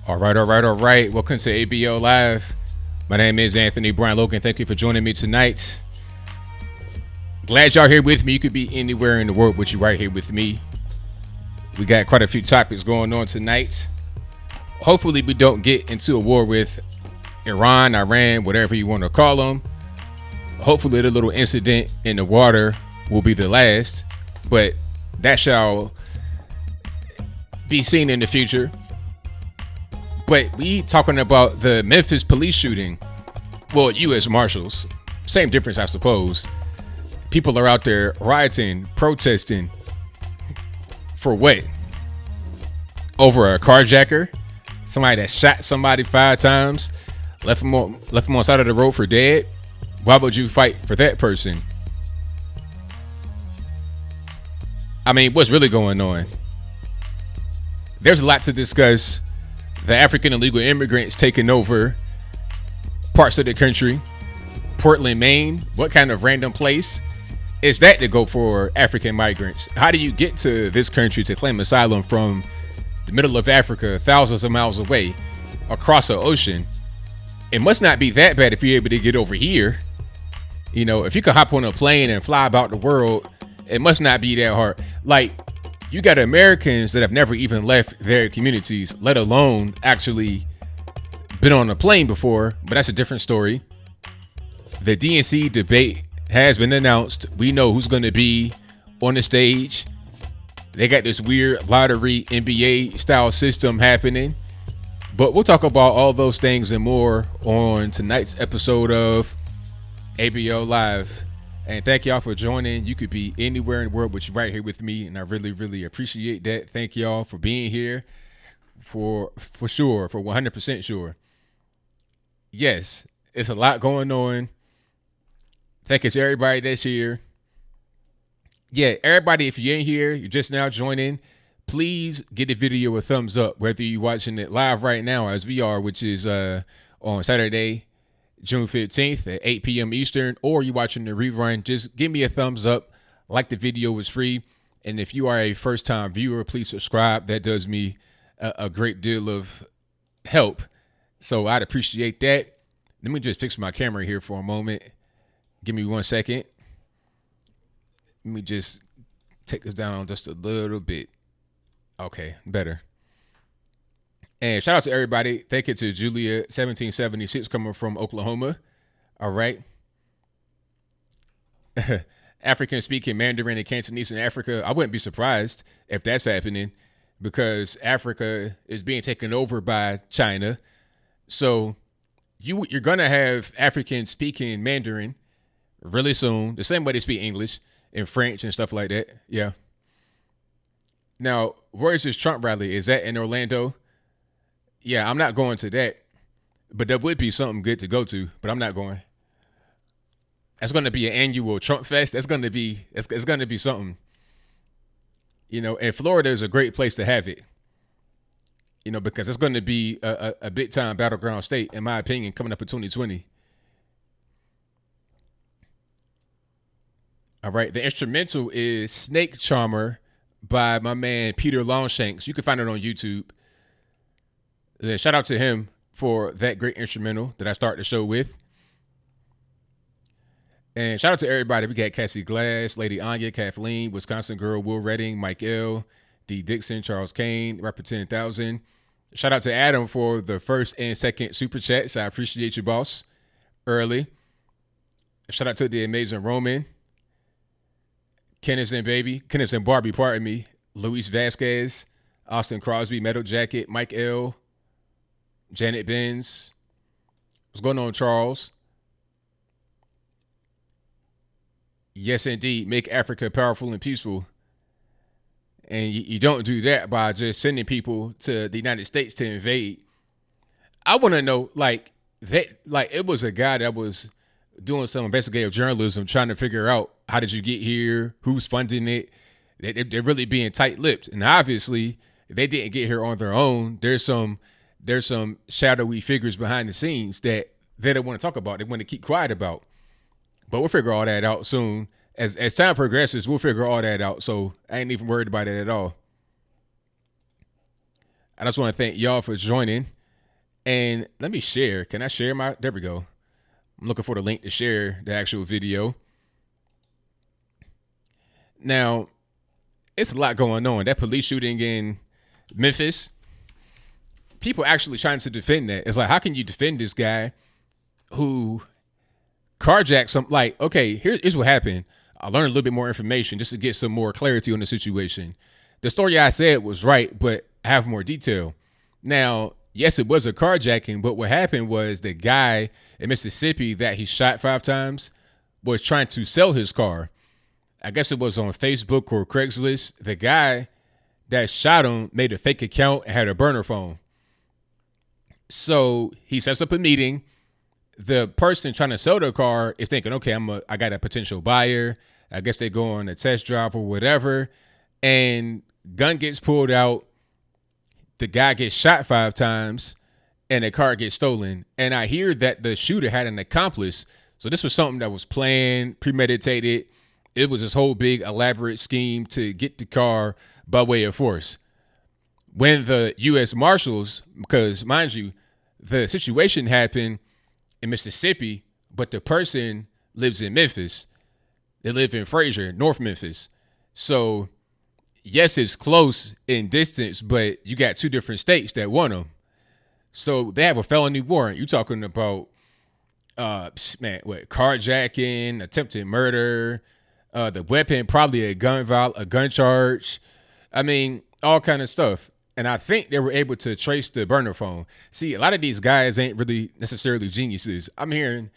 All right, all right, all right. Welcome to ABL Live. My name is Anthony Brian Logan. Thank you for joining me tonight. Glad y'all here with me. You could be anywhere in the world, but you right here with me. We got quite a few topics going on tonight. Hopefully we don't get into a war with Iran, Iran, whatever you want to call them. Hopefully the little incident in the water will be the last, but that shall be seen in the future. But we talking about the Memphis police shooting. Well, US Marshalls. Same difference, I suppose. People are out there rioting, protesting. For what? Over a carjacker? Somebody that shot somebody 5 times, left them on the side of the road for dead? Why would you fight for that person? I mean, what's really going on? There's a lot to discuss. The African illegal immigrants taking over parts of the country. Portland, Maine. What kind of random place is that to go for African migrants? How do you get to this country to claim asylum from the middle of Africa, thousands of miles away, across the ocean? It must not be that bad if you're able to get over here. You know, if you can hop on a plane and fly about the world, it must not be that hard. Like, you got Americans that have never even left their communities, let alone actually been on a plane before, but that's a different story. The DNC debate has been announced. We know who's going to be on the stage. They got this weird lottery NBA style system happening. But we'll talk about all those things and more on tonight's episode of ABL Live. And thank y'all for joining. You could be anywhere in the world, but you're right here with me, and I really, really appreciate that. Thank y'all for being here, for sure, for 100% sure. Yes, it's a lot going on. Thank you to everybody that's here. Yeah, everybody, if you're in here, you're just now joining, please give the video a thumbs up, whether you're watching it live right now, as we are, which is on Saturday, June 15th at 8 p.m. Eastern, or you watching the rerun. Just give me a thumbs up. Like the video is free. And if you are a first-time viewer, please subscribe. That does me a great deal of help. So I'd appreciate that. Let me just fix my camera here for a moment. Give me 1 second. Let me just take this down on just a little bit. Okay, better. And shout out to everybody. Thank you to Julia 1776 coming from Oklahoma. All right. African speaking Mandarin and Cantonese in Africa. I wouldn't be surprised if that's happening because Africa is being taken over by China. So you're going to have African speaking Mandarin really soon. The same way they speak English and French and stuff like that. Yeah. Now, where is this Trump rally? Is that in Orlando? Yeah, I'm not going to that, but that would be something good to go to, but I'm not going. That's going to be an annual Trump fest. That's going to be, it's going to be something, you know, and Florida is a great place to have it, you know, because it's going to be a big time battleground state, in my opinion, coming up in 2020. All right. The instrumental is Snake Charmer by my man, Peter Longshanks. You can find it on YouTube. Then shout out to him for that great instrumental that I started the show with. And shout out to everybody. We got Cassie Glass, Lady Anya, Kathleen, Wisconsin Girl, Will Redding, Mike L, D. Dixon, Charles Kane, Rapper 10,000. Shout out to Adam for the first and second super chats. I appreciate you, boss. Early. Shout out to the amazing Roman. Kenneth and Barbie, pardon me. Luis Vasquez, Austin Crosby, Metal Jacket, Mike L, Janet Benz. What's going on, Charles? Yes, indeed. Make Africa powerful and peaceful. And you don't do that by just sending people to the United States to invade. I want to know, it was a guy that was doing some investigative journalism, trying to figure out how did you get here, who's funding it. They're really being tight-lipped, and obviously they didn't get here on their own. There's some shadowy figures behind the scenes that they don't want to talk about. They want to keep quiet about. But we'll figure all that out soon. As time progresses, we'll figure all that out. So I ain't even worried about it at all. I just want to thank y'all for joining. And let me share. Can I share my? There we go. I'm looking for the link to share the actual video. Now, it's a lot going on. That police shooting in Memphis, people actually trying to defend that. It's like, how can you defend this guy who carjacked some? Like, okay, here's what happened. I learned a little bit more information just to get some more clarity on the situation. The story I said was right, but I have more detail. Now, yes, it was a carjacking, but what happened was the guy in Mississippi that he shot 5 times was trying to sell his car. I guess it was on Facebook or Craigslist. The guy that shot him made a fake account and had a burner phone. So he sets up a meeting. The person trying to sell the car is thinking, okay, I got a potential buyer. I guess they go on a test drive or whatever. And gun gets pulled out. The guy gets shot 5 times and the car gets stolen. And I hear that the shooter had an accomplice. So this was something that was planned, premeditated. It was this whole big elaborate scheme to get the car by way of force. When the U.S. Marshals, because mind you, the situation happened in Mississippi, but the person lives in Memphis. They live in Fraser, North Memphis. So yes, it's close in distance, but you got 2 different states that want them. So they have a felony warrant. You're talking about, carjacking, attempted murder, the weapon, probably a gun charge. I mean, all kind of stuff. And I think they were able to trace the burner phone. See, a lot of these guys ain't really necessarily geniuses. I'm hearing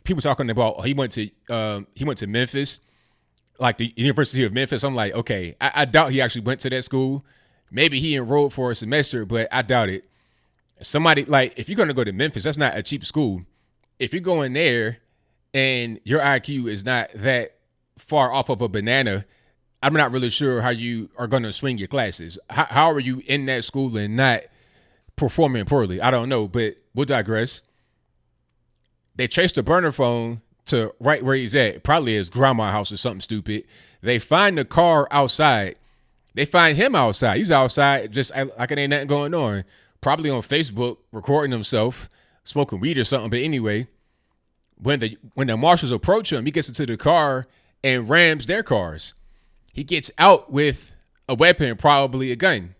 people talking about he went to Memphis, like the University of Memphis. I'm like, okay, I doubt he actually went to that school. Maybe he enrolled for a semester, but I doubt it. Somebody, like, if you're going to go to Memphis, that's not a cheap school. If you're going there and your IQ is not that far off of a banana, I'm not really sure how you are going to swing your classes. How are you in that school and not performing poorly? I don't know, but we'll digress. They traced the burner phone to right where he's at, probably his grandma's house or something stupid. They find the car outside. They find him outside. He's outside just like it ain't nothing going on. Probably on Facebook, recording himself, smoking weed or something. But anyway, when the marshals approach him, he gets into the car and rams their cars. He gets out with a weapon, probably a gun,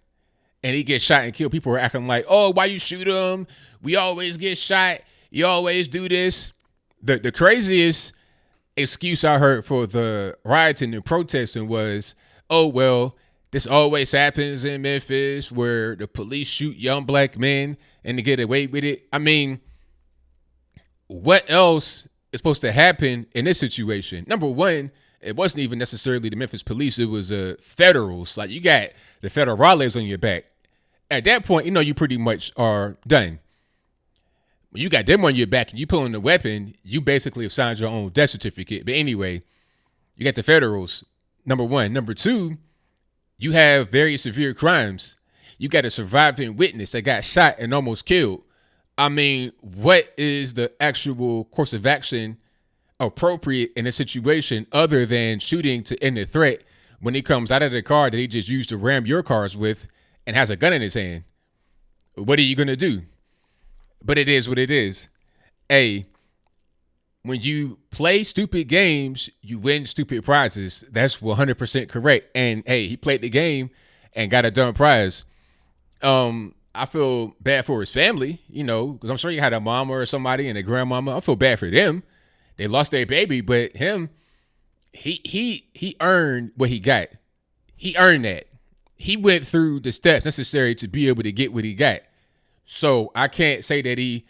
and he gets shot and killed. People are acting like, oh, why you shoot him? We always get shot. You always do this. The craziest excuse I heard for the rioting and protesting was, oh, well, this always happens in Memphis where the police shoot young black men and they get away with it. I mean, what else is supposed to happen in this situation? Number one, it wasn't even necessarily the Memphis police. It was federals. Like, you got the federales on your back. At that point, you pretty much are done. When you got them on your back and you pulling the weapon, you basically have signed your own death certificate. But anyway, you got the federals, number one. Number two, you have very severe crimes. You got a surviving witness that got shot and almost killed. I mean, what is the actual course of action appropriate in a situation other than shooting to end the threat when he comes out of the car that he just used to ram your cars with and has a gun in his hand? What are you going to do? But it is what it is. Hey, when you play stupid games, you win stupid prizes. That's 100% correct. And hey, he played the game and got a dumb prize. I feel bad for his family, because I'm sure he had a mama or somebody and a grandmama. I feel bad for them. They lost their baby, but him, he earned what he got. He earned that. He went through the steps necessary to be able to get what he got. So I can't say that he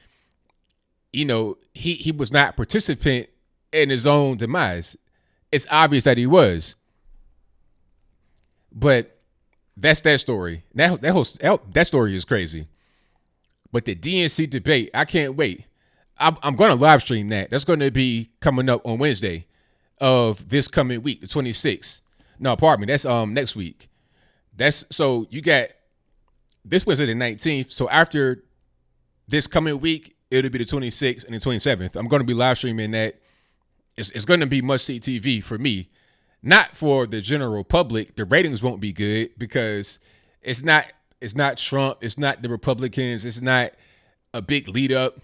was not participant in his own demise. It's obvious that he was. But that's that story. That story is crazy. But the DNC debate, I can't wait. I'm going to live stream that. That's going to be coming up on Wednesday of this coming week, the 26th. No, pardon me. That's next week. So you got this Wednesday the 19th. So after this coming week, it'll be the 26th and the 27th. I'm going to be live streaming that. It's going to be must-see TV for me, not for the general public. The ratings won't be good because it's not It's not Trump. It's not the Republicans. It's not a big lead up.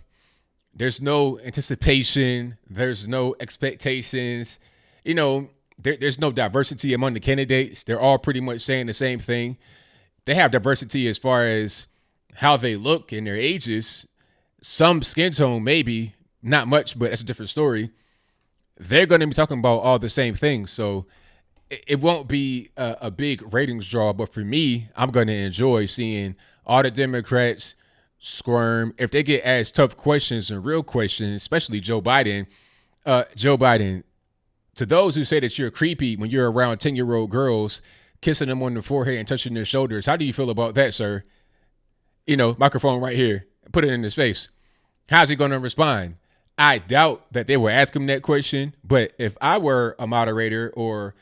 There's no anticipation. There's no expectations. There's no diversity among the candidates. They're all pretty much saying the same thing. They have diversity as far as how they look and their ages. Some skin tone, maybe, not much, but that's a different story. They're going to be talking about all the same things. So it won't be a big ratings draw. But for me, I'm going to enjoy seeing all the Democrats squirm. If they get asked tough questions and real questions, especially Joe Biden, to those who say that you're creepy when you're around 10-year-old girls, kissing them on the forehead and touching their shoulders, how do you feel about that, sir? Microphone right here. Put it in his face. How's he going to respond? I doubt that they will ask him that question. But if I were a moderator or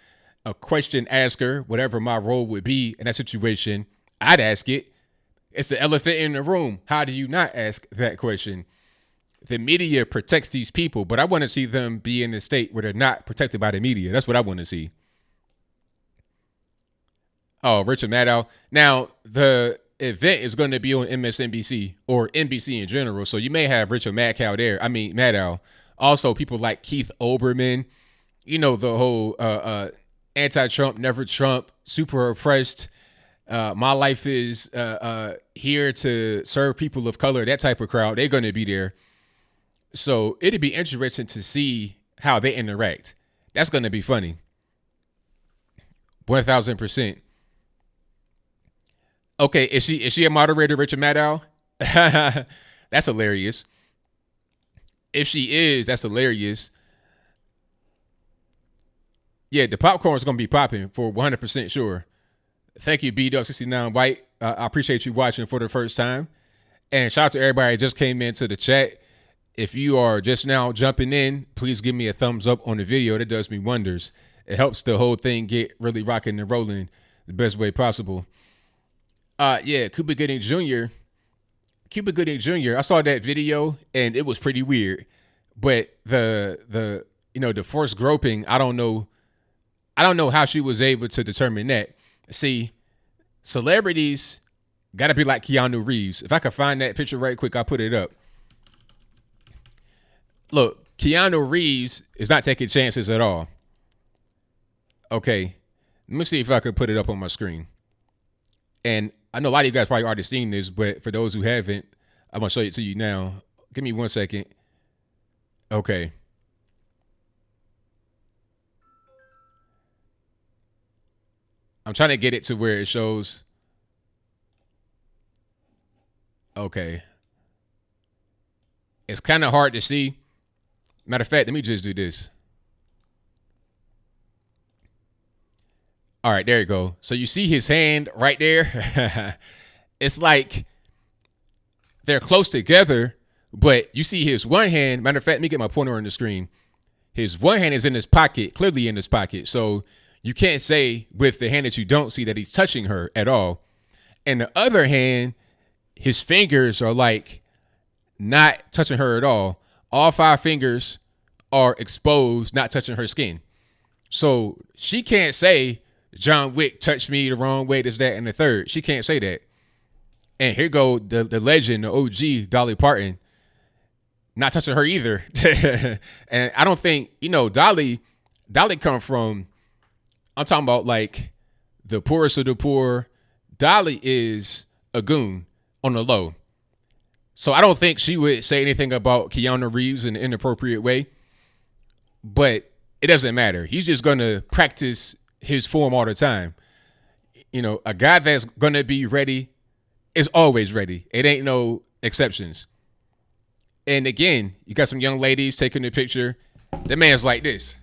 a question asker, whatever my role would be in that situation, I'd ask it. It's the elephant in the room. How do you not ask that question? The media protects these people, but I want to see them be in a state where they're not protected by the media. That's what I want to see. Oh, Richard Maddow. Now, the event is going to be on MSNBC or NBC in general, so you may have Richard Maddow. Also, people like Keith Olbermann, the whole anti-Trump, never Trump, super oppressed. My life is here to serve people of color, that type of crowd. They're going to be there. So it'd be interesting to see how they interact. That's going to be funny. 1,000%. Okay, is she a moderator, Richard Maddow? That's hilarious. If she is, that's hilarious. Yeah, the popcorn is going to be popping for 100% sure. Thank you, B-Dog69 White. I appreciate you watching for the first time. And shout out to everybody that just came into the chat. If you are just now jumping in, please give me a thumbs up on the video. That does me wonders. It helps the whole thing get really rocking and rolling the best way possible. Cuba Gooding Jr. I saw that video and it was pretty weird. But the forced groping, I don't know how she was able to determine that. See, celebrities got to be like Keanu Reeves. If I could find that picture right quick, I'll put it up. Look, Keanu Reeves is not taking chances at all. Okay, let me see if I can put it up on my screen. And I know a lot of you guys probably already seen this, but for those who haven't, I'm going to show it to you now. Give me 1 second. Okay. I'm trying to get it to where it shows. Okay. It's kind of hard to see. Matter of fact, let me just do this. All right, there you go. So you see his hand right there. It's like they're close together, but you see his one hand. Matter of fact, let me get my pointer on the screen. His one hand is in his pocket, clearly in his pocket. So you can't say with the hand that you don't see that he's touching her at all. And the other hand, his fingers are like not touching her at all. All 5 fingers are exposed, not touching her skin. So she can't say John Wick touched me the wrong way, this, that, and the third. She can't say that. And here go the legend, the OG, Dolly Parton, not touching her either. And I don't think, Dolly come from, I'm talking about like the poorest of the poor. Dolly is a goon on the low. So I don't think she would say anything about Keanu Reeves in an inappropriate way. But it doesn't matter. He's just going to practice his form all the time. A guy that's going to be ready is always ready. It ain't no exceptions. And again, you got some young ladies taking the picture. The man's like this.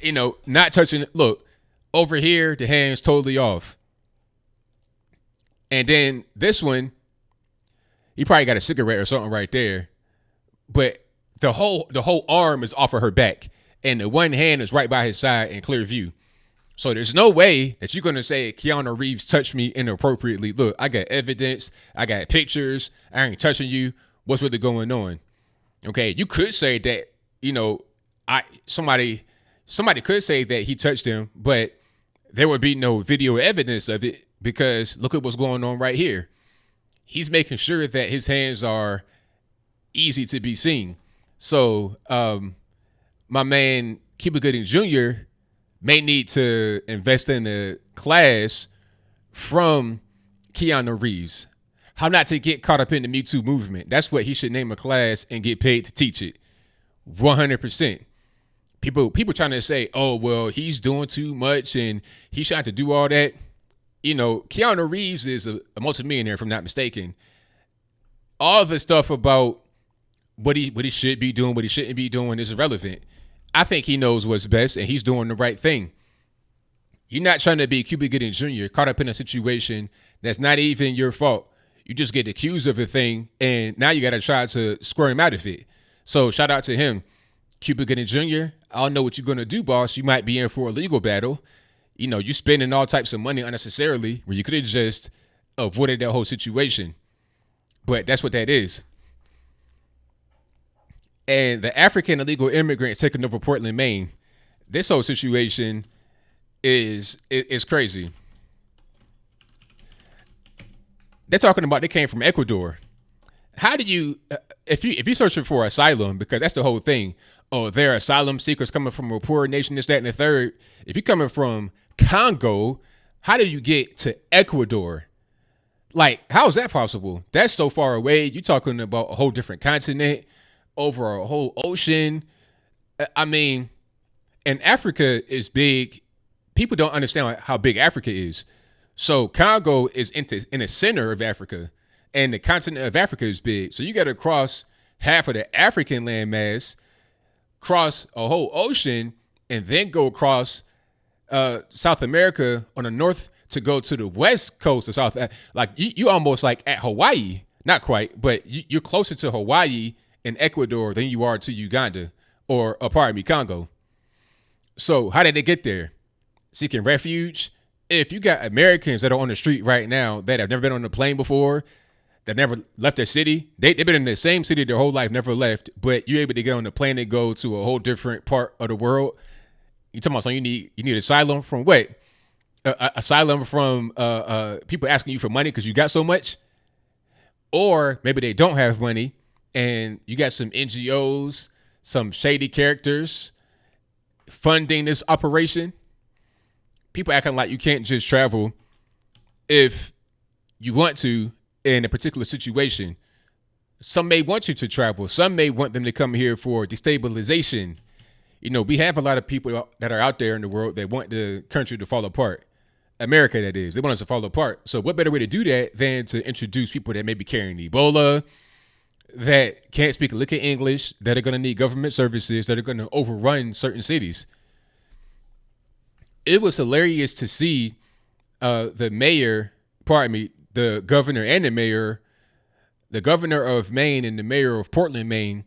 Not touching it. Look, over here, the hand's totally off. And then this one, he probably got a cigarette or something right there. But the whole arm is off of her back. And the one hand is right by his side in clear view. So there's no way that you're going to say Keanu Reeves touched me inappropriately. Look, I got evidence. I got pictures. I ain't touching you. What's really going on? Okay, you could say that, somebody could say that he touched him, but there would be no video evidence of it because look at what's going on right here. He's making sure that his hands are easy to be seen. So my man Cuba Gooding Jr. may need to invest in a class from Keanu Reeves. How not to get caught up in the Me Too movement. That's what he should name a class and get paid to teach it. 100%. People trying to say, oh, well, he's doing too much and he's trying to do all that. You know, Keanu Reeves is a multimillionaire, if I'm not mistaken. All the stuff about what he should be doing, what he shouldn't be doing is irrelevant. I think he knows what's best and he's doing the right thing. You're not trying to be Cuba Gooding Jr. caught up in a situation that's not even your fault. You just get accused of a thing and now you got to try to square him out of it. So shout out to him. Cuba Gooding Jr., I don't know what you're going to do, boss. You might be in for a legal battle. You know, you spending all types of money unnecessarily where you could have just avoided that whole situation. But that's what that is. And the African illegal immigrants taking over Portland, Maine, this whole situation is crazy. They're talking about they came from Ecuador. How do you, if you're searching for asylum, because that's the whole thing. Oh, they're asylum seekers coming from a poor nation, this, that, and the third. If you're coming from Congo, how do you get to Ecuador? Like, how is that possible? That's so far away. You're talking about a whole different continent, over a whole ocean. I mean, and Africa is big. People don't understand how big Africa is. So Congo is in the center of Africa, and the continent of Africa is big. So you got to cross half of the African landmass, cross a whole ocean, and then go across South America on the north to go to the west coast of South. Like you almost like at Hawaii, not quite, but you're closer to Hawaii and Ecuador than you are to Uganda or pardon me, Congo. So how did they get there? Seeking refuge? If you got Americans that are on the street right now that have never been on a plane before, that never left their city, they've been in the same city their whole life, never left, but you're able to get on the plane and go to a whole different part of the world. You talking about something you need asylum from what? Asylum from people asking you for money because you got so much? Or maybe they don't have money and you got some NGOs, some shady characters funding this operation. People acting like you can't just travel if you want to in a particular situation. Some may want you to travel. Some may want them to come here for destabilization. You know, we have a lot of people that are out there in the world that want the country to fall apart. America, that is. They want us to fall apart. So what better way to do that than to introduce people that may be carrying Ebola, that can't speak a lick of English, that are going to need government services, that are going to overrun certain cities. It was hilarious to see the governor and the governor of Maine and the mayor of Portland, Maine,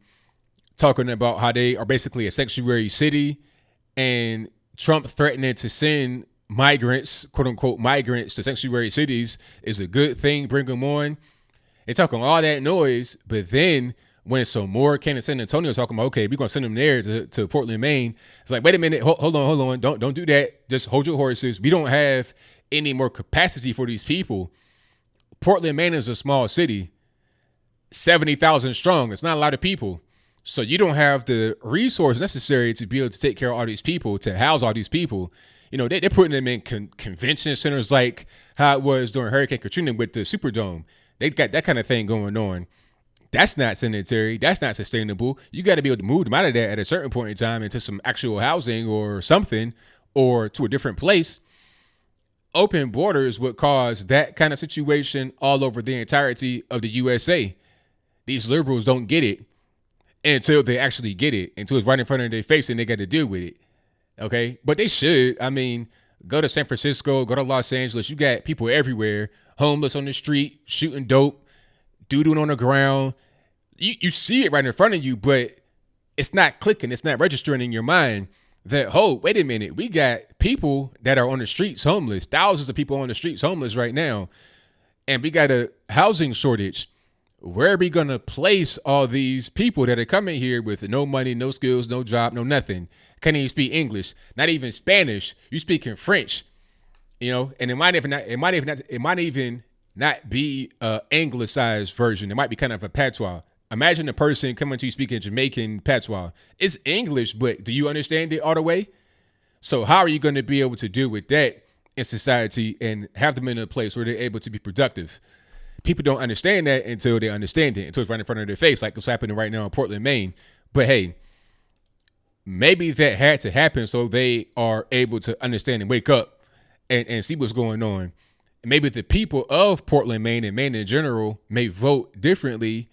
talking about how they are basically a sanctuary city, and Trump threatening to send migrants, quote unquote, migrants to sanctuary cities is a good thing. Bring them on. They're talking all that noise, but then when some more came to San Antonio talking about, okay, we're going to send them there to Portland, Maine. It's like, wait a minute. Hold on. Don't do that. Just hold your horses. We don't have any more capacity for these people. Portland, Maine is a small city, 70,000 strong. It's not a lot of people. So you don't have the resource necessary to be able to take care of all these people, to house all these people. You know, they're putting them in convention centers like how it was during Hurricane Katrina with the Superdome. They got that kind of thing going on. That's not sanitary. That's not sustainable. You got to be able to move them out of that at a certain point in time into some actual housing or something, or to a different place. Open borders would cause that kind of situation all over the entirety of the USA. These liberals don't get it until they actually get it, until it's right in front of their face and they got to deal with it. Okay. But they should. I mean, go to San Francisco, go to Los Angeles. You got people everywhere, homeless on the street, shooting dope, doodling on the ground. You see it right in front of you, but it's not clicking. It's not registering in your mind that, oh, wait a minute. We got people that are on the streets homeless, thousands of people on the streets homeless right now. And we got a housing shortage. Where are we going to place all these people that are coming here with no money, no skills, no job, no nothing? Can't even speak English, not even Spanish. You speaking French. And it might even not be a anglicized version. It might be kind of a patois. Imagine a person coming to you speaking Jamaican patois. It's English, but do you understand it all the way? So how are you going to be able to deal with that in society and have them in a place where they're able to be productive? People don't understand that until they understand it, until it's right in front of their face, like what's happening right now in Portland, Maine. But hey, maybe that had to happen so they are able to understand and wake up and see what's going on. Maybe the people of Portland, Maine, and Maine in general may vote differently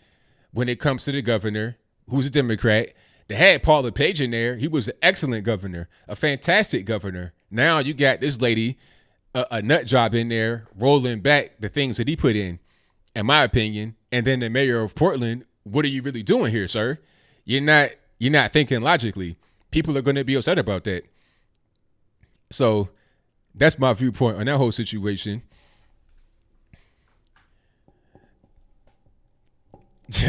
when it comes to the governor, who's a Democrat. They had Paul LePage in there. He was an excellent governor, a fantastic governor. Now you got this lady, a nut job in there, rolling back the things that he put in my opinion. And then the mayor of Portland, what are you really doing here, sir? You're not thinking logically. People are going to be upset about that. So that's my viewpoint on that whole situation. That's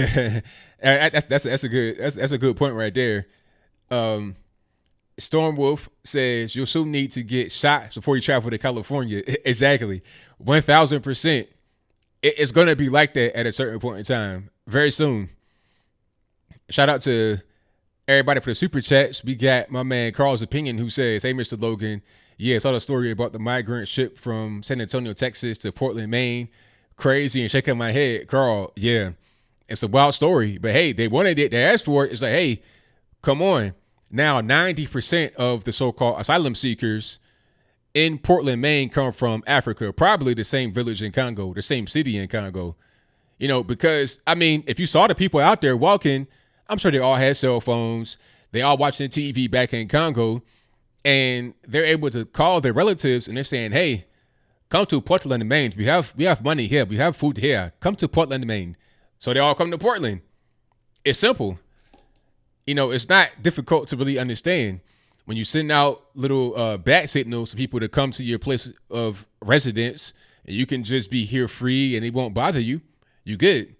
a good point right there. Stormwolf says you'll soon need to get shots before you travel to California. Exactly. 1,000%. It's going to be like that at a certain point in time very soon. Shout out to everybody for the super chats. We got my man Carl's Opinion who says, hey, Mr. Logan. Yeah, I saw the story about the migrant ship from San Antonio, Texas to Portland, Maine. Crazy and shaking my head. Carl, yeah, it's a wild story. But hey, they wanted it. They asked for it. It's like, hey, come on. Now, 90% of the so-called asylum seekers in Portland, Maine come from Africa, probably the same village in Congo, the same city in Congo. Because, I mean, if you saw the people out there walking, I'm sure they all had cell phones. They all watching TV back in Congo, and they're able to call their relatives, and they're saying, hey, come to Portland, Maine. We have money here. We have food here. Come to Portland, Maine. So they all come to Portland. It's simple. It's not difficult to really understand. When you send out little bat signals to people to come to your place of residence, and you can just be here free and it won't bother you, you good.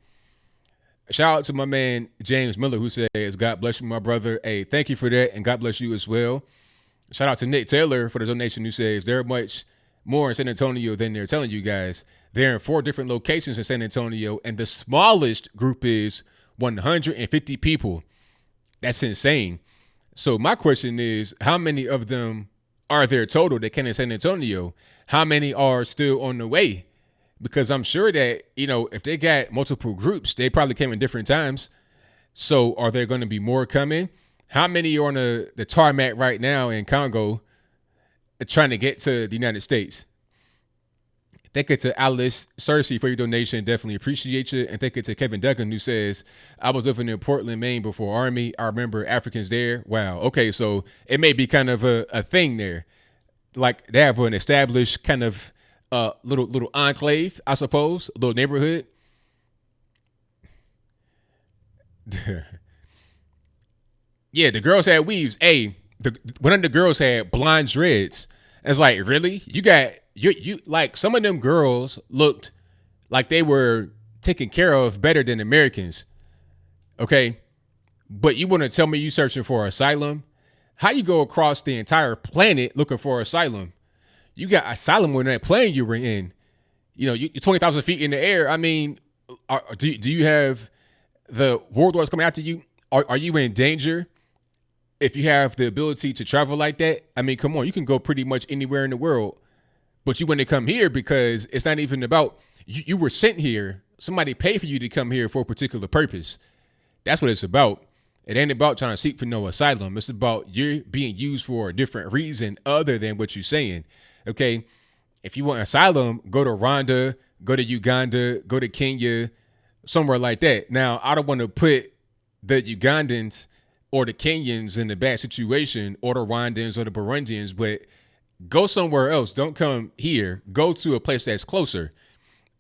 Shout out to my man James Miller who says, God bless you, my brother. Hey, thank you for that, and God bless you as well. Shout out to Nick Taylor for the donation who says, there are much more in San Antonio than they're telling you guys. They're in 4 different locations in San Antonio, and the smallest group is 150 people. That's insane. So my question is, how many of them are there total that came in San Antonio? How many are still on the way? Because I'm sure that, if they got multiple groups, they probably came in different times. So are there going to be more coming? How many are on the tarmac right now in Congo trying to get to the United States? Thank you to Alice Cersei for your donation. Definitely appreciate you. And thank you to Kevin Duggan who says, I was living in Portland, Maine before Army. I remember Africans there. Wow. Okay. So it may be kind of a thing there. Like they have an established kind of little enclave, I suppose, a little neighborhood. Yeah, the girls had weaves. Hey, one of the girls had blonde dreads. It's like, really? You like some of them girls looked like they were taken care of better than Americans. Okay. But you want to tell me you searching for asylum? How you go across the entire planet looking for asylum? You got asylum on that plane you were in. You're 20,000 feet in the air. I mean, do you have the warlords coming after you? Are you in danger if you have the ability to travel like that? I mean, come on, you can go pretty much anywhere in the world. But you want to come here because it's not even about you were sent here. Somebody paid for you to come here for a particular purpose. That's what it's about. It ain't about trying to seek for no asylum. It's about you being used for a different reason other than what you're saying. Okay. If you want asylum, go to Rwanda, go to Uganda, go to Kenya, somewhere like that. Now, I don't want to put the Ugandans or the Kenyans in a bad situation, or the Rwandans or the Burundians, but go somewhere else. Don't come here. Go to a place that's closer.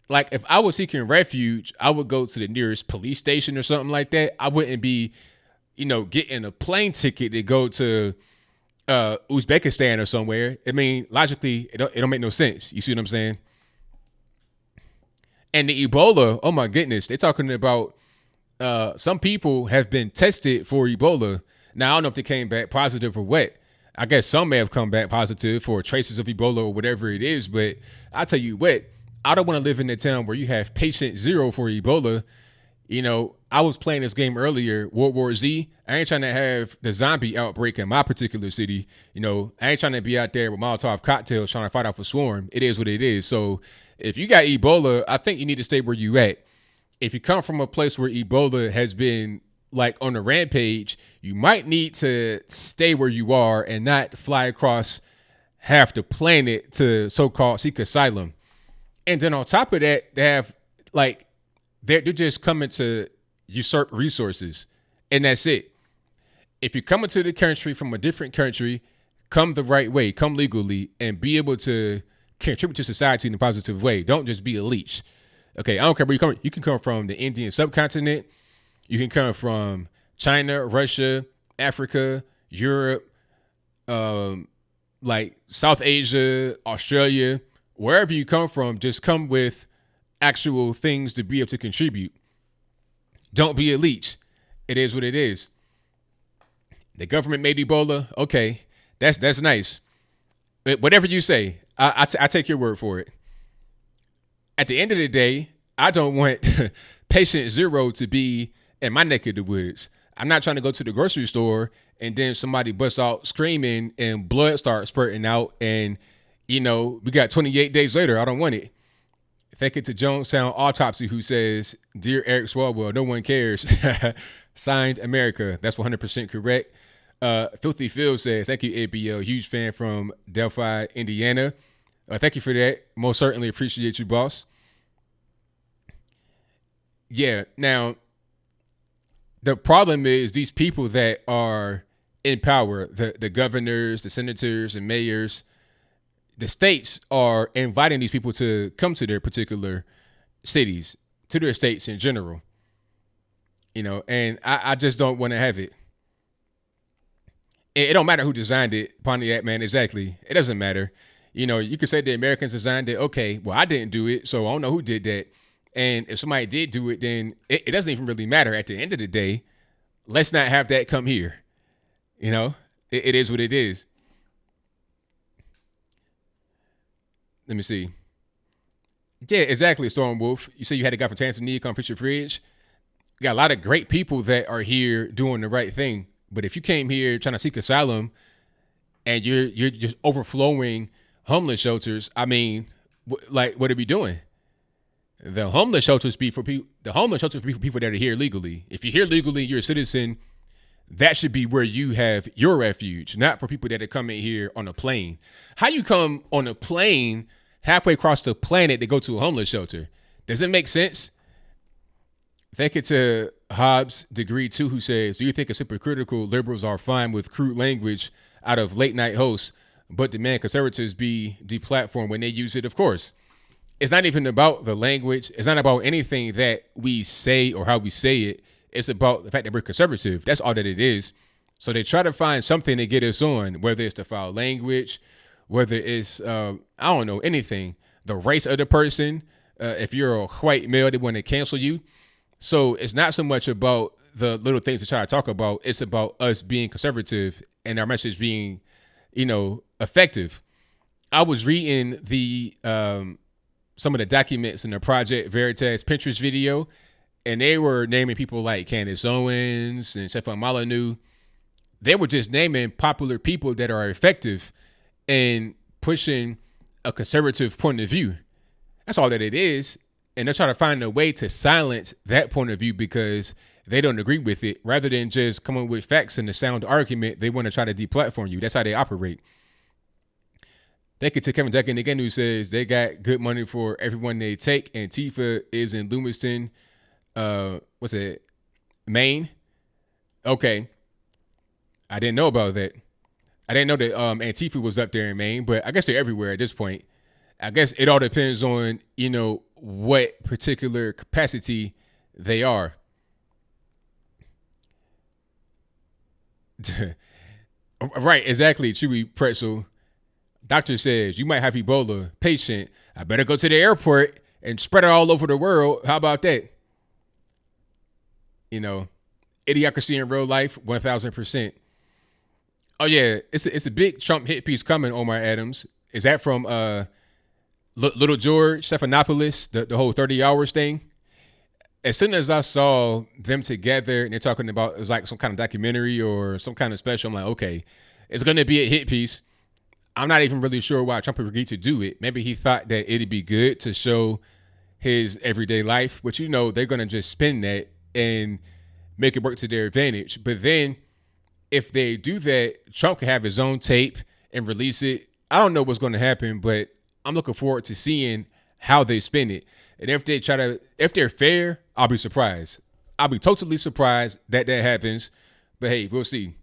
Like if I was seeking refuge, I would go to the nearest police station or something like that. I wouldn't be, getting a plane ticket to go to Uzbekistan or somewhere. I mean, logically, it don't make no sense. You see what I'm saying? And the Ebola, oh my goodness, they're talking about some people have been tested for Ebola. Now, I don't know if they came back positive or what. I guess some may have come back positive for traces of Ebola or whatever it is. But I tell you what, I don't want to live in a town where you have patient zero for Ebola. You know, I was playing this game earlier, World War Z. I ain't trying to have the zombie outbreak in my particular city. You know, I ain't trying to be out there with Molotov cocktails trying to fight off a swarm. It is what it is. So if you got Ebola, I think you need to stay where you at. If you come from a place where Ebola has been like on a rampage, you might need to stay where you are and not fly across half the planet to so-called seek asylum. And then on top of that, they have like, they're just coming to usurp resources, and that's it. If you're coming to the country from a different country, come the right way, come legally, and be able to contribute to society in a positive way. Don't just be a leech. Okay, I don't care where you come. You can come from the Indian subcontinent. You can come from China, Russia, Africa, Europe, like South Asia, Australia, wherever you come from. Just come with actual things to be able to contribute. Don't be a leech. It is what it is. The government made Ebola. Okay, that's nice. But whatever you say, I take your word for it. At the end of the day, I don't want patient zero to be in my neck of the woods. I'm not trying to go to the grocery store and then somebody busts out screaming and blood starts spurting out, and you know we got 28 days later. I don't want it. Thank you to Jonestown Autopsy, who says, "Dear Eric Swalwell, no one cares." Signed, America. That's 100% correct. Filthy Phil says, "Thank you, ABL. Huge fan from Delphi, Indiana." Thank you for that. Most certainly appreciate you, boss. Yeah. Now, the problem is these people that are in power, the governors, the senators, and mayors, the states are inviting these people to come to their particular cities, to their states in general. You know, and I just don't want to have it. It don't matter who designed it, Pontiac, man. Exactly. It doesn't matter. You know, you could say the Americans designed it. Okay, well, I didn't do it, so I don't know who did that. And if somebody did do it, then it doesn't even really matter. At the end of the day, let's not have that come here. You know, it is what it is. Let me see. Yeah, exactly, Storm Wolf. You say you had a guy from Tanzania come fix your fridge. You got a lot of great people that are here doing the right thing. But if you came here trying to seek asylum and you're just overflowing homeless shelters, I mean, what are we doing? The homeless shelters be for people. The homeless shelters be for people that are here legally. If you're here legally, you're a citizen. That should be where you have your refuge, not for people that are coming here on a plane. How you come on a plane halfway across the planet to go to a homeless shelter? Does it make sense? Thank you to Hobbs Degree 2, who says, "Do you think it's hypocritical liberals are fine with crude language out of late night hosts, but demand conservatives be deplatformed when they use it?" Of course. It's not even about the language. It's not about anything that we say or how we say it. It's about the fact that we're conservative. That's all that it is. So they try to find something to get us on, whether it's the foul language, whether it's, I don't know, anything, the race of the person. If you're a white male, they want to cancel you. So it's not so much about the little things to try to talk about. It's about us being conservative and our message being, you know, effective. I was reading the some of the documents in the Project Veritas Pinterest video, and they were naming people like Candace Owens and Stefan Molyneux. They were just naming popular people that are effective in pushing a conservative point of view. That's all that it is. And they're trying to find a way to silence that point of view because they don't agree with it. Rather than just coming with facts and a sound argument, they want to try to deplatform you. That's how they operate. Thank you to Kevin Duncan again, who says they got good money for everyone they take. Antifa is in Lewiston, what's it, Maine? Okay. I didn't know about that. I didn't know that Antifa was up there in Maine, but I guess they're everywhere at this point. I guess it all depends on, you know, what particular capacity they are. Right, exactly, Chewy Pretzel. Doctor says, you might have Ebola. Patient, I better go to the airport and spread it all over the world. How about that? You know, idiocracy in real life, 1000%. Oh yeah, it's a big Trump hit piece coming. Omar Adams, is that from Little George Stephanopoulos, the whole 30 hours thing? As soon as I saw them together and they're talking about it was like some kind of documentary or some kind of special, I'm like, okay, it's gonna be a hit piece. I'm not even really sure why Trump agreed to do it. Maybe he thought that it'd be good to show his everyday life, but they're gonna just spin that and make it work to their advantage. But then if they do that, Trump can have his own tape and release it. I don't know what's going to happen, but I'm looking forward to seeing how they spin it. And if they're fair, I'll be surprised. I'll be totally surprised that happens. But hey, we'll see.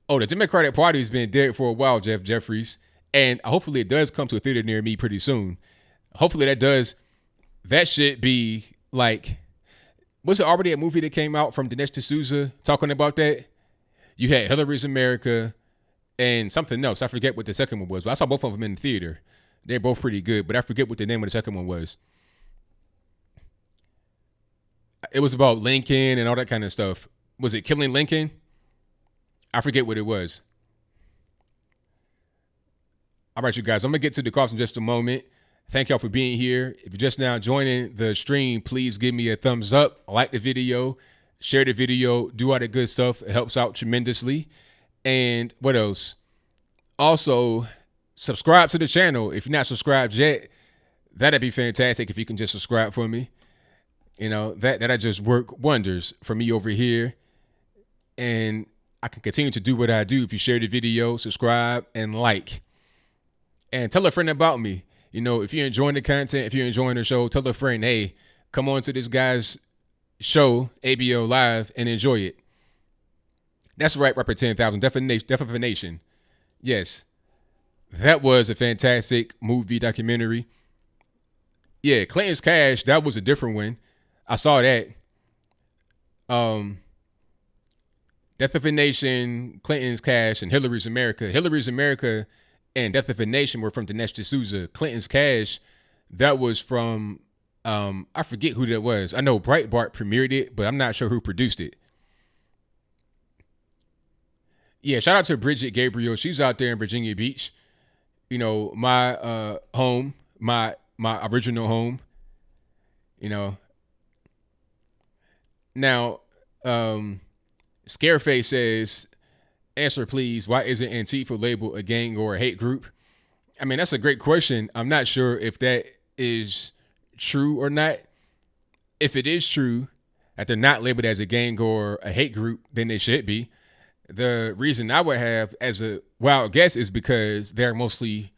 Oh, the Democratic Party's been dead for a while, Jeff Jeffries. And hopefully it does come to a theater near me pretty soon. Hopefully that should be like, was it already a movie that came out from Dinesh D'Souza talking about that? You had Hillary's America and something else. I forget what the second one was, but I saw both of them in the theater. They're both pretty good, but I forget what the name of the second one was. It was about Lincoln and all that kind of stuff. Was it Killing Lincoln? I forget what it was. All right, you guys, I'm going to get to the calls in just a moment. Thank y'all for being here. If you're just now joining the stream, please give me a thumbs up, like the video, share the video, do all the good stuff. It helps out tremendously. And what else? Also, subscribe to the channel. If you're not subscribed yet, that'd be fantastic if you can just subscribe for me. That'd just work wonders for me over here. And I can continue to do what I do if you share the video, subscribe, and like. And tell a friend about me. If you're enjoying the content, if you're enjoying the show, tell a friend, hey, come on to this guy's show, ABL Live, and enjoy it. That's right, Rapper 10,000, Definition. Yes, that was a fantastic movie documentary. Yeah, Clinton's Cash, that was a different one. I saw that. Death of a Nation, Clinton's Cash, and Hillary's America. Hillary's America and Death of a Nation were from Dinesh D'Souza. Clinton's Cash, that was from, I forget who that was. I know Breitbart premiered it, but I'm not sure who produced it. Yeah, shout out to Bridget Gabriel. She's out there in Virginia Beach. My home, my original home. Now, Scareface says, answer, please. Why isn't Antifa labeled a gang or a hate group? I mean, that's a great question. I'm not sure if that is true or not. If it is true that they're not labeled as a gang or a hate group, then they should be. The reason I would have as a wild guess is because they're mostly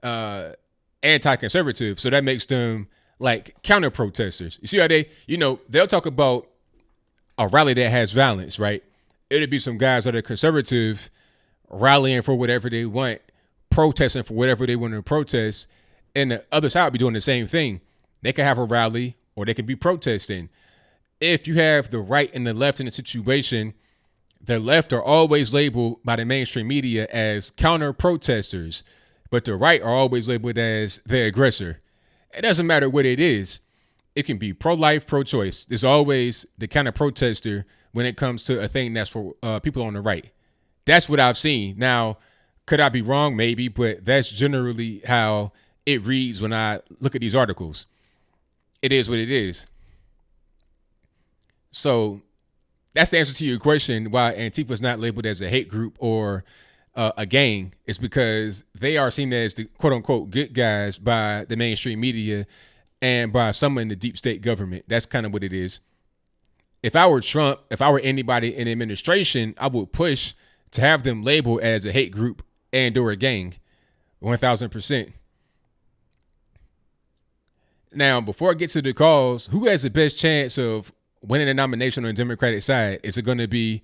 anti-conservative. So that makes them like counter protesters. You see how they'll talk about a rally that has violence, right? It'll be some guys that are conservative rallying for whatever they want, protesting for whatever they want to protest. And the other side will be doing the same thing. They can have a rally or they can be protesting. If you have the right and the left in a situation, the left are always labeled by the mainstream media as counter protesters, but the right are always labeled as the aggressor. It doesn't matter what it is. It can be pro-life, pro-choice. There's always the counter protester when it comes to a thing that's for people on the right. That's what I've seen. Now, could I be wrong? Maybe, but that's generally how it reads when I look at these articles. It is what it is. So that's the answer to your question why Antifa is not labeled as a hate group or a gang. It's because they are seen as the quote-unquote good guys by the mainstream media and by some in the deep state government. That's kind of what it is. If I were Trump, if I were anybody in administration, I would push to have them labeled as a hate group and or a gang, 1,000%. Now, before I get to the calls, who has the best chance of winning a nomination on the Democratic side? Is it going to be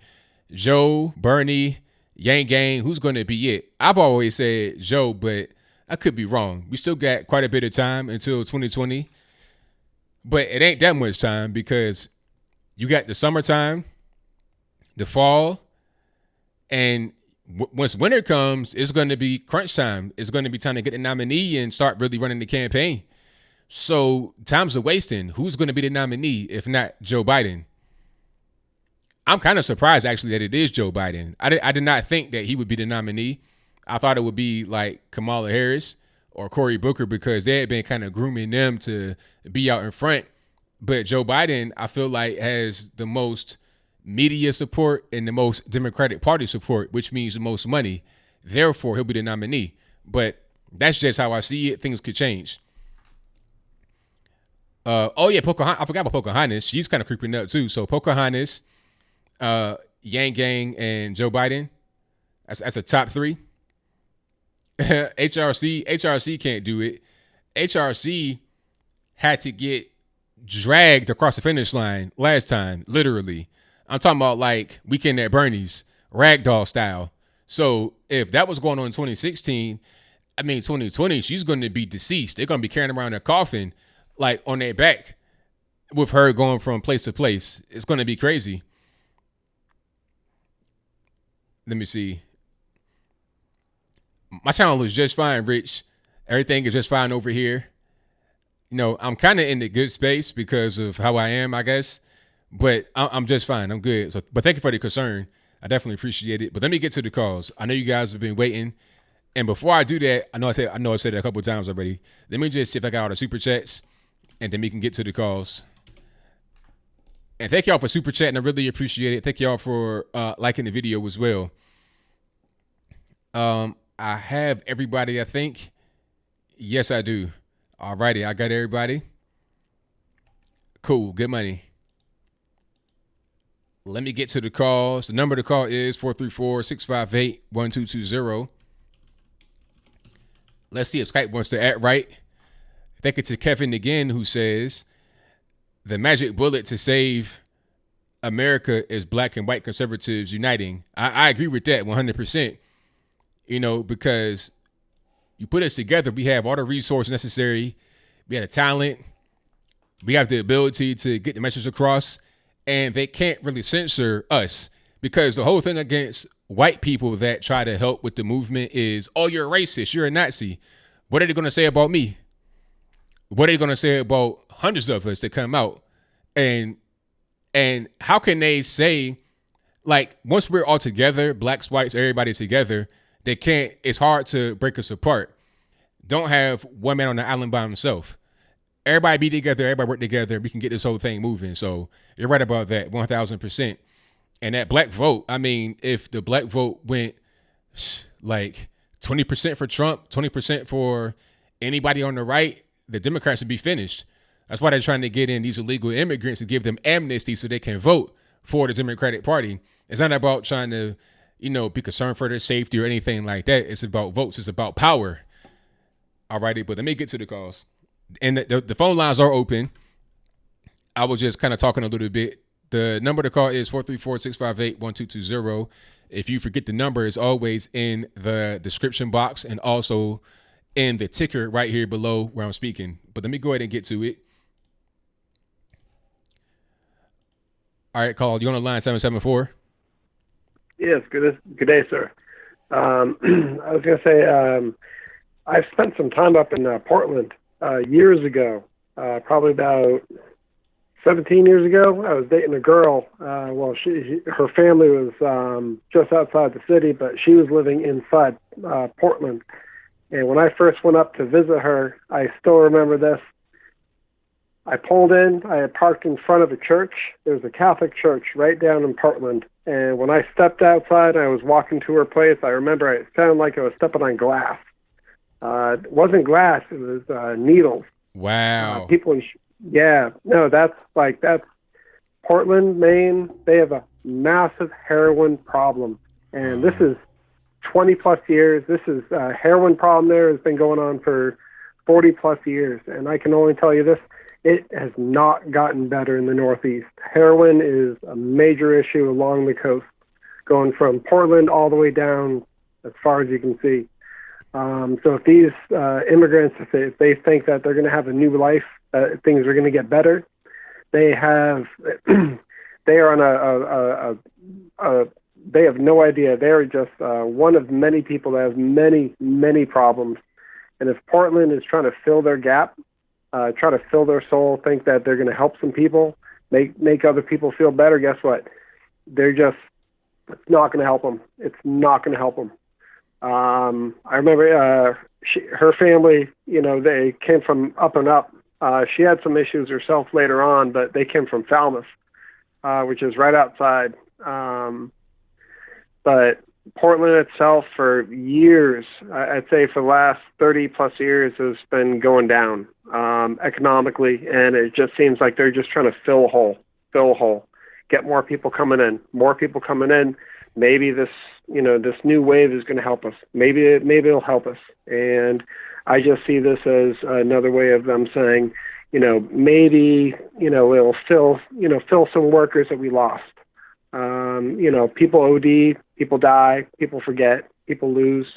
Joe, Bernie, Yang Gang? Who's going to be it? I've always said Joe, but I could be wrong. We still got quite a bit of time until 2020, but it ain't that much time because you got the summertime, the fall, and once winter comes, it's going to be crunch time. It's going to be time to get the nominee and start really running the campaign. So time's a wasting. Who's going to be the nominee if not Joe Biden? I'm kind of surprised actually that it is Joe Biden. I did not think that he would be the nominee. I thought it would be like Kamala Harris or Cory Booker because they had been kind of grooming them to be out in front. But Joe Biden, I feel like, has the most media support and the most Democratic Party support, which means the most money. Therefore, he'll be the nominee. But that's just how I see it. Things could change. Pocahontas. I forgot about Pocahontas. She's kind of creeping up too. So Pocahontas, Yang Gang, and Joe Biden. That's a top three. HRC can't do it. HRC had to get dragged across the finish line last time, literally. I'm talking about like Weekend at Bernie's, ragdoll style. So if that was going on in 2016, 2020, she's going to be deceased. They're going to be carrying around a coffin like on their back with her going from place to place. It's going to be crazy. Let me see. My channel is just fine, Rich. Everything is just fine over here. I'm kind of in the good space because of how I am, I guess. But I'm just fine. I'm good. But thank you for the concern. I definitely appreciate it. But let me get to the calls. I know you guys have been waiting. And before I do that, I know I said it a couple of times already. Let me just see if I got all the super chats, and then we can get to the calls. And thank y'all for super chatting. I really appreciate it. Thank y'all for liking the video as well. I have everybody, I think. Yes, I do. All righty. I got everybody. Cool. Good money. Let me get to the calls. The number to call is 434-658-1220. Let's see if Skype wants to act right. Thank you to Kevin again, who says the magic bullet to save America is black and white conservatives uniting. I agree with that 100%. Because you put us together, we have all the resources necessary. We have the talent. We have the ability to get the message across. And they can't really censor us because the whole thing against white people that try to help with the movement is, oh, you're a racist, you're a Nazi. What are they going to say about me? What are they going to say about hundreds of us that come out? And how can they say, like, once we're all together, blacks, whites, everybody together, they can't, it's hard to break us apart. Don't have one man on the island by himself. Everybody be together, everybody work together, we can get this whole thing moving. So you're right about that, 1,000%. And that black vote, if the black vote went like 20% for Trump, 20% for anybody on the right, the Democrats would be finished. That's why they're trying to get in these illegal immigrants to give them amnesty so they can vote for the Democratic Party. It's not about trying to, be concerned for their safety or anything like that. It's about votes. It's about power. All righty, but let me get to the calls. And the phone lines are open. I was just kind of talking a little bit. The number to call is 434-658-1220. If you forget the number, it's always in the description box and also in the ticker right here below where I'm speaking. But let me go ahead and get to it. All right, call. You on the line 774? Yes, good day, sir. I was going to say I've spent some time up in Portland years ago, probably about 17 years ago. I was dating a girl. Her family was just outside the city, but she was living inside Portland. And when I first went up to visit her, I still remember this. I pulled in. I had parked in front of a church. There was a Catholic church right down in Portland. And when I stepped outside, I was walking to her place. I remember it sounded like I was stepping on glass. It wasn't glass. It was needles. Wow. That's Portland, Maine. They have a massive heroin problem. And this is 20 plus years. This is a heroin problem there has been going on for 40 plus years. And I can only tell you this, it has not gotten better in the Northeast. Heroin is a major issue along the coast, going from Portland all the way down as far as you can see. So if these immigrants, if they think that they're going to have a new life, things are going to get better, they are on they have no idea. They're just one of many people that have many, many problems. And if Portland is trying to fill their gap, try to fill their soul, think that they're going to help some people, make other people feel better, guess what? it's not going to help them. It's not going to help them. I remember her family, they came from up and up. She had some issues herself later on, but they came from Falmouth, which is right outside. But Portland itself for years, I'd say for the last 30 plus years, has been going down economically. And it just seems like they're just trying to fill a hole, get more people coming in. Maybe this new wave is going to help us. Maybe it'll help us. And I just see this as another way of them saying, maybe, it'll fill some workers that we lost. People OD, people die, people forget, people lose.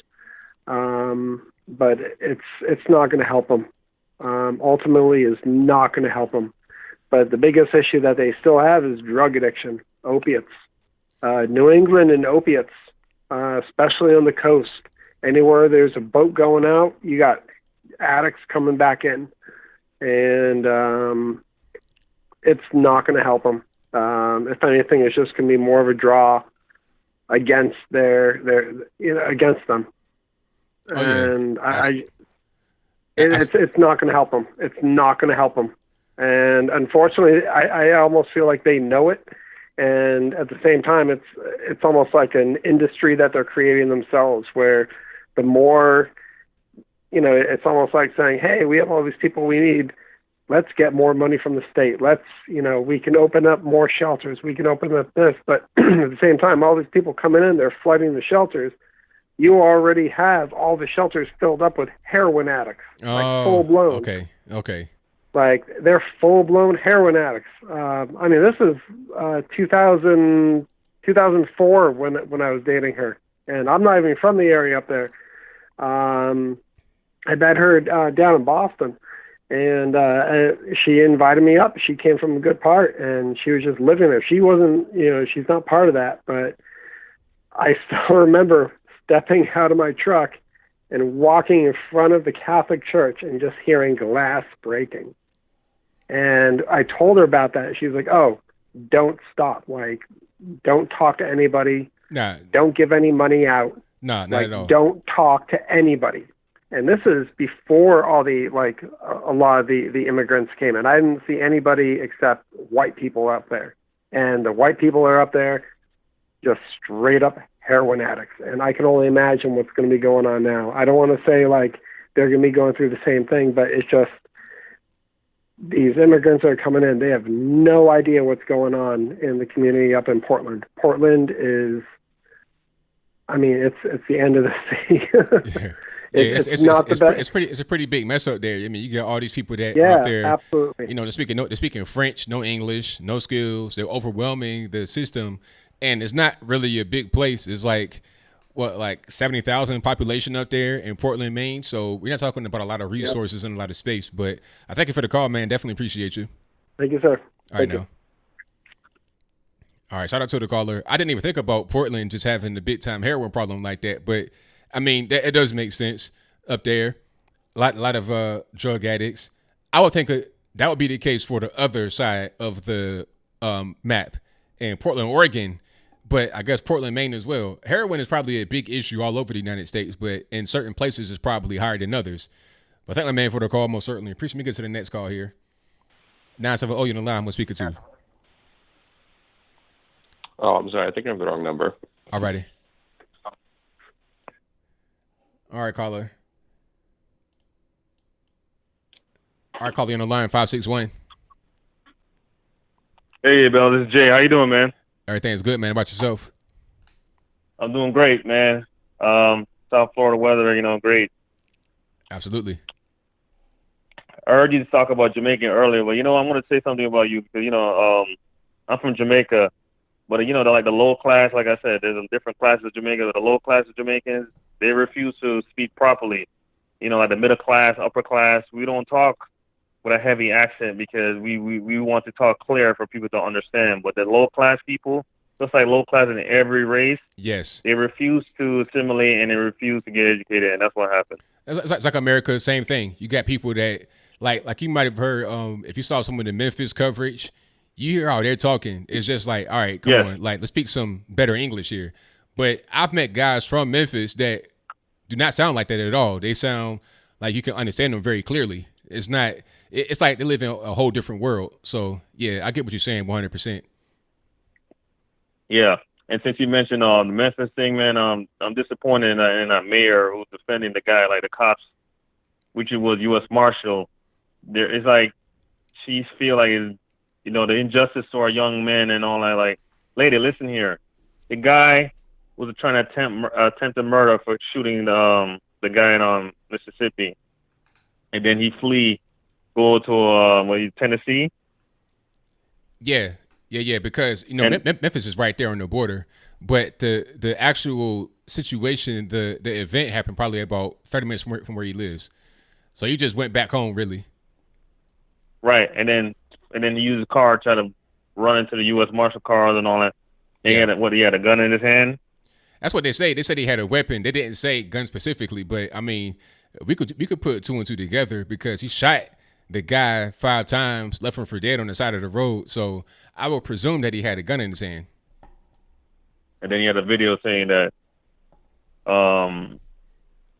But it's not going to help them. Ultimately, is not going to help them. But the biggest issue that they still have is drug addiction, opiates. New England and opiates, especially on the coast. Anywhere there's a boat going out, you got addicts coming back in. And it's not going to help them. If anything, it's just going to be more of a draw against against them. Oh, yeah. And it's not going to help them. It's not going to help them. And unfortunately, I almost feel like they know it. And at the same time, it's almost like an industry that they're creating themselves, where the more, it's almost like saying, hey, we have all these people we need. Let's get more money from the state. We can open up more shelters. We can open up this. But at the same time, all these people coming in, they're flooding the shelters. You already have all the shelters filled up with heroin addicts, like full blown. Okay. Like, they're full-blown heroin addicts. This is 2004 when I was dating her. And I'm not even from the area up there. I met her down in Boston. And she invited me up. She came from a good part, and she was just living there. She wasn't, she's not part of that. But I still remember stepping out of my truck and walking in front of the Catholic church and just hearing glass breaking. And I told her about that. She's like, oh, don't stop. Like, don't talk to anybody. Nah. Don't give any money out. No, not at all. Don't talk to anybody. And this is before a lot of the immigrants came in. I didn't see anybody except white people up there. And the white people are up there just straight up heroin addicts. And I can only imagine what's going to be going on now. I don't want to say like they're going to be going through the same thing, but it's just, these immigrants are coming in. They have no idea what's going on in the community up in Portland. Portland is, it's the end of the city. It's a pretty big mess up there. You got all these people that are up there. Absolutely. They're speaking French, no English, no skills. They're overwhelming the system, and it's not really a big place. It's like 70,000 population up there in Portland, Maine. So we're not talking about a lot of resources and a lot of space. But I thank you for the call, man. Definitely appreciate you. Thank you, sir. All right, now. All right, shout out to the caller. I didn't even think about Portland just having the big time heroin problem like that, but it does make sense up there. A lot of drug addicts. I would think that would be the case for the other side of the map in Portland, Oregon. But I guess Portland, Maine as well. Heroin is probably a big issue all over the United States, but in certain places it's probably higher than others. But thank my man for the call, most certainly. Appreciate me. Get to the next call here. 970, you're on the line. We're speaking to. Oh, I'm sorry. I think I have the wrong number. All righty. All right, caller. All right, caller, you're on the line, 561. Hey, Bill. This is Jay. How you doing, man? Everything's good, man. How about yourself? I'm doing great, man. South Florida weather, great. Absolutely. I heard you talk about Jamaica earlier, but I want to say something about you because I'm from Jamaica, but the low class, like I said, there's different classes of Jamaica. The low class of Jamaicans, they refuse to speak properly. Like the middle class, upper class, we don't talk with a heavy accent because we want to talk clear for people to understand. But the low class people, just like low class in every race, yes, they refuse to assimilate and they refuse to get educated, and that's what happened. It's like America, same thing. You got people that like you might have heard if you saw some of the Memphis coverage, you hear how they're talking. It's just like, all right, come Yes. on, like let's speak some better English here. But I've met guys from Memphis that do not sound like that at all. They sound like you can understand them very clearly. It's not. It's like they live in a whole different world. So yeah, I get what you're saying, 100%. Yeah. And since you mentioned the Memphis thing, man, I'm disappointed in a mayor who's defending the guy, like the cops, which was U.S. Marshal. There is like she feel like the injustice to our young men and all that. Like, lady, listen here, the guy was trying to attempt a murder for shooting the guy in Mississippi, and then he go to Tennessee. Yeah. Because Memphis is right there on the border, but the actual situation, the event happened probably about 30 minutes from where he lives. So he just went back home, really. Right, and then he used a car, try to run into the U.S. Marshal cars and all that. He had a gun in his hand. That's what they say. They said he had a weapon. They didn't say gun specifically, but I mean, we could put two and two together because he shot the guy 5 times, left him for dead on the side of the road. So I would presume that he had a gun in his hand. And then he had a video saying that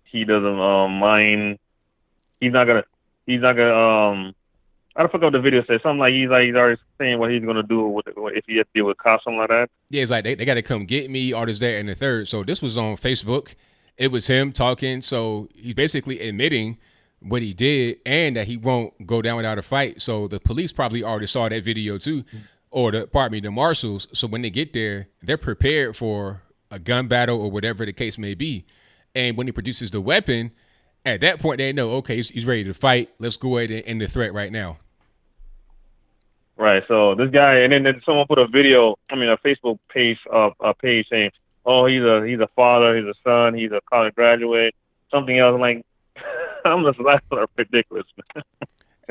he doesn't mind. He's not gonna. I don't forget what the video says. Something like he's already saying what he's gonna do if he has to deal with cops, something like that. Yeah, it's like they got to come get me, all this, that, and the third. So this was on Facebook. It was him talking. So he's basically admitting what he did and that he won't go down without a fight. So the police probably already saw that video too, or the marshals. So when they get there, they're prepared for a gun battle or whatever the case may be. And when he produces the weapon, at that point they know, okay, he's ready to fight. Let's go ahead and end the threat right now. Right. So this guy, and then someone put a Facebook page saying, "Oh, he's a father, he's a son, he's a college graduate, something else." I'm like, I'm just laughing. Ridiculous, man.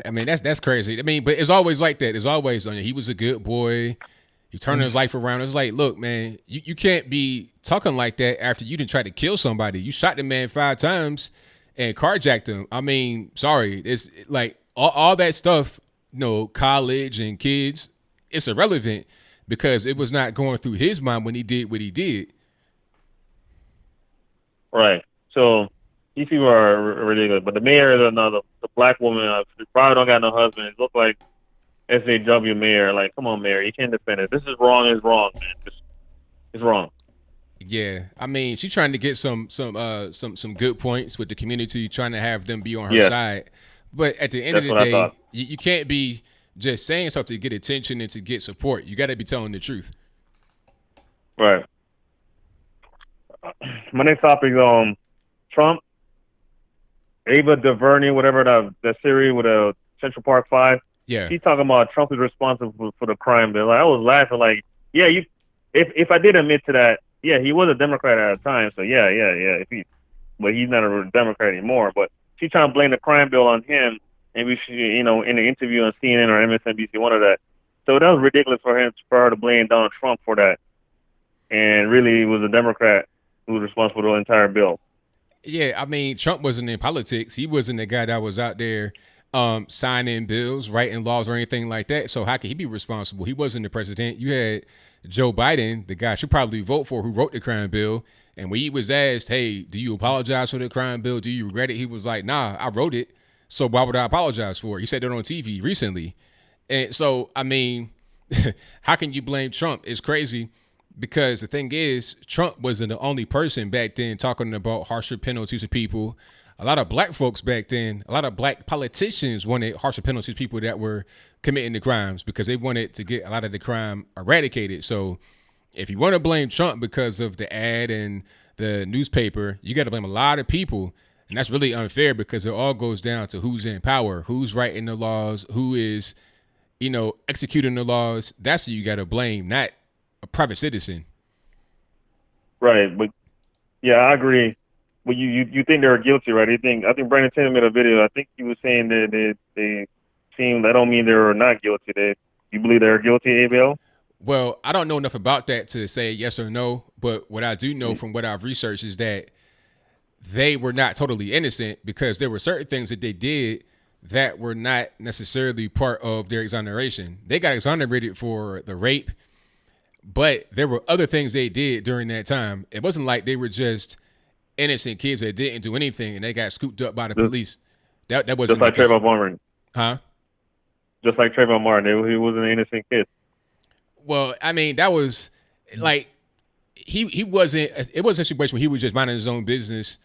I mean, that's crazy. I mean, but it's always like that. It's always on you. He was a good boy. He turned his life around. It's like, look, man, you can't be talking like that after you didn't try to kill somebody. You shot the man 5 times and carjacked him. I mean, sorry, it's like all that stuff. College and kids, it's irrelevant because it was not going through his mind when he did what he did. Right. So these people are ridiculous. But the mayor is the black woman. Probably don't got no husband. It looks like SAW mayor. Like, come on, mayor, you can't defend it. This is wrong. It's wrong, man. It's wrong. Yeah, I mean, she's trying to get some good points with the community, trying to have them be on her side. But at the end of the day, you can't be just saying stuff to get attention and to get support. You got to be telling the truth. Right. My next topic is Trump, Ava DuVernay, whatever the series with Central Park 5. Yeah. She's talking about Trump is responsible for the crime bill. I was laughing like, yeah, if I did admit to that, yeah, he was a Democrat at the time, so yeah. But he's not a Democrat anymore. But she's trying to blame the crime bill on him, and we should, in the interview on CNN or MSNBC, one of that. So that was ridiculous for her to blame Donald Trump for that, and really it was a Democrat who was responsible for the entire bill. Yeah, I mean, Trump wasn't in politics. He wasn't the guy that was out there signing bills, writing laws, or anything like that. So how could he be responsible? He wasn't the president. You had Joe Biden, the guy should probably vote for, who wrote the crime bill. And when he was asked, hey, do you apologize for the crime bill? Do you regret it? He was like, nah, I wrote it. So why would I apologize for it? He said that on TV recently. And so, I mean, how can you blame Trump? It's crazy because the thing is, Trump wasn't the only person back then talking about harsher penalties to people. A lot of black folks back then, a lot of black politicians wanted harsher penalties to people that were committing the crimes because they wanted to get a lot of the crime eradicated. So if you want to blame Trump because of the ad and the newspaper, you got to blame a lot of people. And that's really unfair because it all goes down to who's in power, who's writing the laws, who is, executing the laws. That's who you got to blame, not a private citizen. Right. But yeah, I agree. Well, you think they're guilty, right? I think Brandon Taylor made a video. I think he was saying that they seem, that don't mean they're not guilty. You believe they're guilty, ABL? Well, I don't know enough about that to say yes or no, but what I do know from what I've researched is that they were not totally innocent because there were certain things that they did that were not necessarily part of their exoneration. They got exonerated for the rape, but there were other things they did during that time. It wasn't like they were just innocent kids that didn't do anything and they got scooped up by the police. That wasn't just like Trayvon Martin. Huh? Just like Trayvon Martin, he was an innocent kid. Well, I mean, that was like he wasn't. It wasn't a situation where he was just minding his own business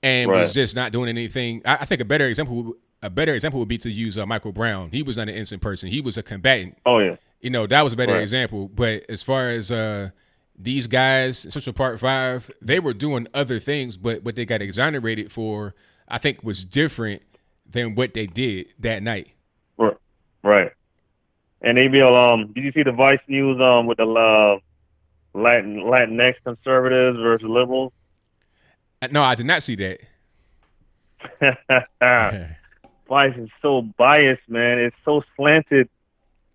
and was just not doing anything. I think a better example would be to use Michael Brown. He was not an innocent person. He was a combatant. Oh yeah. You know, that was a better example. But as far as these guys, Central Park 5, they were doing other things, but what they got exonerated for, I think, was different than what they did that night. Right. And ABL, did you see the Vice News with the Latinx conservatives versus liberals? No, I did not see that. Vice is so biased, man. It's so slanted.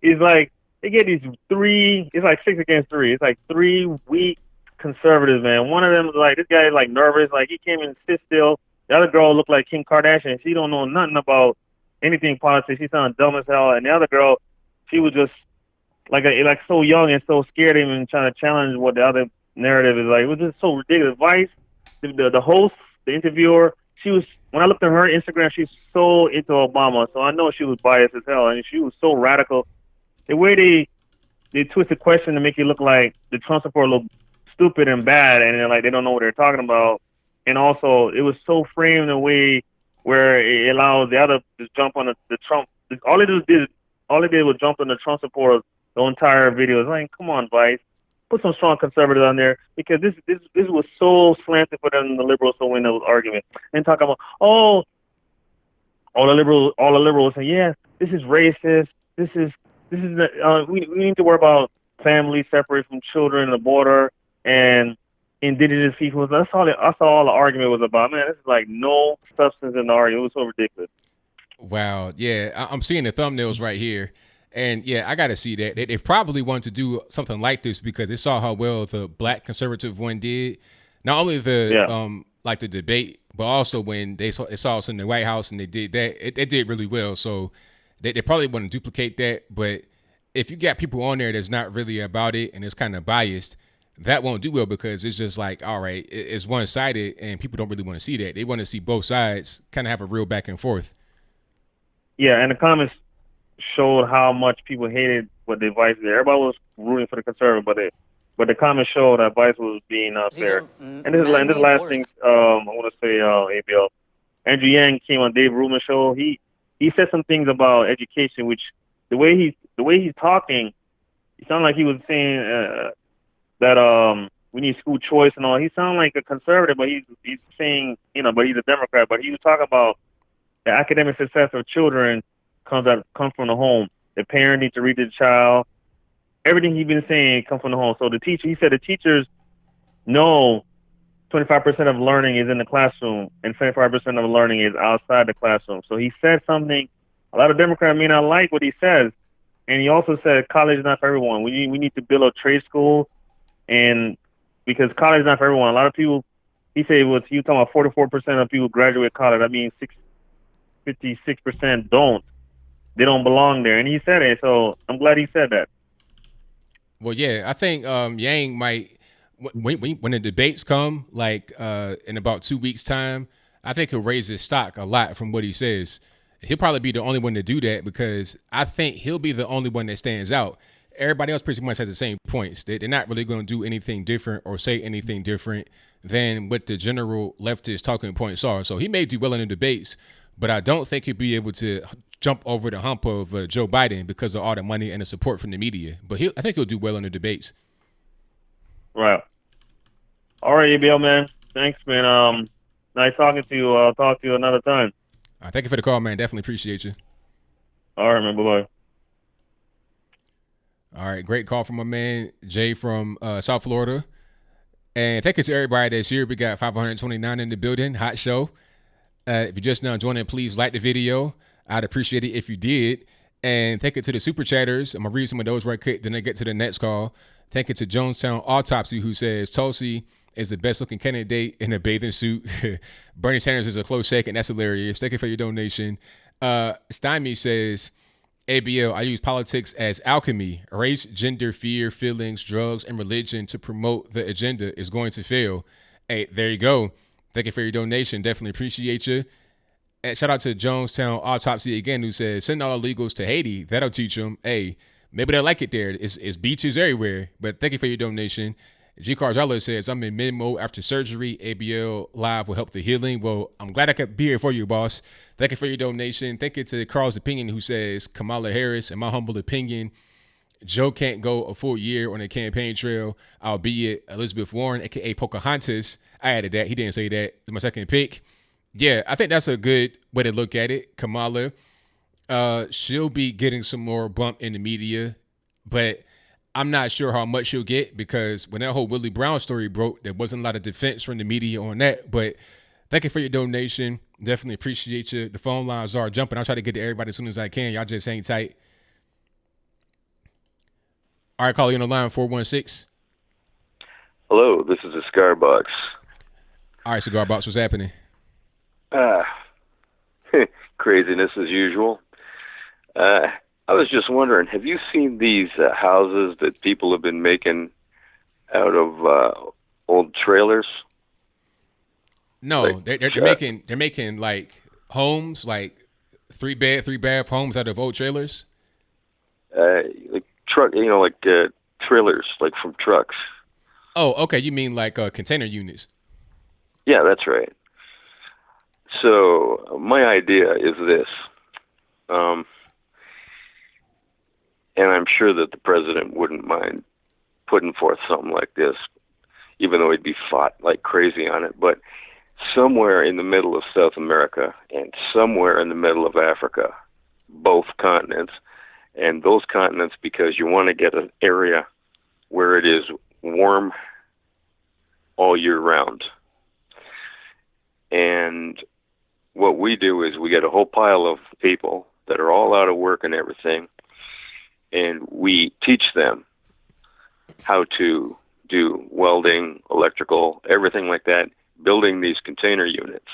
It's like they get these it's like 6 against 3. It's like 3 weak conservatives, man. One of them is like, this guy is like nervous. Like he came in sit still. The other girl looked like Kim Kardashian. She don't know nothing about anything politics. She sounded dumb as hell. And the other girl, she was just like so young and so scared, even trying to challenge what the other narrative is like. It was just so ridiculous. Vice, the host, the interviewer, when I looked at her Instagram, she's so into Obama. So I know she was biased as hell, and she was so radical. The way they twist the question to make it look like the Trump supporters look stupid and bad, and like they don't know what they're talking about. And also, it was so framed in a way where it allows the other to jump on the Trump. All they did was jump on the Trump supporters the entire video. It's like, come on, Vice, put some strong conservatives on there, because this was so slanted for them, the liberals, to win those arguments. And talk about all the liberals say, yeah, this is racist. This is we need to worry about families separate from children, the border, and indigenous people. That's all the argument was about. Man, this is like no substance in the argument. It was so ridiculous. Wow. Yeah, I'm seeing the thumbnails right here. And yeah, I got to see that. They probably wanted to do something like this because they saw how well the black conservative one did. Not only the the debate, but also when they saw us in the White House and they did that, it did really well. So they probably want to duplicate that. But if you got people on there that's not really about it and it's kind of biased, that won't do well, because it's just like, all right, it's one-sided and people don't really want to see that. They want to see both sides kind of have a real back and forth. Yeah, and the comments showed how much people hated what the Vice did. Everybody was rooting for the conservative, but the comments showed that Vice was being unfair. And this is last thing I want to say, ABL. Andrew Yang came on Dave Rubin's show. He said some things about education, which the way he's talking, it sounded like he was saying that we need school choice and all. He sounded like a conservative, but he's saying, but he's a Democrat. But he was talking about the academic success of children comes from the home. The parent needs to read to the child. Everything he's been saying comes from the home. So he said the teachers know 25% of learning is in the classroom and 75% of learning is outside the classroom. So he said something a lot of Democrats may not like what he says. And he also said college is not for everyone. We need to build a trade school, and because college is not for everyone. A lot of people, he said he was talking about 44% of people graduate college. That means 56% don't. They don't belong there. And he said it, so I'm glad he said that. Well, yeah, I think Yang might, when the debates come, like in about 2 weeks' time, I think he'll raise his stock a lot from what he says. He'll probably be the only one to do that, because I think he'll be the only one that stands out. Everybody else pretty much has the same points. They're not really going to do anything different or say anything different than what the general leftist talking points are. So he may do well in the debates, but I don't think he'll be able to jump over the hump of Joe Biden because of all the money and the support from the media. But I think he'll do well in the debates. Right. All right, ABL, man. Thanks, man. Nice talking to you. I'll talk to you another time. Thank you for the call, man. Definitely appreciate you. All right, man. Bye-bye. All right. Great call from my man, Jay from South Florida. And thank you to everybody that's here. We got 529 in the building. Hot show. If you're just now joining, please like the video. I'd appreciate it if you did. And thank you to the super chatters. I'm going to read some of those right quick, then I get to the next call. Thank you to Jonestown Autopsy, who says Tulsi is the best looking candidate in a bathing suit. Bernie Sanders is a close second. That's hilarious. Thank you for your donation. Stymie says, ABL, I use politics as alchemy. Race, gender, fear, feelings, drugs, and religion to promote the agenda is going to fail. Hey, there you go. Thank you for your donation. Definitely appreciate you. And shout out to Jonestown Autopsy again, who says, send all illegals to Haiti. That'll teach them. Hey, maybe they'll like it there. It's beaches everywhere. But thank you for your donation. G. Carzalo says, I'm in mid-mode after surgery. ABL Live will help the healing. Well, I'm glad I could be here for you, boss. Thank you for your donation. Thank you to Carl's Opinion, who says, Kamala Harris, in my humble opinion, Joe can't go a full year on the campaign trail, albeit Elizabeth Warren, a.k.a. Pocahontas. I added that. He didn't say that. My second pick. Yeah, I think that's a good way to look at it. Kamala, she'll be getting some more bump in the media, but I'm not sure how much she'll get because when that whole Willie Brown story broke, there wasn't a lot of defense from the media on that. But thank you for your donation. Definitely appreciate you. The phone lines are jumping. I'll try to get to everybody as soon as I can. Y'all just hang tight. All right, call you on the line, 416. Hello, this is a Cigar Box. All right, Cigar Box, what's happening? Craziness as usual. I was just wondering, have you seen these houses that people have been making out of old trailers? No, like, they're making like homes, like three bath homes out of old trailers. Like trailers, like from trucks. Oh, okay. You mean like container units? Yeah, that's right. So my idea is this. And I'm sure that the president wouldn't mind putting forth something like this, even though he'd be fought like crazy on it. But somewhere in the middle of South America and somewhere in the middle of Africa, both continents, and those continents because you want to get an area where it is warm all year round. And what we do is we get a whole pile of people that are all out of work and everything, and we teach them how to do welding, electrical, everything like that, building these container units.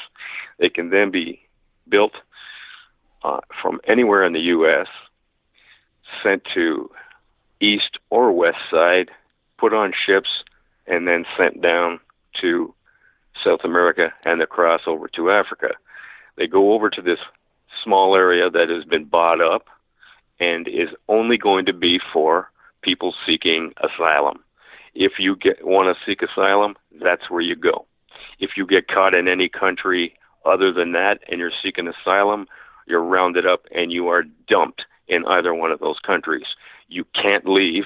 They can then be built from anywhere in the U.S., sent to east or west side, put on ships, and then sent down to South America and across over to Africa. They go over to this small area that has been bought up and is only going to be for people seeking asylum. If you want to seek asylum, that's where you go. If you get caught in any country other than that and you're seeking asylum, you're rounded up and you are dumped in either one of those countries. You can't leave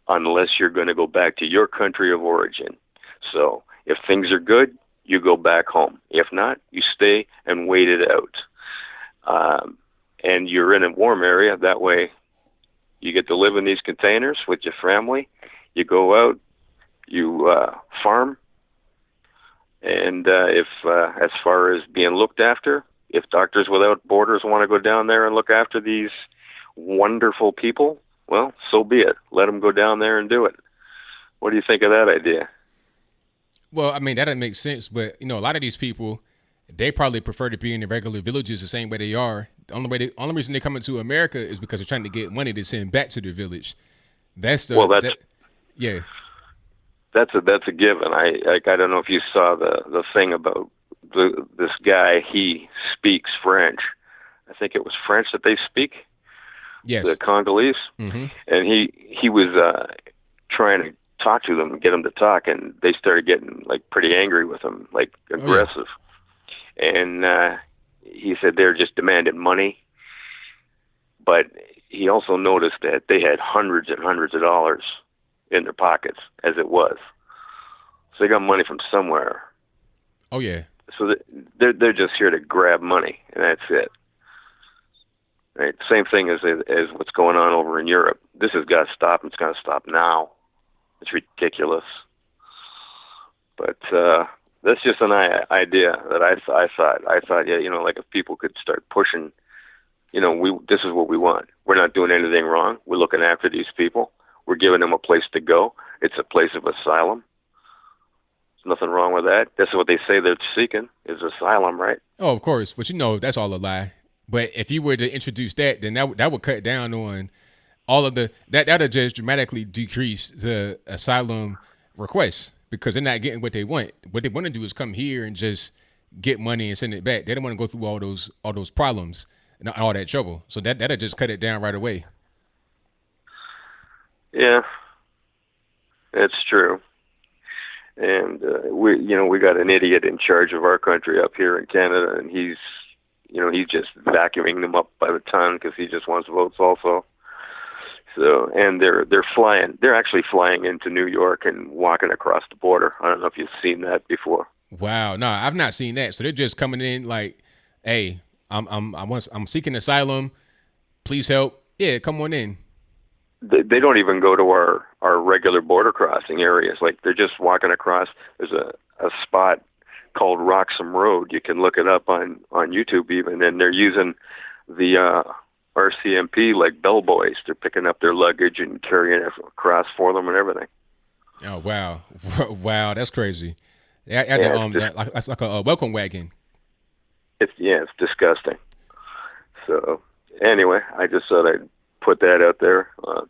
unless you're going to go back to your country of origin. So if things are good, you go back home. If not, you stay and wait it out. And you're in a warm area. That way you get to live in these containers with your family. You go out, you farm. And if as far as being looked after, if Doctors Without Borders want to go down there and look after these wonderful people, well, so be it. Let them go down there and do it. What do you think of that idea? Well, I mean, that doesn't make sense, but, a lot of these people, they probably prefer to be in the regular villages the same way they are. The only reason they come into America is because they're trying to get money to send back to their village. That's a given. I don't know if you saw the thing about this guy. He speaks French. I think it was French that they speak. Yes. The Congolese. Mm-hmm. And he was trying to talk to them and get them to talk, and they started getting pretty angry with him, aggressive. Oh, yeah. And he said they're just demanding money. But he also noticed that they had hundreds and hundreds of dollars in their pockets as it was. So they got money from somewhere. Oh, yeah. So they're just here to grab money, and that's it. Right? Same thing as what's going on over in Europe. This has got to stop, and it's got to stop now. It's ridiculous. But that's just an idea that I thought, if people could start pushing, this is what we want. We're not doing anything wrong. We're looking after these people. We're giving them a place to go. It's a place of asylum. There's nothing wrong with that. That's what they say they're seeking, is asylum, right? Oh, of course. But that's all a lie. But if you were to introduce that, then that would cut down on all of that'll just dramatically decrease the asylum requests because they're not getting what they want. What they want to do is come here and just get money and send it back. They don't want to go through all those problems and all that trouble. So that'll just cut it down right away. Yeah, that's true. And we got an idiot in charge of our country up here in Canada, and he's just vacuuming them up by the ton because he just wants votes also. So, and they're actually flying into New York and walking across the border. I don't know if you've seen that before. Wow, no, I've not seen that. So they're just coming in like, hey, I'm seeking asylum. Please help. Yeah, come on in. They don't even go to our regular border crossing areas. Like they're just walking across. There's a spot called Roxham Road. You can look it up on YouTube even, and they're using the RCMP like bellboys. They're picking up their luggage and carrying it across for them and everything. Oh wow, wow, that's crazy. That's like a welcome wagon. It's disgusting. So anyway, I just thought I'd put that out there.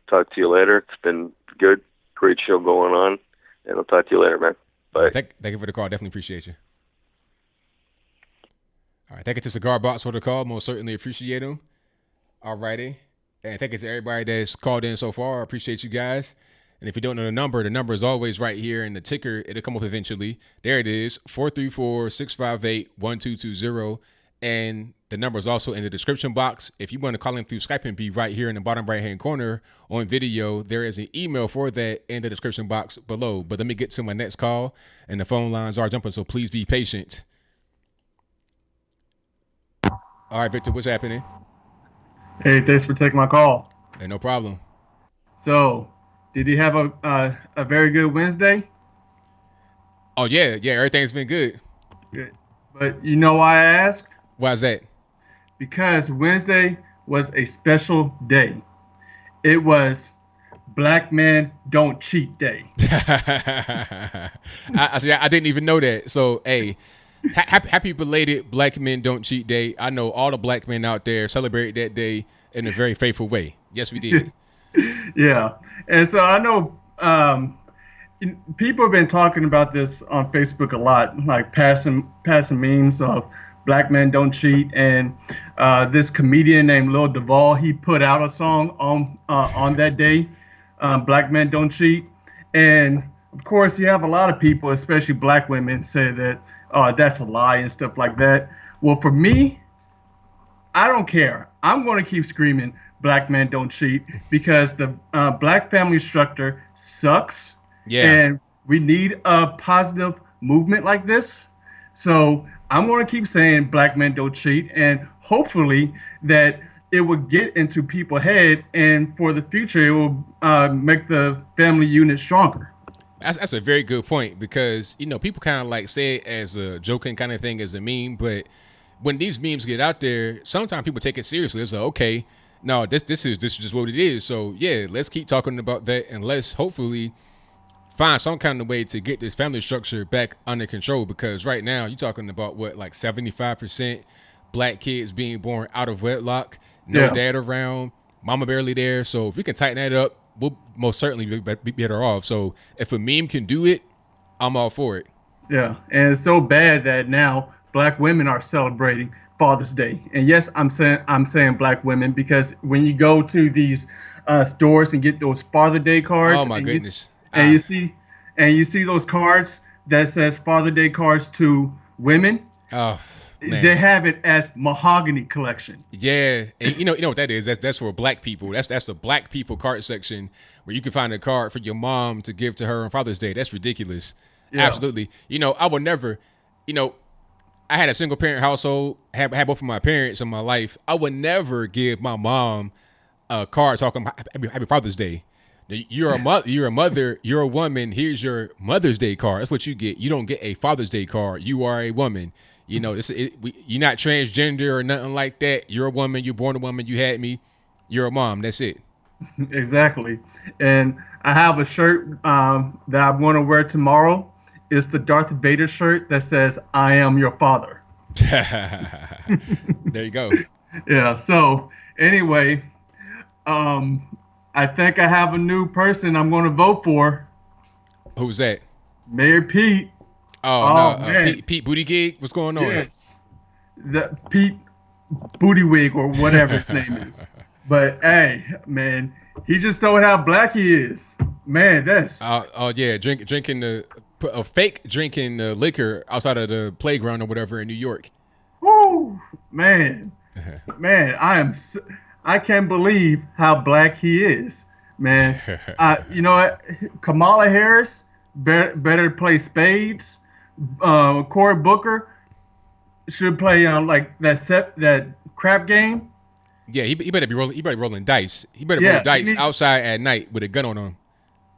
Talk to you later. It's been good, great show going on, and I'll talk to you later, man. Bye. Thank you for the call. Definitely appreciate you. All right, thank you to Cigar Box for the call. Most certainly appreciate them. All righty, and thank you to everybody that's called in so far. I appreciate you guys. And if you don't know the number is always right here in the ticker. It'll come up eventually. There it is, 434-658-1220. And the number is also in the description box. If you want to call in through Skype and be right here in the bottom right-hand corner on video, there is an email for that in the description box below. But let me get to my next call, and the phone lines are jumping, so please be patient. All right, Victor, what's happening? Hey, thanks for taking my call. Hey, no problem. So, did you have a very good Wednesday? Oh, yeah, everything's been good. Good. But you know why I asked? Why is that? Because Wednesday was a special day. It was Black Men Don't Cheat Day. I didn't even know that. So, hey, happy belated Black Men Don't Cheat Day. I know all the black men out there celebrate that day in a very faithful way. Yes, we did. Yeah. And so I know people have been talking about this on Facebook a lot, like passing memes of Black Men Don't Cheat. And this comedian named Lil Duval, he put out a song on that day, Black Men Don't Cheat. And of course, you have a lot of people, especially black women, say that that's a lie and stuff like that. Well, for me, I don't care. I'm going to keep screaming Black Men Don't Cheat because the black family structure sucks. Yeah. And we need a positive movement like this. So I'm going to keep saying Black Men Don't Cheat, and hopefully that it will get into people's head, and for the future, it will make the family unit stronger. That's a very good point because, people kind of like say it as a joking kind of thing, as a meme. But when these memes get out there, sometimes people take it seriously. It's like, okay, no, this is just what it is. So, yeah, let's keep talking about that, and let's hopefully find some kind of way to get this family structure back under control, because right now you're talking about like 75% black kids being born out of wedlock, no dad around, mama barely there. So if we can tighten that up, we'll most certainly be better off. So if a meme can do it, I'm all for it. Yeah, and it's so bad that now black women are celebrating Father's Day. And yes, I'm saying black women because when you go to these stores and get those Father Day cards, oh my goodness. You see those cards that says Father Day cards to women. Oh, man. They have it as mahogany collection. Yeah, and you know what that is? That's for black people. That's the black people card section where you can find a card for your mom to give to her on Father's Day. That's ridiculous. Yeah. Absolutely. I would never. I had a single parent household. Had both of my parents in my life. I would never give my mom a card talking about Happy Father's Day. You're a mother. You're a woman. Here's your Mother's Day card. That's what you get. You don't get a Father's Day card. You are a woman. You're not transgender or nothing like that. You're a woman. You're born a woman. You had me. You're a mom. That's it. Exactly. And I have a shirt that I'm going to wear tomorrow. It's the Darth Vader shirt that says, "I am your father." There you go. Yeah. So anyway, I think I have a new person I'm going to vote for. Who's that? Mayor Pete. Oh no, Oh man. Pete Buttigieg. What's going on? Yes. The Pete Bootywig or whatever his name is. But hey, man, he just showed how black he is. Man, that's Oh yeah, drinking a fake drinking liquor outside of the playground or whatever in New York. whoo, man, man. I can't believe how black he is, man. You know what? Kamala Harris better play spades. Cory Booker should play like that crap game. Yeah, he better be rolling. He better be rolling dice. He better Yeah, roll dice outside at night with a gun on him.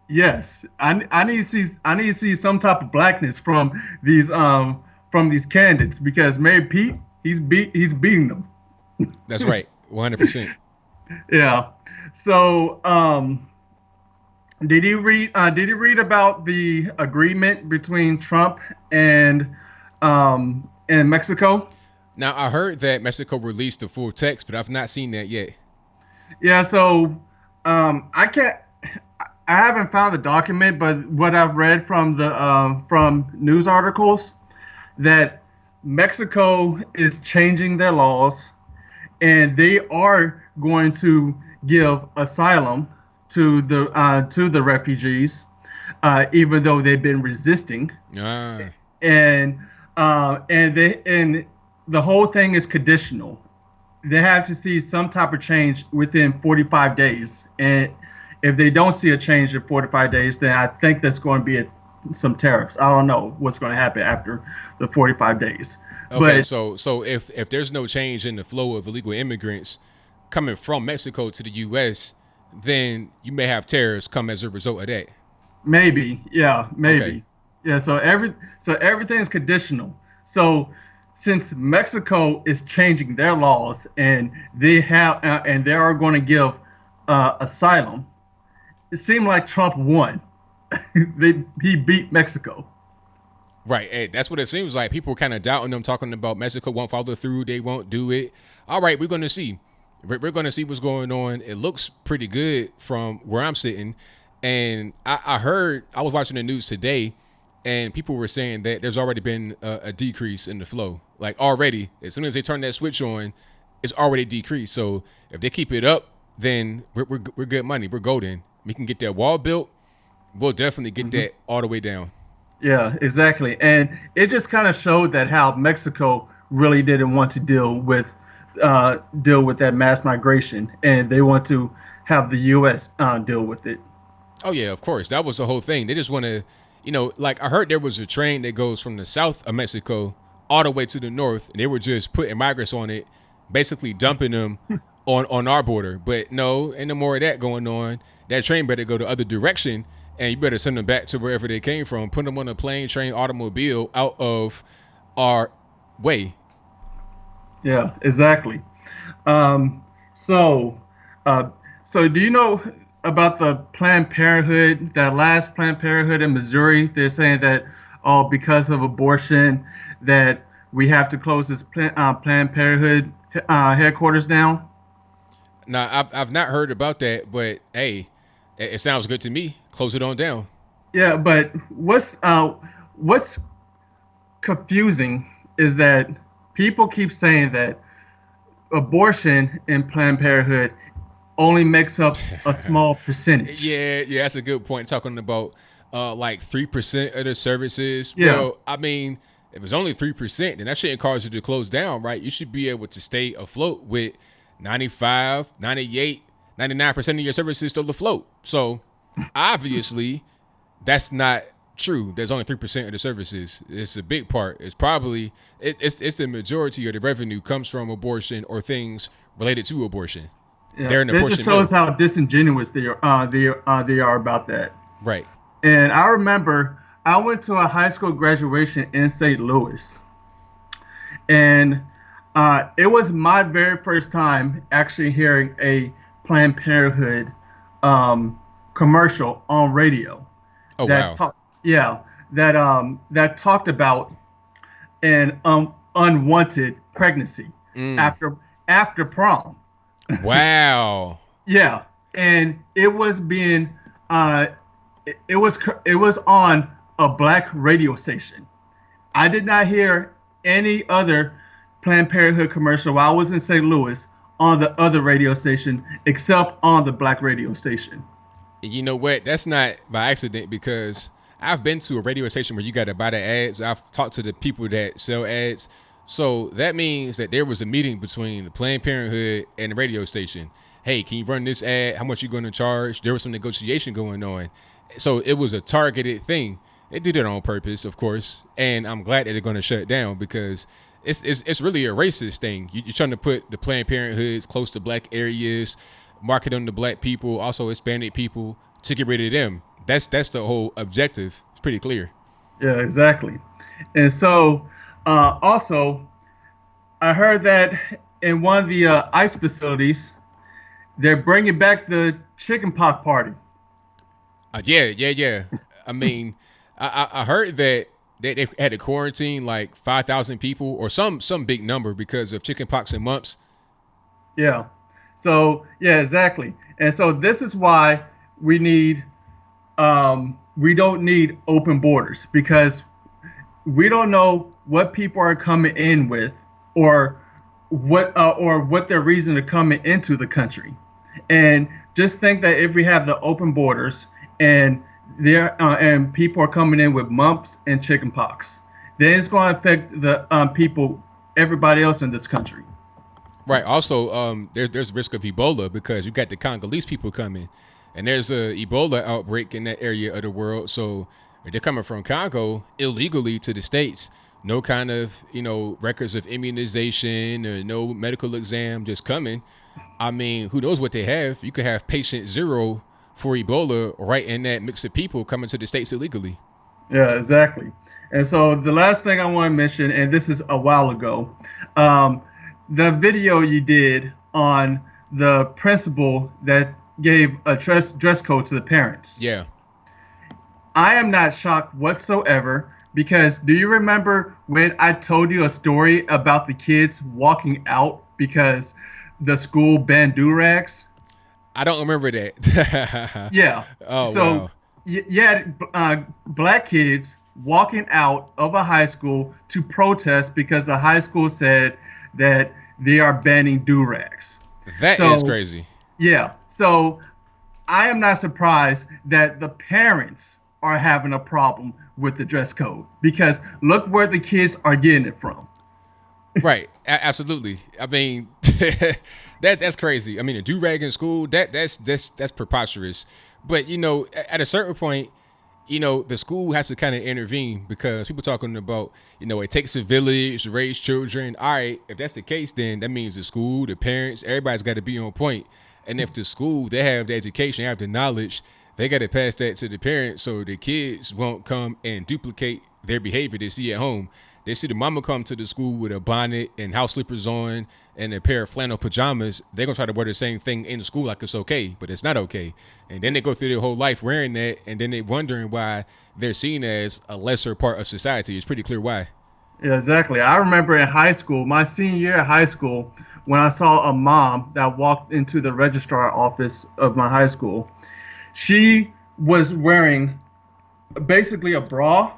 Yes, I need to see some type of blackness from these candidates because Mayor Pete he's beating them. That's right, 100%. Yeah. So did you read about the agreement between Trump and Mexico? Now I heard that Mexico released the full text, but I've not seen that yet. Yeah. So I haven't found the document, but what I've read from the from news articles that Mexico is changing their laws, and they are going to give asylum to the refugees, even though they've been resisting. And the whole thing is conditional. They have to see some type of change within 45 days, and if they don't see a change in 45 days, then I think there's going to be some tariffs. I don't know what's going to happen after the 45 days. Okay, but, so if there's no change in the flow of illegal immigrants coming from Mexico to the U.S., then you may have tariffs come as a result of that. Maybe, yeah, maybe, Okay. yeah. So everything is conditional. So since Mexico is changing their laws and they are going to give asylum, it seemed like Trump won. He beat Mexico. Right. Hey, that's what it seems like. People were kind of doubting them, talking about Mexico won't follow through. They won't do it. All right, we're going to see. We're going to see what's going on. It looks pretty good from where I'm sitting. And I heard, I was watching the news today, and people were saying that there's already been a decrease in the flow. Like already, as soon as they turn that switch on, it's already decreased. So if they keep it up, then we're good money. We're golden. We can get that wall built. We'll definitely get that all the way down. Yeah, exactly. And it just kind of showed that how Mexico really didn't want to deal with that mass migration, and they want to have the U.S. Deal with it. Oh yeah, of course. That was the whole thing. They just want to, like I heard there was a train that goes from the south of Mexico all the way to the north, and they were just putting migrants on it, basically dumping them on our border. But no, ain't no more of that going on. That train better go the other direction, and you better send them back to wherever they came from. Put them on a plane, train, automobile out of our way. Yeah, exactly. So do you know about the Planned Parenthood, that last Planned Parenthood in Missouri? They're saying that, because of abortion, that we have to close this Planned Parenthood headquarters down. Now, I've not heard about that, but hey, it sounds good to me. Close it on down. Yeah, but what's confusing is that people keep saying that abortion in Planned Parenthood only makes up a small percentage. Yeah, that's a good point. Talking about like 3% of the services. Yeah. Well, I mean, if it's only 3%, then that shouldn't cause you to close down, right? You should be able to stay afloat with 95, 98, 99% of your services still afloat. So obviously that's not true. There's only 3% of the services. It's a big part. It's probably it's the majority of the revenue comes from abortion or things related to abortion. Yeah. They're an That abortion just shows mill. how disingenuous they are about that. Right. And I remember I went to a high school graduation in St. Louis, and it was my very first time actually hearing a Planned Parenthood commercial on radio. Oh, wow. That talked about an unwanted pregnancy after prom. Wow. Yeah, and it was being it was on a black radio station. I did not hear any other Planned Parenthood commercial while I was in St. Louis on the other radio station except on the black radio station. You know what? That's not by accident, because I've been to a radio station where you got to buy the ads. I've talked to the people that sell ads. So that means that there was a meeting between the Planned Parenthood and the radio station. Hey, can you run this ad? How much you going to charge? There was some negotiation going on. So it was a targeted thing. They did it on purpose, of course. And I'm glad that they're going to shut it down, because it's really a racist thing. You're trying to put the Planned Parenthoods close to black areas, market them to black people, also Hispanic people, to get rid of them. That's the whole objective. It's pretty clear. Yeah, exactly. And so also, I heard that in one of the ICE facilities, they're bringing back the chicken pox party. Yeah. I mean, I heard that they had to quarantine like 5,000 people or some big number because of chicken pox and mumps. Yeah. So yeah, exactly. And so this is why we don't need open borders, because we don't know what people are coming in with, or what their reason to coming into the country. And just think that if we have the open borders and and people are coming in with mumps and chicken pox, then it's going to affect the everybody else in this country. Right. Also, there's risk of Ebola, because you got the Congolese people coming, and there's a Ebola outbreak in that area of the world. So if they're coming from Congo illegally to the States, no kind of, records of immunization or no medical exam, just coming. I mean, who knows what they have? You could have patient zero for Ebola right in that mix of people coming to the States illegally. Yeah, exactly. And so the last thing I want to mention, and this is a while ago, the video you did on the principal that gave a dress code to the parents. Yeah. I am not shocked whatsoever, because do you remember when I told you a story about the kids walking out because the school banned do-rags? I don't remember that. Yeah. Oh, so, wow. Yeah, black kids walking out of a high school to protest because the high school said that they are banning do-rags. That is crazy. Yeah. So I am not surprised that the parents are having a problem with the dress code, because look where the kids are getting it from. Right. Absolutely. I mean, that's crazy. I mean, a do-rag in school, that's preposterous. But, at a certain point, the school has to kind of intervene, because people talking about, it takes a village to raise children. All right, if that's the case, then that means the school, the parents, everybody's got to be on point. And if the school, they have the education, they have the knowledge, they got to pass that to the parents so the kids won't come and duplicate their behavior they see at home. They see the mama come to the school with a bonnet and house slippers on and a pair of flannel pajamas. They're going to try to wear the same thing in the school like it's okay, but it's not okay. And then they go through their whole life wearing that, and then they're wondering why they're seen as a lesser part of society. It's pretty clear why. Yeah, exactly. I remember in high school, my senior year of high school, when I saw a mom that walked into the registrar office of my high school. She was wearing basically a bra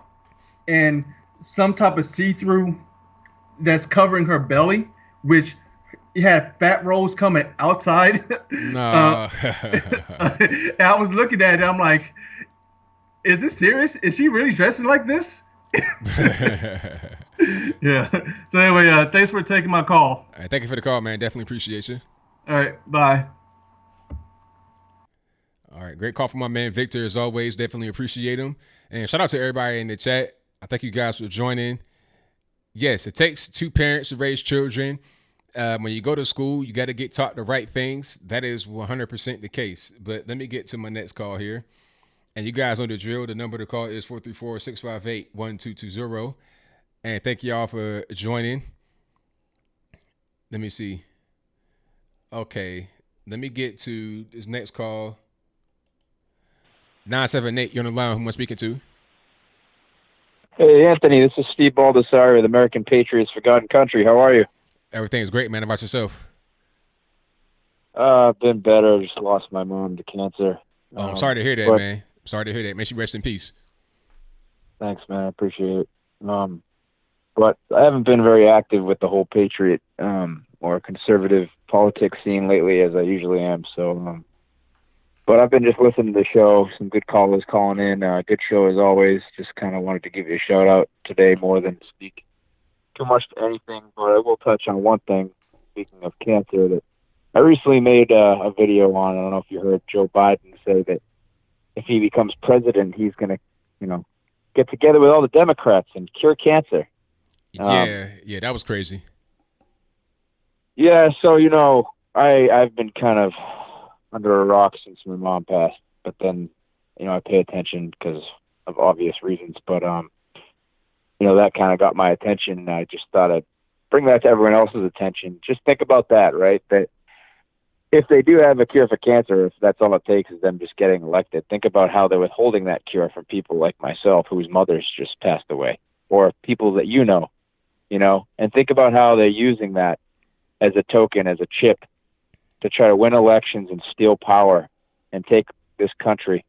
and some type of see-through that's covering her belly, which had fat rolls coming outside. No. And I was looking at it, I'm like, is this serious? Is she really dressing like this? Yeah. So anyway, thanks for taking my call. All right, thank you for the call, man. Definitely appreciate you. All right, bye. All right, great call from my man Victor, as always. Definitely appreciate him. And shout out to everybody in the chat. I thank you guys for joining. Yes, it takes two parents to raise children. When you go to school, you got to get taught the right things. That is 100% the case. But let me get to my next call here. And you guys know the drill. The number to call is 434-658-1220. And thank y'all for joining. Let me see. Okay, let me get to this next call. 978, you're on the line. Who am I speaking to? Hey, Anthony, this is Steve Baldessari with American Patriots Forgotten Country. How are you? Everything's great, man. How about yourself? Been better. Just lost my mom to cancer. Oh, I'm sorry to hear that, man. I'm sorry to hear that. May she rest in peace. Thanks, man. I appreciate it. But I haven't been very active with the whole patriot or conservative politics scene lately, as I usually am. So, but I've been just listening to the show. Some good callers calling in. Good show as always. Just kind of wanted to give you a shout out today more than speak too much to anything. But I will touch on one thing. Speaking of cancer, that I recently made a video on. I don't know if you heard Joe Biden say that if he becomes president, he's going to, get together with all the Democrats and cure cancer. Yeah, that was crazy. Yeah, so I've been kind of under a rock since my mom passed, but then I pay attention because of obvious reasons. But that kind of got my attention, and I just thought I'd bring that to everyone else's attention. Just think about that, right? That if they do have a cure for cancer, if that's all it takes is them just getting elected, think about how they're withholding that cure from people like myself whose mothers just passed away, or people that and think about how they're using that as a token, as a chip, to try to win elections and steal power and take this country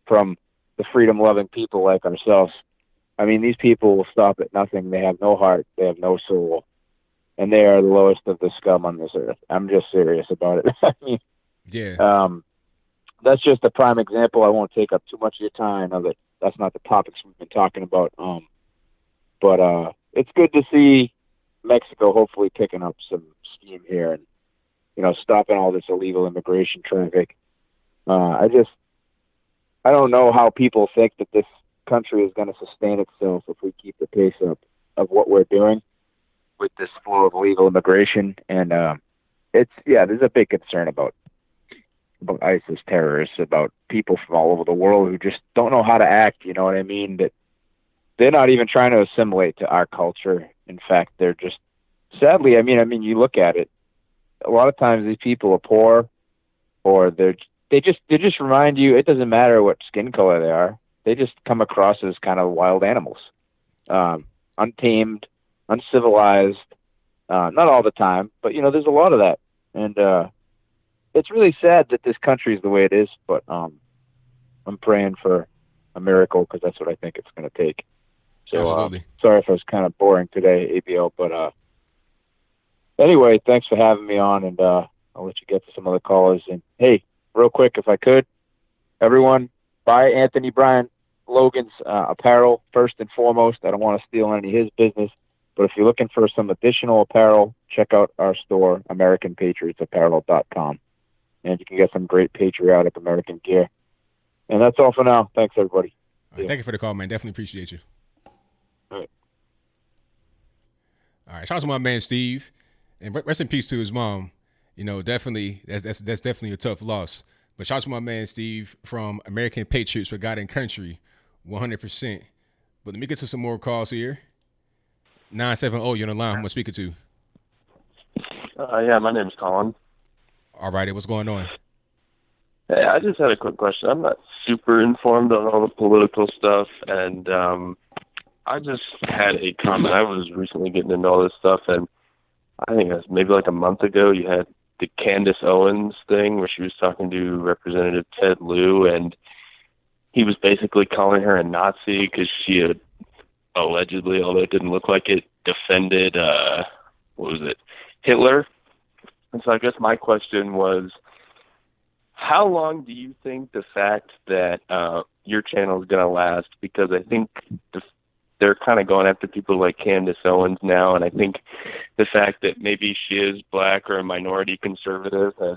from the freedom-loving people like ourselves. I mean, these people will stop at nothing. They have no heart. They have no soul. And they are the lowest of the scum on this earth. I'm just serious about it. I mean, that's just a prime example. I won't take up too much of your time. I know that's not the topics we've been talking about. But it's good to see Mexico hopefully picking up some steam here and, stopping all this illegal immigration traffic. I don't know how people think that this country is going to sustain itself if we keep the pace up of what we're doing with this flow of illegal immigration. And there's a big concern about ISIS terrorists, about people from all over the world who just don't know how to act, you know what I mean? That they're not even trying to assimilate to our culture. In fact, they're just, sadly, I mean, you look at it, a lot of times these people are poor, or they just remind you, it doesn't matter what skin color they are. They just come across as kind of wild animals, untamed, uncivilized, not all the time, but there's a lot of that. And it's really sad that this country is the way it is, but I'm praying for a miracle, because that's what I think it's going to take. So sorry if I was kind of boring today, ABL, but anyway, thanks for having me on, and I'll let you get to some other callers. And hey, real quick, if I could, everyone, buy Anthony Brian Logan's apparel first and foremost. I don't want to steal any of his business, but if you're looking for some additional apparel, check out our store, AmericanPatriotsApparel.com, and you can get some great patriotic American gear. And that's all for now. Thanks, everybody. All right, thank you for the call, man. Definitely appreciate you. All right. Shout out to my man Steve, and rest in peace to his mom. Definitely that's definitely a tough loss. But shout out to my man Steve from American Patriots for God and Country, 100%. But let me get to some more calls here. 970, you're on the line. Who am I speaking to? Yeah, my name's Colin. All right, what's going on? Hey, I just had a quick question. I'm not super informed on all the political stuff, and I just had a comment. I was recently getting into all this stuff, and I think it was maybe like a month ago, you had the Candace Owens thing where she was talking to Representative Ted Lieu, and he was basically calling her a Nazi because she had allegedly, although it didn't look like it, defended, Hitler. And so I guess my question was, how long do you think the fact that your channel is going to last? Because I think they're kind of going after people like Candace Owens now, and I think the fact that maybe she is black or a minority conservative has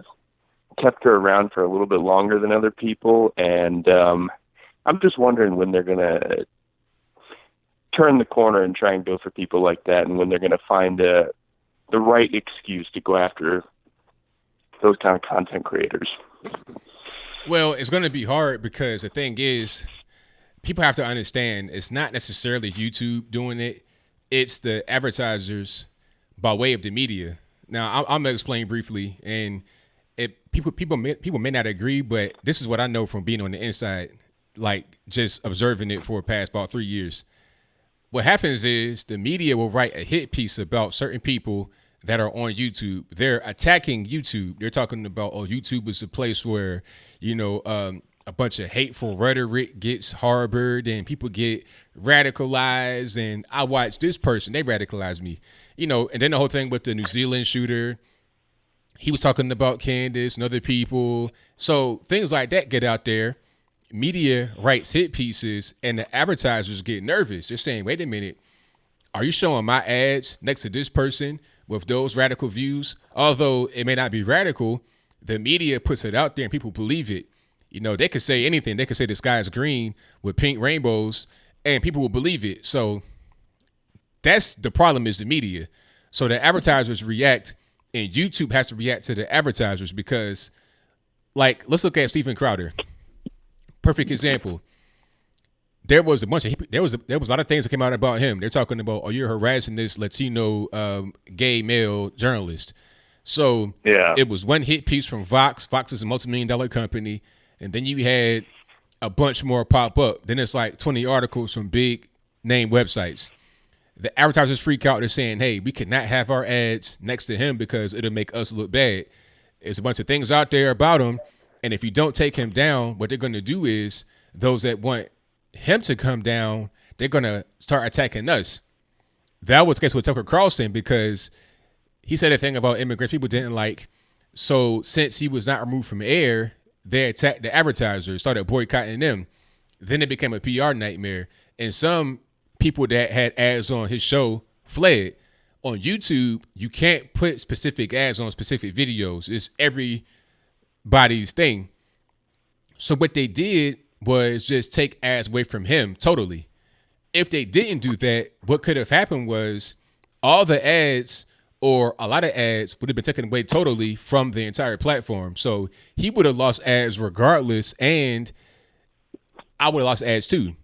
kept her around for a little bit longer than other people, and I'm just wondering when they're going to turn the corner and try and go for people like that, and when they're going to find the right excuse to go after those kind of content creators. Well, it's going to be hard, because the thing is, people have to understand it's not necessarily YouTube doing it. It's the advertisers by way of the media. Now, I'm going to explain briefly, and people may not agree, but this is what I know from being on the inside, like just observing it for the past about 3 years. What happens is the media will write a hit piece about certain people that are on YouTube. They're attacking YouTube. They're talking about, oh, YouTube is a place where, a bunch of hateful rhetoric gets harbored and people get radicalized. And I watched this person, they radicalized me, and then the whole thing with the New Zealand shooter, he was talking about Candace and other people. So things like that get out there. Media writes hit pieces and the advertisers get nervous. They're saying, wait a minute, are you showing my ads next to this person with those radical views? Although it may not be radical, the media puts it out there and people believe it. They could say anything. They could say the sky is green with pink rainbows and people will believe it. So that's the problem, is the media. So the advertisers react and YouTube has to react to the advertisers because, like, let's look at Steven Crowder. Perfect example. There was a lot of things that came out about him. They're talking about, oh, you're harassing this Latino gay male journalist. So it was one hit piece from Vox. Vox is a multi-million-dollar company. And then you had a bunch more pop up. Then it's like 20 articles from big name websites. The advertisers freak out. They're saying, hey, we cannot have our ads next to him because it'll make us look bad. There's a bunch of things out there about him. And if you don't take him down, what they're going to do is those that want him to come down, they're going to start attacking us. That was the case with Tucker Carlson because he said a thing about immigrants people didn't like. So since he was not removed from air, they attacked the advertisers, started boycotting them. Then it became a PR nightmare. And some people that had ads on his show fled. On YouTube, you can't put specific ads on specific videos. It's everybody's thing. So what they did was just take ads away from him totally. If they didn't do that, what could have happened was all the ads or a lot of ads would have been taken away totally from the entire platform. So he would have lost ads regardless, and I would have lost ads too.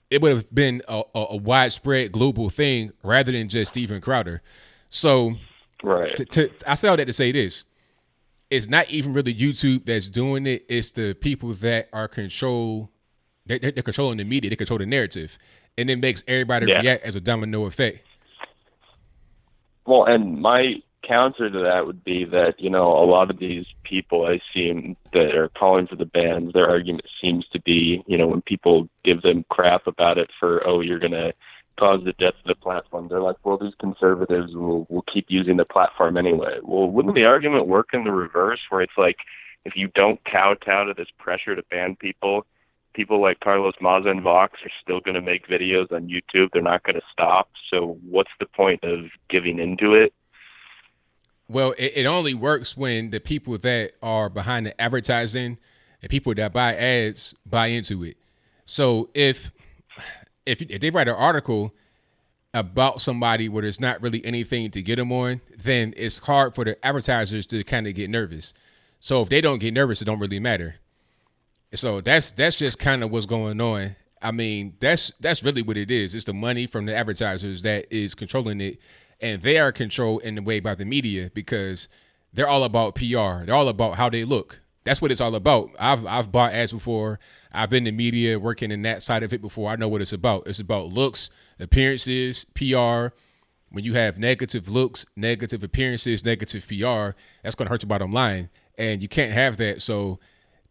It would have been a widespread global thing rather than just Steven Crowder. So right. I say all that to say this. It's not even really YouTube that's doing it. It's the people that are controlling the media. They control the narrative. And it makes everybody react as a domino effect. Well, and my counter to that would be that, a lot of these people I see that are calling for the bans, their argument seems to be, when people give them crap about it for, oh, you're going to cause the death of the platform, they're like, well, these conservatives will keep using the platform anyway. Well, wouldn't the argument work in the reverse, where it's like, if you don't kowtow to this pressure to ban people like Carlos Maza and Vox are still going to make videos on YouTube. They're not going to stop. So what's the point of giving into it? Well, it only works when the people that are behind the advertising, the people that buy ads, buy into it. So if they write an article about somebody where there's not really anything to get them on, then it's hard for the advertisers to kind of get nervous. So if they don't get nervous, it don't really matter. So that's just kind of what's going on. I mean, that's really what it is. It's the money from the advertisers that is controlling it, and they are controlled in a way by the media because they're all about PR. They're all about how they look. That's what it's all about. I've bought ads before. I've been in media working in that side of it before. I know what it's about. It's about looks, appearances, PR. When you have negative looks, negative appearances, negative PR, that's going to hurt your bottom line, and you can't have that. So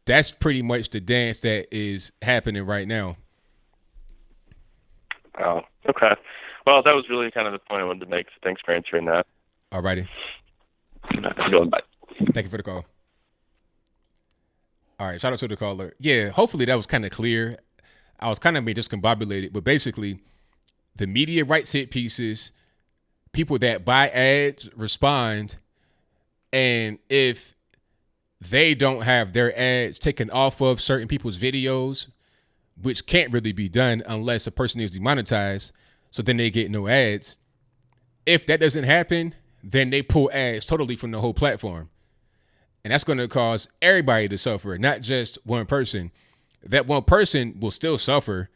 that's pretty much the dance that is happening right now. Oh, okay. Well, that was really kind of the point I wanted to make. So thanks for answering that. All righty. Bye. Thank you for the call. All right. Shout out to the caller. Yeah, hopefully that was kind of clear. I was kind of made discombobulated, but basically the media writes hit pieces. People that buy ads respond. And if they don't have their ads taken off of certain people's videos, which can't really be done unless a person is demonetized, so then they get no ads. If that doesn't happen, then they pull ads totally from the whole platform. And that's going to cause everybody to suffer, not just one person. That one person will still suffer,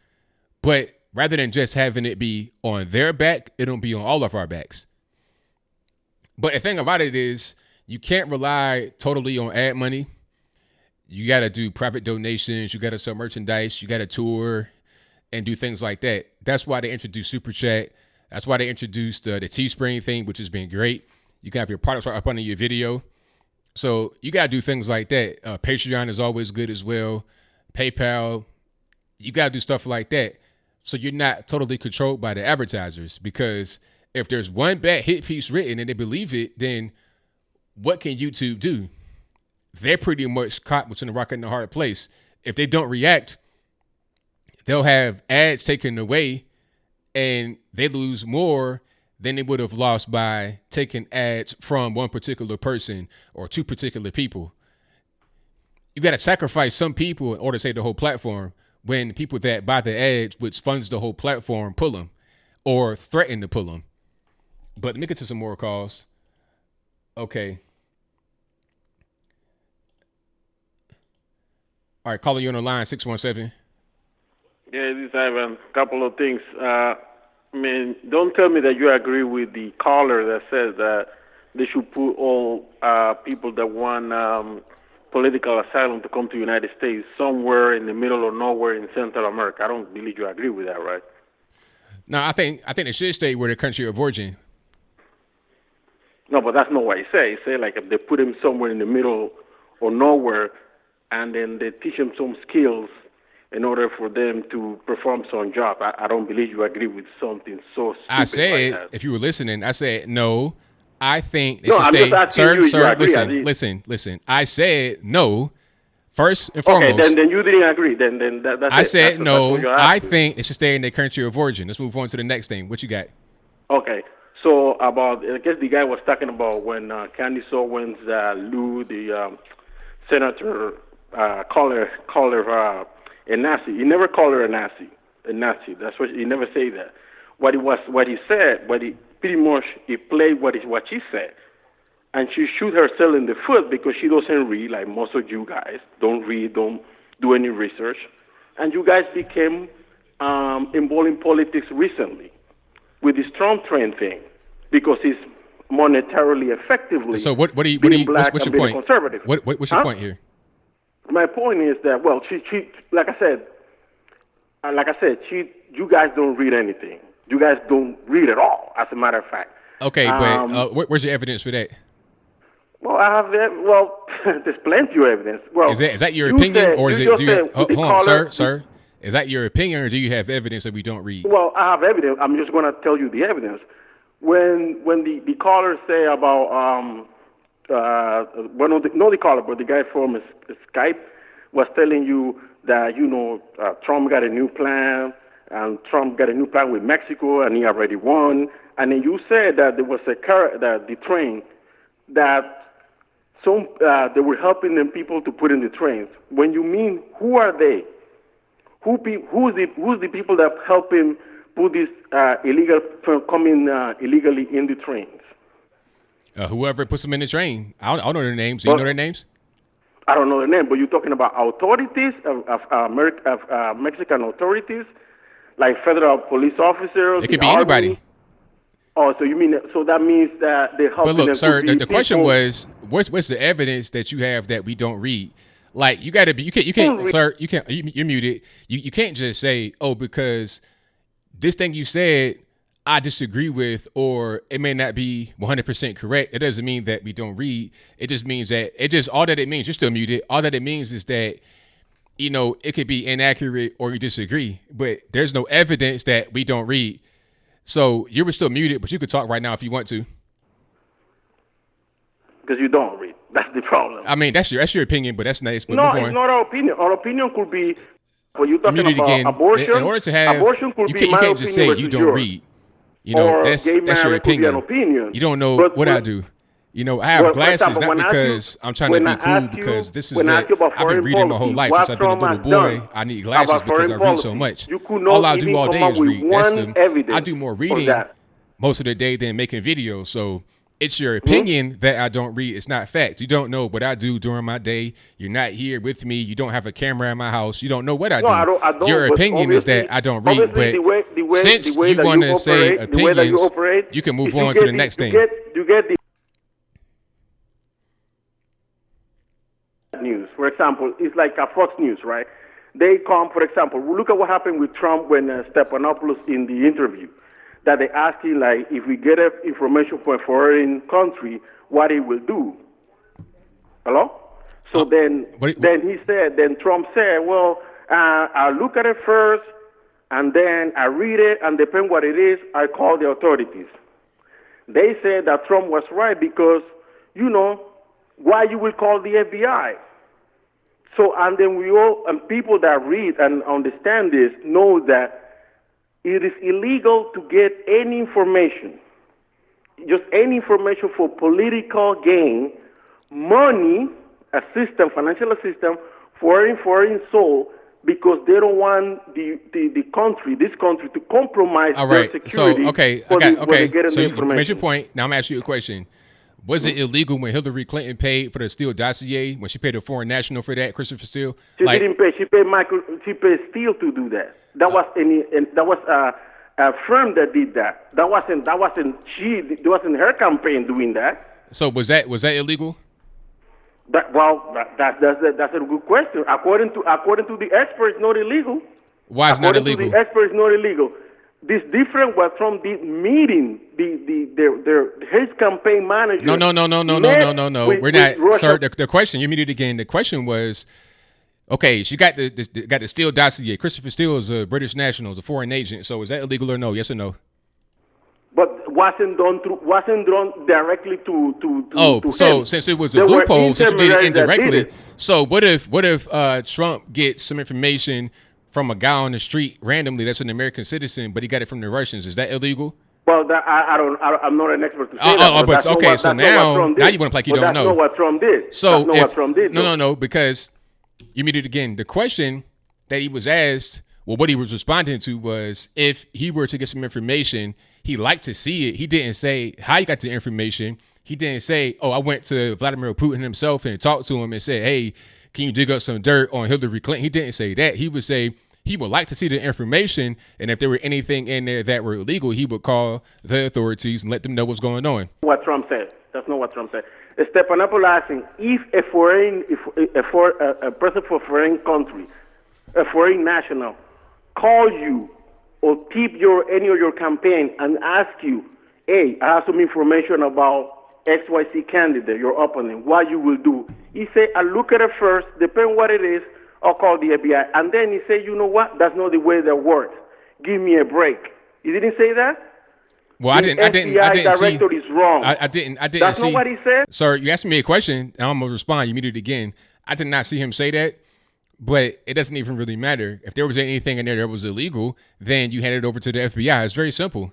but rather than just having it be on their back, it'll be on all of our backs. But the thing about it is, you can't rely totally on ad money. You got to do private donations. You got to sell merchandise. You got to tour and do things like that. That's why they introduced Super Chat. That's why they introduced the Teespring thing, which has been great. You can have your products right up under your video. So you got to do things like that. Patreon is always good as well. PayPal, you got to do stuff like that. So you're not totally controlled by the advertisers, because if there's one bad hit piece written and they believe it, then what can YouTube do? They're pretty much caught between a rock and a hard place. If they don't react, they'll have ads taken away and they lose more than they would have lost by taking ads from one particular person or two particular people. You got to sacrifice some people in order to save the whole platform, when people that buy the ads, which funds the whole platform, pull them or threaten to pull them. But let me get to some more calls. Okay. All right, caller, you on the line, 617. Yeah, this is Ivan. Couple of things. I mean, don't tell me that you agree with the caller that says that they should put all people that want political asylum to come to the United States somewhere in the middle of nowhere in Central America. I don't believe you agree with that, right? No, I think they should stay where their country of origin. No, but that's not what he said. He said, like, if they put him somewhere in the middle or nowhere, and then they teach them some skills in order for them to perform some job. I don't believe you agree with something so stupid. I said, like that. if you were listening, I said, no, I think they No, should I'm stay. just asking you Listen. I said no, first and foremost. Okay, then you didn't agree. Then that's I it. said that's no, what you're I asking. think they should stay in their country of origin. Let's move on to the next thing. What you got? Okay, so about, I guess the guy was talking about when Candace Owens, Lou, the senator, called her a Nazi. He never called her a Nazi. That's what he never said that. What he pretty much he played what she said, and she shoot herself in the foot because she doesn't read, like most of you guys don't read, don't do any research, and you guys became involved in politics recently with this Trump train thing because it's monetarily effectively. So what's your point? Conservative. What's your point here? My point is that, well, she like I said, you guys don't read anything. You guys don't read at all, as a matter of fact. Okay, but where's your evidence for that? Well, I have that. Well, there's plenty of evidence. Well, is that your opinion, or is it? Hold on, sir. Is that your opinion, or do you have evidence that we don't read? Well, I have evidence. I'm just going to tell you the evidence. When the caller say about not the caller, but the guy from Skype was telling you that Trump got a new plan, and Trump got a new plan with Mexico, and he already won. And then you said that there was the train that they were helping them people to put in the trains. When you mean, who are they? Who's the people that help him put this coming illegally in the trains? Whoever puts them in the train. I don't know their names. Do you know their names? I don't know their name, but you're talking about authorities of Mexican authorities, like federal police officers. It could be anybody. Oh, so that means that they help. But look, them sir, to the question was, what's the evidence that you have that we don't read? Like, you got to be, you can't, sir, you're muted. You can't just say, oh, because this thing you said, I disagree with, or it may not be 100% correct. It doesn't mean that we don't read. It just means that all that it means, you're still muted. All that it means is that, it could be inaccurate or you disagree, but there's no evidence that we don't read. So you were still muted, but you could talk right now if you want to. Because you don't read. That's the problem. I mean, that's your opinion, but that's nice. But no, it's not our opinion. Our opinion could be, when you're talking about again. Abortion. In order to have, abortion could be you can't just say you don't read. That's your opinion. You don't know what I do. I have glasses, not because I'm trying to be cool, because this is what I've been reading my whole life since I've been a little boy. I need glasses because I read so much. All I do all day is read. I do more reading most of the day than making videos. So it's your opinion that I don't read. It's not fact. You don't know what I do during my day. You're not here with me. You don't have a camera in my house. You don't know what I do. I don't, your opinion is that I don't read. But since you want to say opinions, you can move on to the next thing. You get the news. For example, it's like a Fox News, right? They come, for example, look at what happened with Trump when Stephanopoulos in the interview. that they asking like if we get information from a foreign country, what it will do. Hello? So then Trump said, well, I'll look at it first, and then I read it, and depend what it is, I call the authorities. They said that Trump was right because, why you will call the FBI? So, and then and people that read and understand this know that it is illegal to get any information, just any information for political gain, money, assistance, financial assistance, foreign soul, because they don't want this country to compromise their security. So, okay. So you made your point. Now I'm asking you a question. Was it illegal when Hillary Clinton paid for the Steele dossier, when she paid a foreign national for that, Christopher Steele? She didn't pay. She paid Steele to do that. That was a firm that did that. That wasn't her campaign doing that. So was that illegal? That's a good question. According to the experts, not illegal. Why is it not illegal? According to the experts, not illegal. This different was from the meeting. His campaign manager. No. We're not, sir. The question, you mean it again. The question was, okay, she got the Steele dossier. Christopher Steele is a British national, is a foreign agent. So is that illegal or no? Yes or no? But wasn't done directly to so him. Since it was a loophole, since you did it indirectly. So what if Trump gets some information from a guy on the street randomly that's an American citizen, but he got it from the Russians? Is that illegal? Well, I'm not an expert to say that. But okay, so now you want to play like you don't know. That's not what Trump did. So what Trump did. No, because you mean it again. The question that he was asked, well, what he was responding to was if he were to get some information, he liked to see it. He didn't say how he got the information. He didn't say, I went to Vladimir Putin himself and talked to him and said, hey, can you dig up some dirt on Hillary Clinton? He didn't say that. He would say he would like to see the information, and if there were anything in there that were illegal, he would call the authorities and let them know what's going on. What Trump said. That's not what Trump said. Stephanopoulos asking if a person for a foreign country, a foreign national, call you or tip any of your campaign and ask you, hey, I have some information about XYZ candidate, your opponent, what you will do. He said, I'll look at it first, depend what it is, I'll call the FBI. And then he said, you know what? That's not the way that works. Give me a break. He didn't say that? Well, I didn't director is wrong. I didn't That's see. Not what he said? Sir, you asked me a question, and I'm going to respond. You muted it again. I did not see him say that, but it doesn't even really matter. If there was anything in there that was illegal, then you hand it over to the FBI. It's very simple.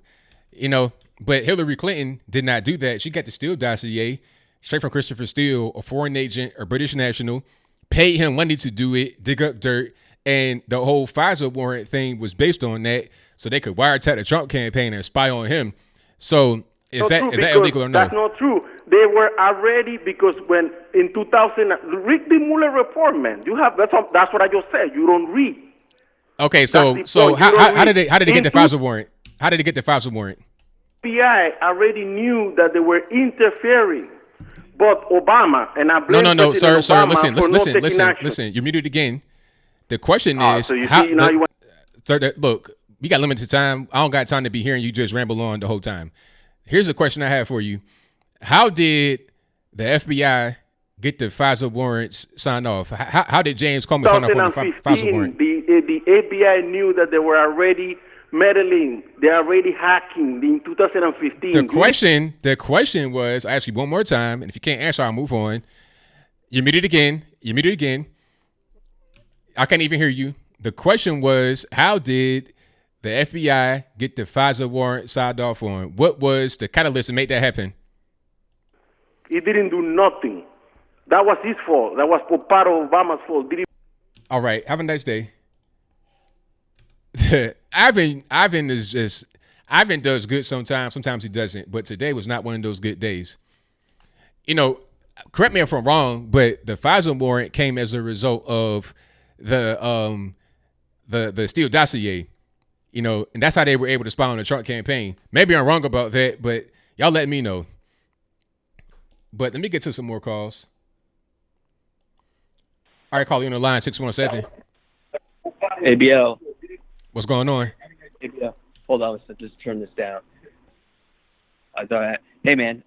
But Hillary Clinton did not do that. She got the Steele dossier straight from Christopher Steele, a foreign agent, a British national, paid him money to do it, dig up dirt, and the whole FISA warrant thing was based on that, so they could wiretap the Trump campaign and spy on him. So is that illegal or no? That's not true. They were already, because when in 2000, read the Mueller report, man. That's what I just said. You don't read. Okay, so how did they get the FISA warrant? How did they get the FISA warrant? FBI already knew that they were interfering, but Obama, and I blame no, sir, Obama listen. You're muted again. The question is, so you see, now you want. Look, we got limited time. I don't got time to be hearing you just ramble on the whole time. Here's a question I have for you: how did the FBI get the FISA warrants signed off? How did James Comey sign off on the FISA warrant? The FBI knew that they were already meddling. They're already hacking in 2015. The question was, I ask you one more time, and if you can't answer, I'll move on. You muted again. I can't even hear you. The question was, how did the FBI get the FISA warrant signed off on? What was the catalyst to make that happen? He didn't do nothing. That was his fault. That was part of Obama's fault. All right. Have a nice day. Ivan does good sometimes he doesn't, but today was not one of those good days. Correct me if I'm wrong, but the FISA warrant came as a result of the Steele dossier, and that's how they were able to spy on the Trump campaign. Maybe I'm wrong about that, but y'all let me know. But let me get to some more calls. All right, call you on the line, 617. ABL. What's going on? ABL. Hold on, let's just turn this down. I thought, hey man,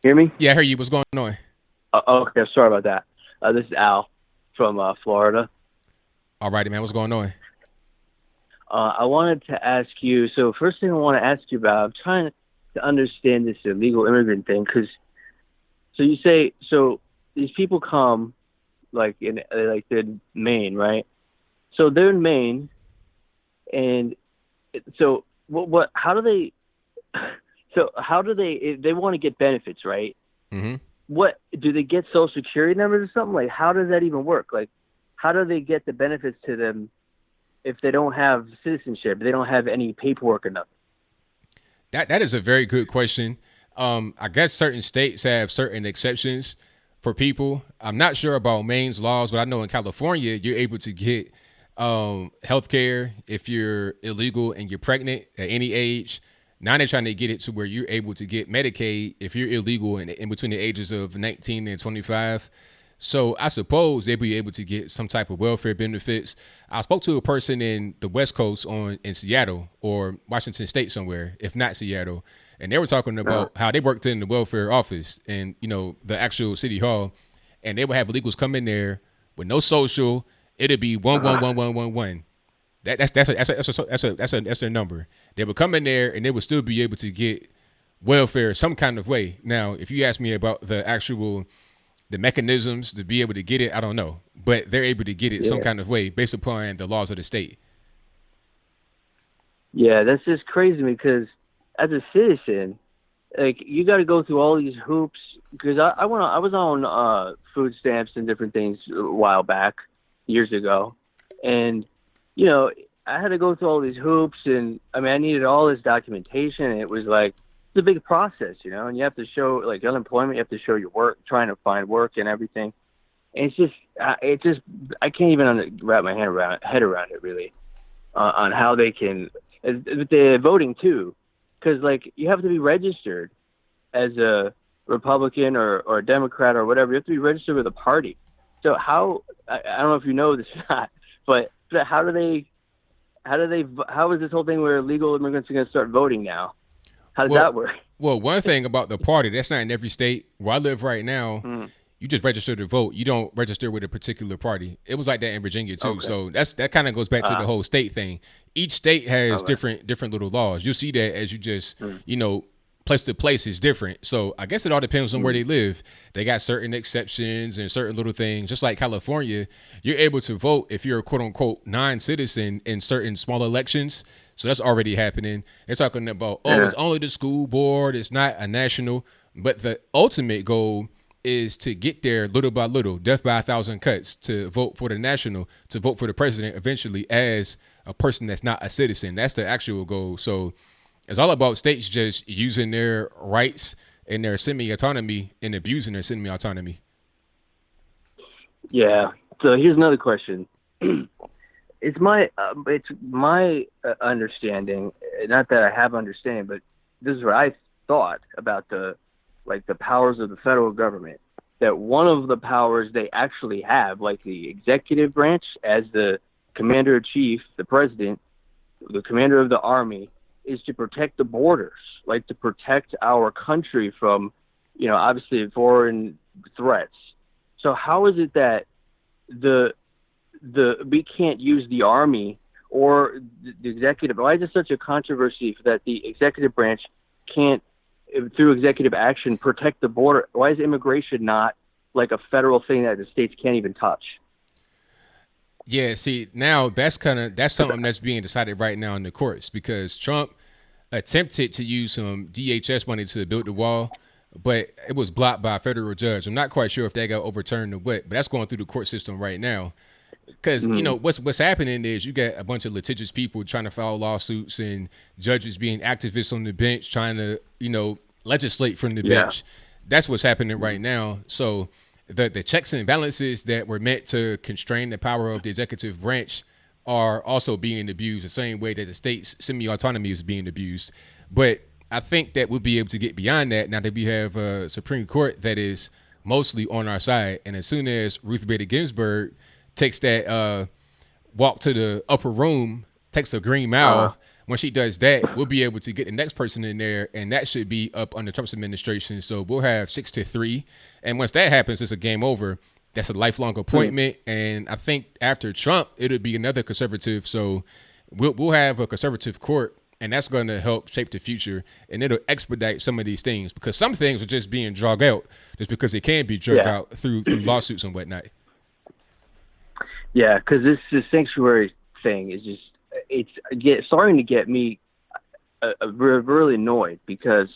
hear me? Yeah, I hear you. What's going on? Okay, sorry about that. This is Al from Florida. All righty, man. What's going on? I wanted to ask you. So first thing I want to ask you about, I'm trying to understand this illegal immigrant thing, because so you say these people come they're in Maine, right? So they're in Maine, and so what? How do they? So how do they? If they want to get benefits, right? Mm-hmm. What do they get? Social Security numbers or something? Like, how does that even work? Like, how do they get the benefits to them if they don't have citizenship? They don't have any paperwork or nothing. That is a very good question. I guess certain states have certain exceptions for people. I'm not sure about Maine's laws, but I know in California you're able to get health care if you're illegal and you're pregnant at any age. Now they're trying to get it to where you're able to get Medicaid if you're illegal in between the ages of 19 and 25. So I suppose they'll be able to get some type of welfare benefits. I spoke to a person in the West Coast in Seattle or Washington State somewhere, if not Seattle, and they were talking about how they worked in the welfare office and, the actual city hall, and they would have illegals come in there with no social. It'd be 11111. That's their number. They would come in there and they would still be able to get welfare some kind of way. Now, if you ask me about the mechanisms to be able to get it, I don't know, but they're able to get it some kind of way based upon the laws of the state. Yeah, that's just crazy because as a citizen, like, you got to go through all these hoops. Because I was on food stamps and different things a while back, years ago, and I had to go through all these hoops, and I needed all this documentation, and it was like, it's a big process, and you have to show, like, unemployment, you have to show your work, trying to find work and everything. And it's just I can't even wrap my head around it really, on how they can, with the voting too, because, like, you have to be registered as a Republican or a Democrat or whatever. You have to be registered with a party. So how, I don't know if you know this or not, but how is this whole thing where illegal immigrants are going to start voting now? How does that work? Well, one thing about the party, that's not in every state. Where I live right now, you just register to vote. You don't register with a particular party. It was like that in Virginia too. Okay. So that kind of goes back to the whole state thing. Each state has different little laws. You'll see that as you just, place to place is different. So I guess it all depends on where they live. They got certain exceptions and certain little things. Just like California, you're able to vote if you're a quote unquote non-citizen in certain small elections. So that's already happening. They're talking about, it's only the school board. It's not a national. But the ultimate goal is to get there little by little, death by 1,000 cuts, to vote for the national, to vote for the president eventually as a person that's not a citizen. That's the actual goal. So it's all about states just using their rights and their semi-autonomy and abusing their semi-autonomy. Yeah. So here's another question. It's my understanding, not that I have understanding, but this is what I thought about the powers of the federal government, that one of the powers they actually have, like the executive branch as the commander-in-chief, the president, the commander of the army, is to protect the borders, like to protect our country from, obviously foreign threats. So how is it that we can't use the army or the executive? Why is it such a controversy that the executive branch can't, through executive action, protect the border? Why is immigration not like a federal thing that the states can't even touch? Yeah, see, now that's something that's being decided right now in the courts, because Trump attempted to use some DHS money to build the wall, but it was blocked by a federal judge. I'm not quite sure if that got overturned or what, but that's going through the court system right now. Because, what's happening is you got a bunch of litigious people trying to file lawsuits and judges being activists on the bench trying to, legislate from the bench. That's what's happening right now. So the checks and balances that were meant to constrain the power of the executive branch are also being abused the same way that the state's semi-autonomy is being abused. But I think that we'll be able to get beyond that now that we have a Supreme Court that is mostly on our side. And as soon as Ruth Bader Ginsburg takes that walk to the upper room, takes a green mile. When she does that, we'll be able to get the next person in there, and that should be up under Trump's administration. So we'll have 6-3. And once that happens, it's a game over. That's a lifelong appointment. And I think after Trump, it'll be another conservative. So we'll have a conservative court, and that's going to help shape the future. And it'll expedite some of these things, because some things are just being dragged out just because they can be dragged out through lawsuits and whatnot. Yeah, because this sanctuary thing is just, starting to get me really annoyed, because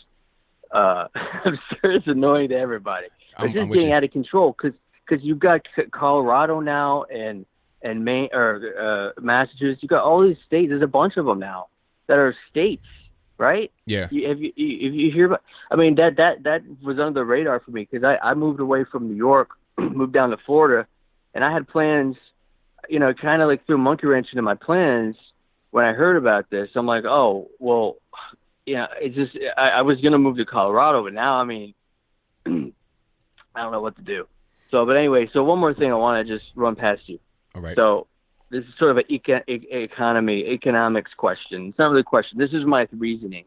I'm sure it's annoying to everybody. It's just getting out of control, because you've got Colorado now and Maine or Massachusetts. You've got all these states. There's a bunch of them now that are states, right? Yeah. If you hear about, I mean, that was under the radar for me, because I moved away from New York, moved down to Florida, and I had plans. Kind of like threw a monkey wrench into my plans when I heard about this. I'm like, oh, well, it's just, I was going to move to Colorado, but now, I mean, I don't know what to do. So, but anyway, one more thing I want to just run past you. All right. So this is sort of an economics question. It's not really a question. This is my reasoning.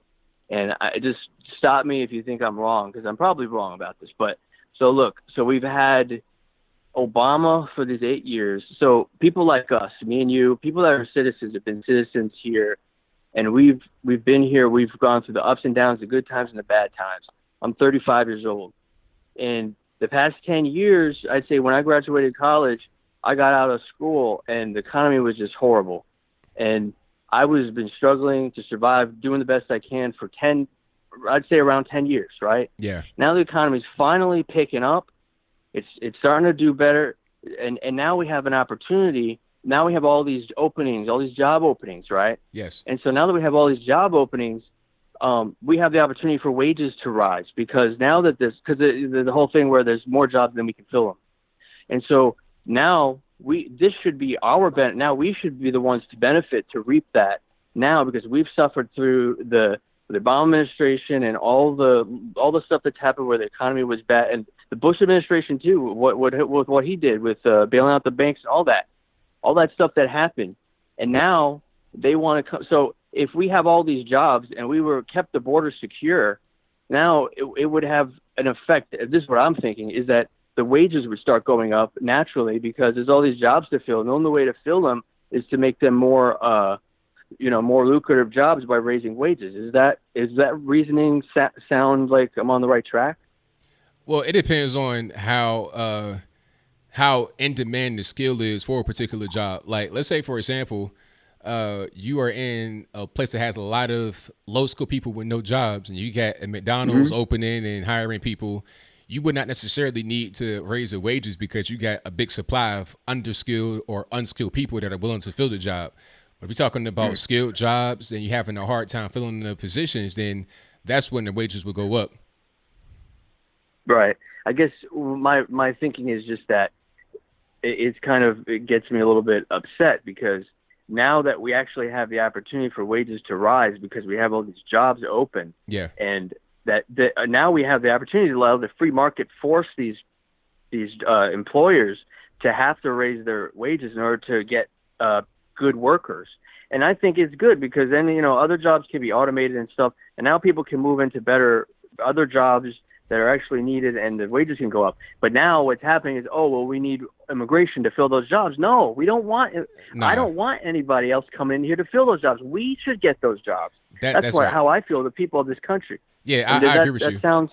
And just stop me if you think I'm wrong, because I'm probably wrong about this. But so look, we've had Obama for these 8 years. So people like us, me and you, people that are citizens, have been citizens here, and we've been here. We've gone through the ups and downs, the good times and the bad times. I'm 35 years old. And the past 10 years, I'd say when I graduated college, I got out of school and the economy was just horrible. And I was been struggling to survive, doing the best I can for I'd say around 10 years, right? Yeah. Now the economy's finally picking up. It's starting to do better, and now we have an opportunity. Now we have all these openings, all these job openings, right? Yes. And so now that we have all these job openings, we have the opportunity for wages to rise, because now that because the whole thing where there's more jobs than we can fill them, and so now this should be our benefit. Now we should be the ones to benefit, to reap that now, because we've suffered through the Obama administration and all the stuff that's happened where the economy was bad, and the Bush administration too, what he did with bailing out the banks, all that stuff that happened. And now they want to come. So if we have all these jobs and we kept the border secure, now it would have an effect. This is what I'm thinking, is that the wages would start going up naturally, because there's all these jobs to fill. And the only way to fill them is to make them more lucrative jobs by raising wages. Is that reasoning sound like I'm on the right track? Well, it depends on how in demand the skill is for a particular job. Like, let's say, for example, you are in a place that has a lot of low skilled people with no jobs, and you got a McDonald's opening and hiring people. You would not necessarily need to raise the wages, because you got a big supply of underskilled or unskilled people that are willing to fill the job. But if you're talking about skilled jobs and you're having a hard time filling the positions, then that's when the wages will go up. Right. I guess my thinking is just that it gets me a little bit upset, because now that we actually have the opportunity for wages to rise, because we have all these jobs open. Yeah. And that now we have the opportunity to allow the free market force these employers to have to raise their wages in order to get good workers. And I think it's good, because then, other jobs can be automated and stuff. And now people can move into better other jobs that are actually needed, and the wages can go up. But now what's happening is, we need immigration to fill those jobs. No, we don't want. No. I don't want anybody else coming in here to fill those jobs. We should get those jobs. That's right. How I feel, the people of this country. Yeah, I agree with you. That sounds.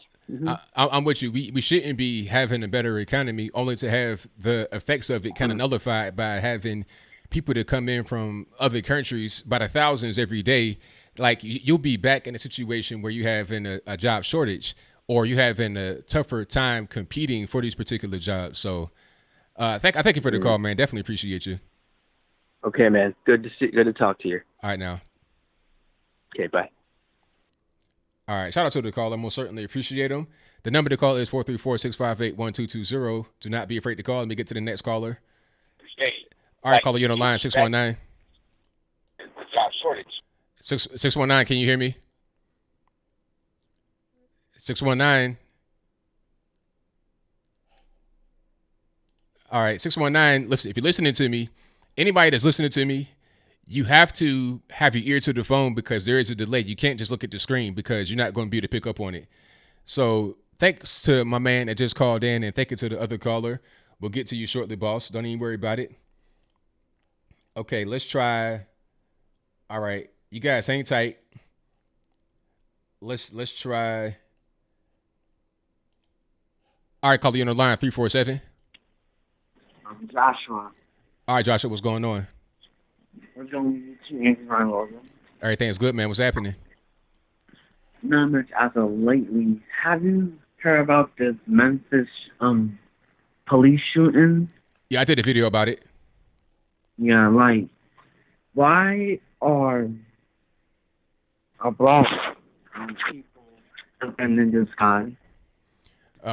I'm with you. We shouldn't be having a better economy only to have the effects of it kind of nullified by having people that come in from other countries by the thousands every day. Like, you'll be back in a situation where you have a job shortage, or you having a tougher time competing for these particular jobs. So I thank you for the call, man. Definitely appreciate you. Okay, man. Good to talk to you. All right, now. Okay, bye. All right, shout out to the caller. Most certainly appreciate them. The number to call is 434-658-1220. Do not be afraid to call. Let me get to the next caller. All right, caller, you're on the line, 619. Job shortage. 619, can you hear me? 619. All right, 619. Listen, if you're listening to me anybody that's listening to me, you have to have your ear to the phone because there is a delay. You can't just look at the screen because you're not going to be able to pick up on it. So thanks to my man that just called in, and thank you to the other caller. We'll get to you shortly, boss. Don't even worry about it. Okay, let's try. All right, you guys hang tight. Let's try. All right, caller, you on the line 347. I'm Joshua. All right, Joshua, what's going on? What's going on? Everything's good, man. What's happening? Not much as of lately. Have you heard about this Memphis police shooting? Yeah, I did a video about it. Yeah, like, why are black people defending this guy?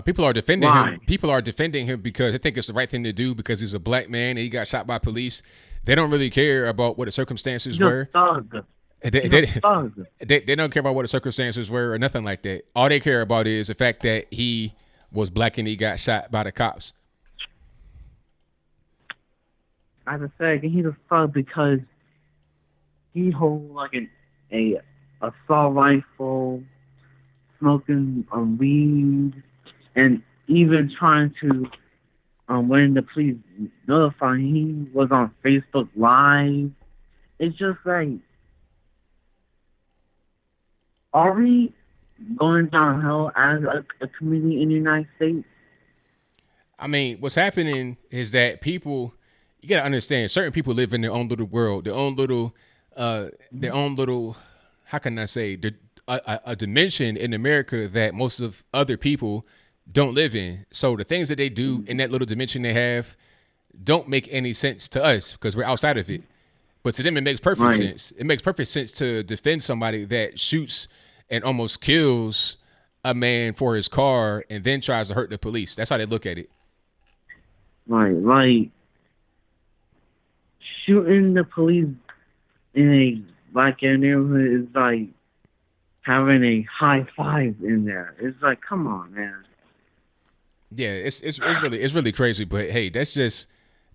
People are defending Why? him. People are defending him because they think it's the right thing to do because he's a black man and he got shot by police. They don't really care about what the circumstances were. They don't care about what the circumstances were or nothing like that. All they care about is the fact that he was black and he got shot by the cops. I just said he's a thug because he holds like a assault rifle, smoking weed, and even trying to when the police notified he was on Facebook Live. It's just like, are we going downhill as a community in the United States? I mean, what's happening is that people, you gotta understand, certain people live in their own little world, their own little, how can I say, a dimension in America that most of other people don't live in. So the things that they do in that little dimension they have don't make any sense to us because we're outside of it. But to them, it makes perfect sense. It makes perfect sense to defend somebody that shoots and almost kills a man for his car and then tries to hurt the police. That's how they look at it. Right, like shooting the police in a black neighborhood is like having a high five in there. It's like, come on, man. Yeah, it's really crazy, but hey, that's just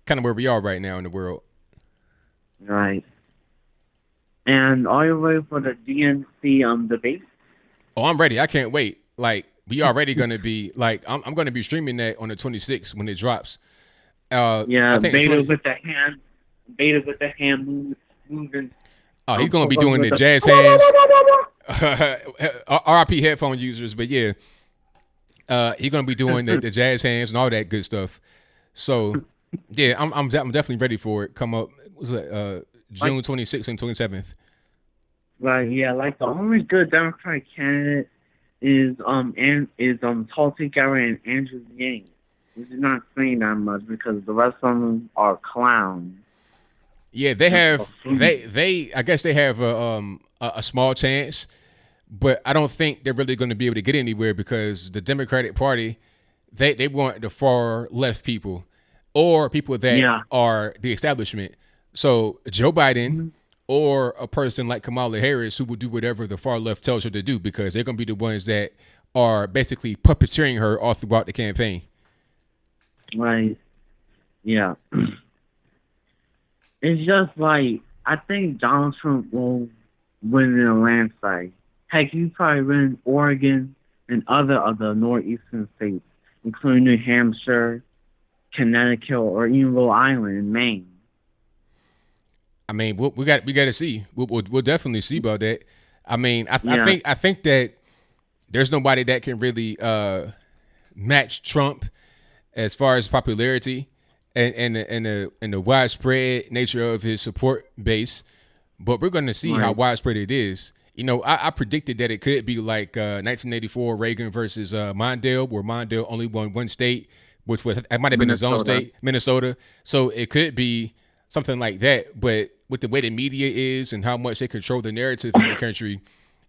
kind of where we are right now in the world. Right. And are you ready for the DNC debate? Oh, I'm ready. I can't wait. Like, we already gonna be like, I'm gonna be streaming that on the 26th when it drops. Yeah, Beta with the hand moving. Oh, he's gonna be doing the jazz hands. RIP headphone users, but yeah, he's gonna be doing the jazz hands and all that good stuff. So yeah, I'm definitely ready for it. Come up, was it June 26th and 27th? Right. Yeah. Like the only good Democratic candidate is Tulsi Gabbard and Andrew Yang. Which is not saying that much because the rest of them are clowns. Yeah, they have I guess they have a small chance, but I don't think they're really going to be able to get anywhere because the Democratic Party, they want the far left people or people that are the establishment. So Joe Biden or a person like Kamala Harris who will do whatever the far left tells her to do because they're going to be the ones that are basically puppeteering her all throughout the campaign. Right. Yeah. It's just like, I think Donald Trump will win in a landslide. Heck, he's probably win Oregon and other of the northeastern states, including New Hampshire, Connecticut, or even Rhode Island and Maine. I mean, we got to see. We'll definitely see about that. I mean, I think that there's nobody that can really match Trump as far as popularity and the widespread nature of his support base. But we're going to see how widespread it is. You know, I predicted that it could be like 1984 Reagan versus Mondale, where Mondale only won one state, which it might have been his own state, Minnesota. So it could be something like that. But with the way the media is and how much they control the narrative in the country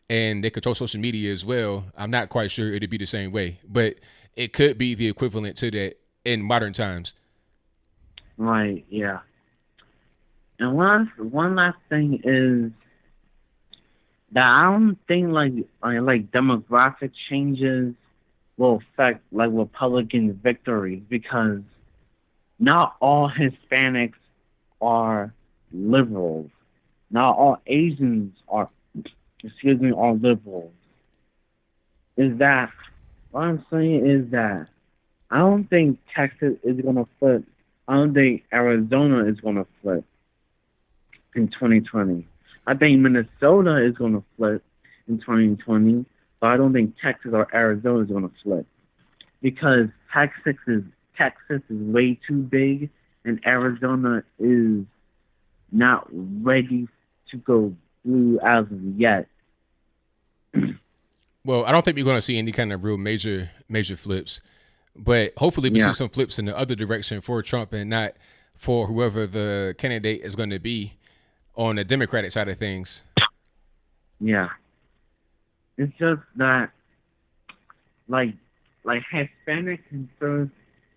and they control social media as well, I'm not quite sure it'd be the same way. But it could be the equivalent to that in modern times. Right, yeah. And one last thing is that I don't think like demographic changes will affect like Republican victories because not all Hispanics are liberals. Not all Asians are, are liberals. Is that, what I'm saying is that I don't think Texas is going to flip. I don't think Arizona is going to flip in 2020. I think Minnesota is going to flip in 2020, but I don't think Texas or Arizona is going to flip because Texas is way too big and Arizona is not ready to go blue as of yet. Well, I don't think we're going to see any kind of real major flips, but hopefully we see some flips in the other direction for Trump and not for whoever the candidate is going to be on the Democratic side of things. Yeah. It's just that, like Hispanic conservatives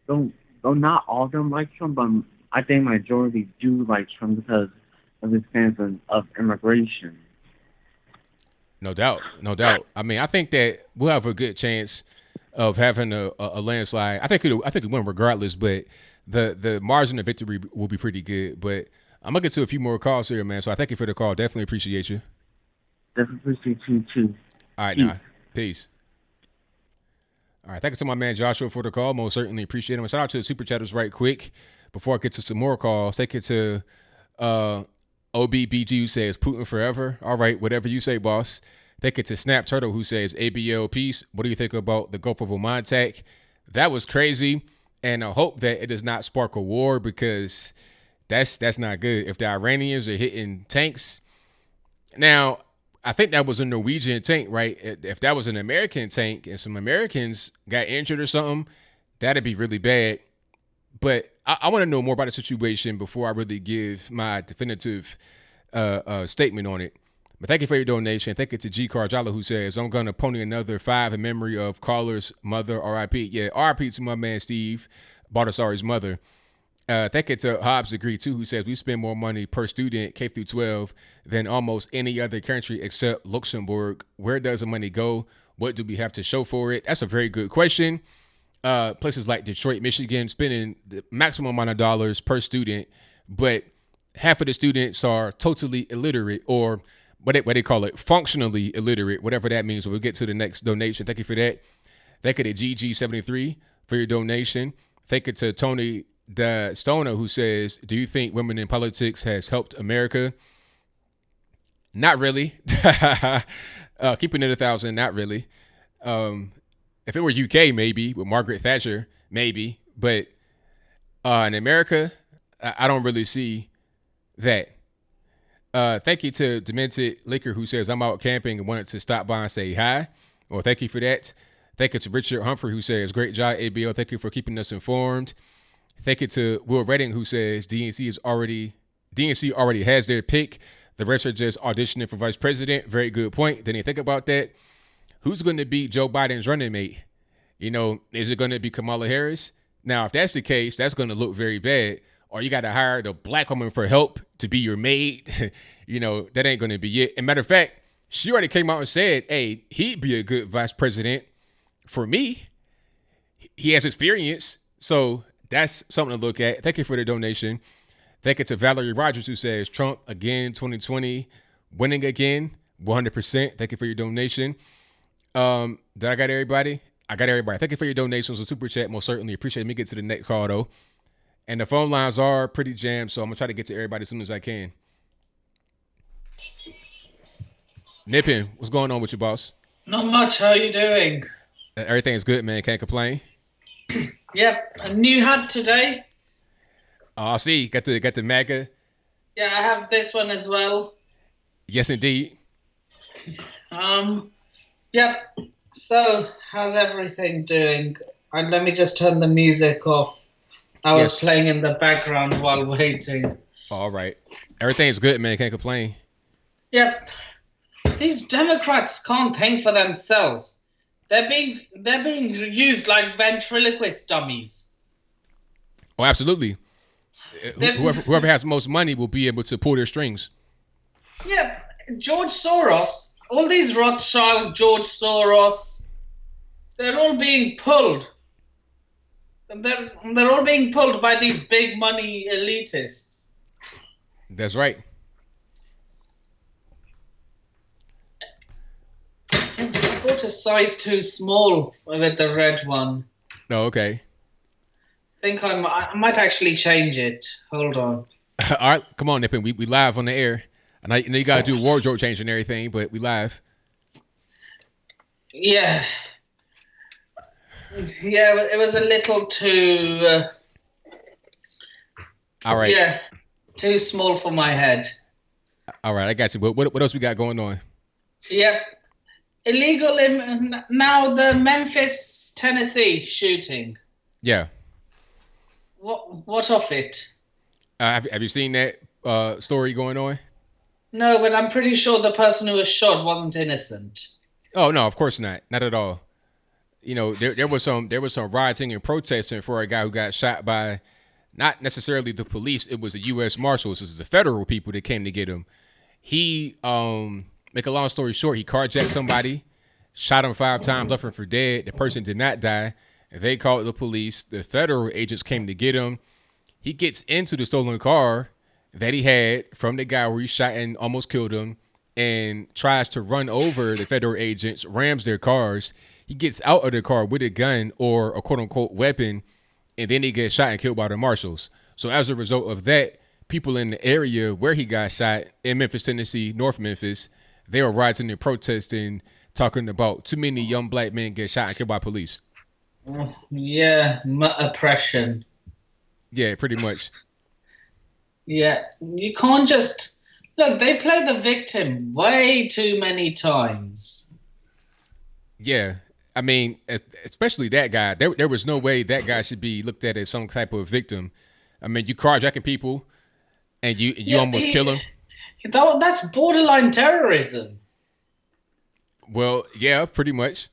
don't not all of them like Trump, but I think majority do like Trump because of his stance of immigration. No doubt. I mean, I think that we'll have a good chance of having a landslide. I think it win regardless, but the margin of victory will be pretty good. But I'm gonna get to a few more calls here, man. So I thank you for the call. Definitely appreciate you. Definitely appreciate you too. All right, now peace. All right, thank you to my man Joshua for the call. Most certainly appreciate him. Shout out to the super chatters right quick before I get to some more calls. Take it to OBBG who says Putin forever. All right, whatever you say, boss. Take it to Snap Turtle who says ABL peace. What do you think about the Gulf of Oman attack? That was crazy, and I hope that it does not spark a war because that's not good. If the Iranians are hitting tanks, now I think that was a Norwegian tank, right? If that was an American tank and some Americans got injured or something, that'd be really bad. But I want to know more about the situation before I really give my definitive statement on it. But thank you for your donation. Thank you to G. Carjala who says, I'm going to pony another 5 in memory of caller's mother, R.I.P. Yeah, R.I.P. to my man Steve, Baldessari's mother. Thank you to Hobbs Degree, too, who says we spend more money per student, K through 12, than almost any other country except Luxembourg. Where does the money go? What do we have to show for it? That's a very good question. Places like Detroit, Michigan, spending the maximum amount of dollars per student, but half of the students are totally illiterate or what they call it, functionally illiterate, whatever that means. We'll get to the next donation. Thank you for that. Thank you to GG73 for your donation. Thank you to Tony the Stoner who says, do you think women in politics has helped America? Not really. Keeping it 1,000, not really. If it were UK, maybe with Margaret Thatcher, maybe, but in America, I don't really see that. Thank you to Demented Liquor who says I'm out camping and wanted to stop by and say hi. Well, thank you for that. Thank you to Richard Humphrey who says great job, ABL. Thank you for keeping us informed. Thank you to Will Redding who says DNC already has their pick. The rest are just auditioning for vice president. Very good point. Didn't you think about that? Who's going to be Joe Biden's running mate? You know, is it going to be Kamala Harris? Now, if that's the case, that's going to look very bad. Or you got to hire the black woman for help to be your maid. You know, that ain't going to be it. And matter of fact, she already came out and said, hey, he'd be a good vice president for me. He has experience. So that's something to look at. Thank you for the donation. Thank you to Valerie Rogers who says Trump again, 2020, winning again, 100%. Thank you for your donation. Did I got everybody? I got everybody. Thank you for your donations on Super Chat. Most certainly appreciate me. Get to the next call though. And the phone lines are pretty jammed, so I'm gonna try to get to everybody as soon as I can. Nippin, what's going on with you, boss? Not much. How are you doing? Everything's good, man. Can't complain. Yep, a new hat today. Oh, see, got the MAGA. Yeah, I have this one as well. Yes, indeed. Yep. So, how's everything doing? And let me just turn the music off. I was playing in the background while waiting. All right. Everything's good, man. Can't complain. Yep. These Democrats can't think for themselves. They're being used like ventriloquist dummies. Oh, absolutely. Whoever has the most money will be able to pull their strings. Yeah, George Soros, all these Rothschild, George Soros, they're all being pulled. They're all being pulled by these big money elitists. That's right. I bought a size too small with the red one. No, okay. I think I might actually change it. Hold on. All right, come on, Nippin. We live on the air. And I know you got to do a wardrobe change and everything, but we live. Yeah. Yeah, it was a little too... all right. Yeah, too small for my head. All right, I got you. But what else we got going on? Yep. Illegal now the Memphis, Tennessee shooting. Yeah. What of it? Have you seen that story going on? No, but I'm pretty sure the person who was shot wasn't innocent. Oh no, of course not. Not at all. You know, there was some rioting and protesting for a guy who got shot by not necessarily the police. It was the U.S. Marshals. This is the federal people that came to get him. He make a long story short, he carjacked somebody, shot him 5 times, left him for dead. The person did not die. They called the police. The federal agents came to get him. He gets into the stolen car that he had from the guy where he shot and almost killed him and tries to run over the federal agents, rams their cars. He gets out of the car with a gun or a quote unquote weapon, and then he gets shot and killed by the marshals. So as a result of that, people in the area where he got shot in Memphis, Tennessee, North Memphis, they were rioting and protesting, talking about too many young black men get shot and killed by police. Yeah, oppression. Yeah, pretty much. Yeah, you can't just... Look, they play the victim way too many times. Yeah, I mean, especially that guy. There was no way that guy should be looked at as some type of victim. I mean, you carjacking people, and you almost kill them. That's borderline terrorism. Well, yeah, pretty much.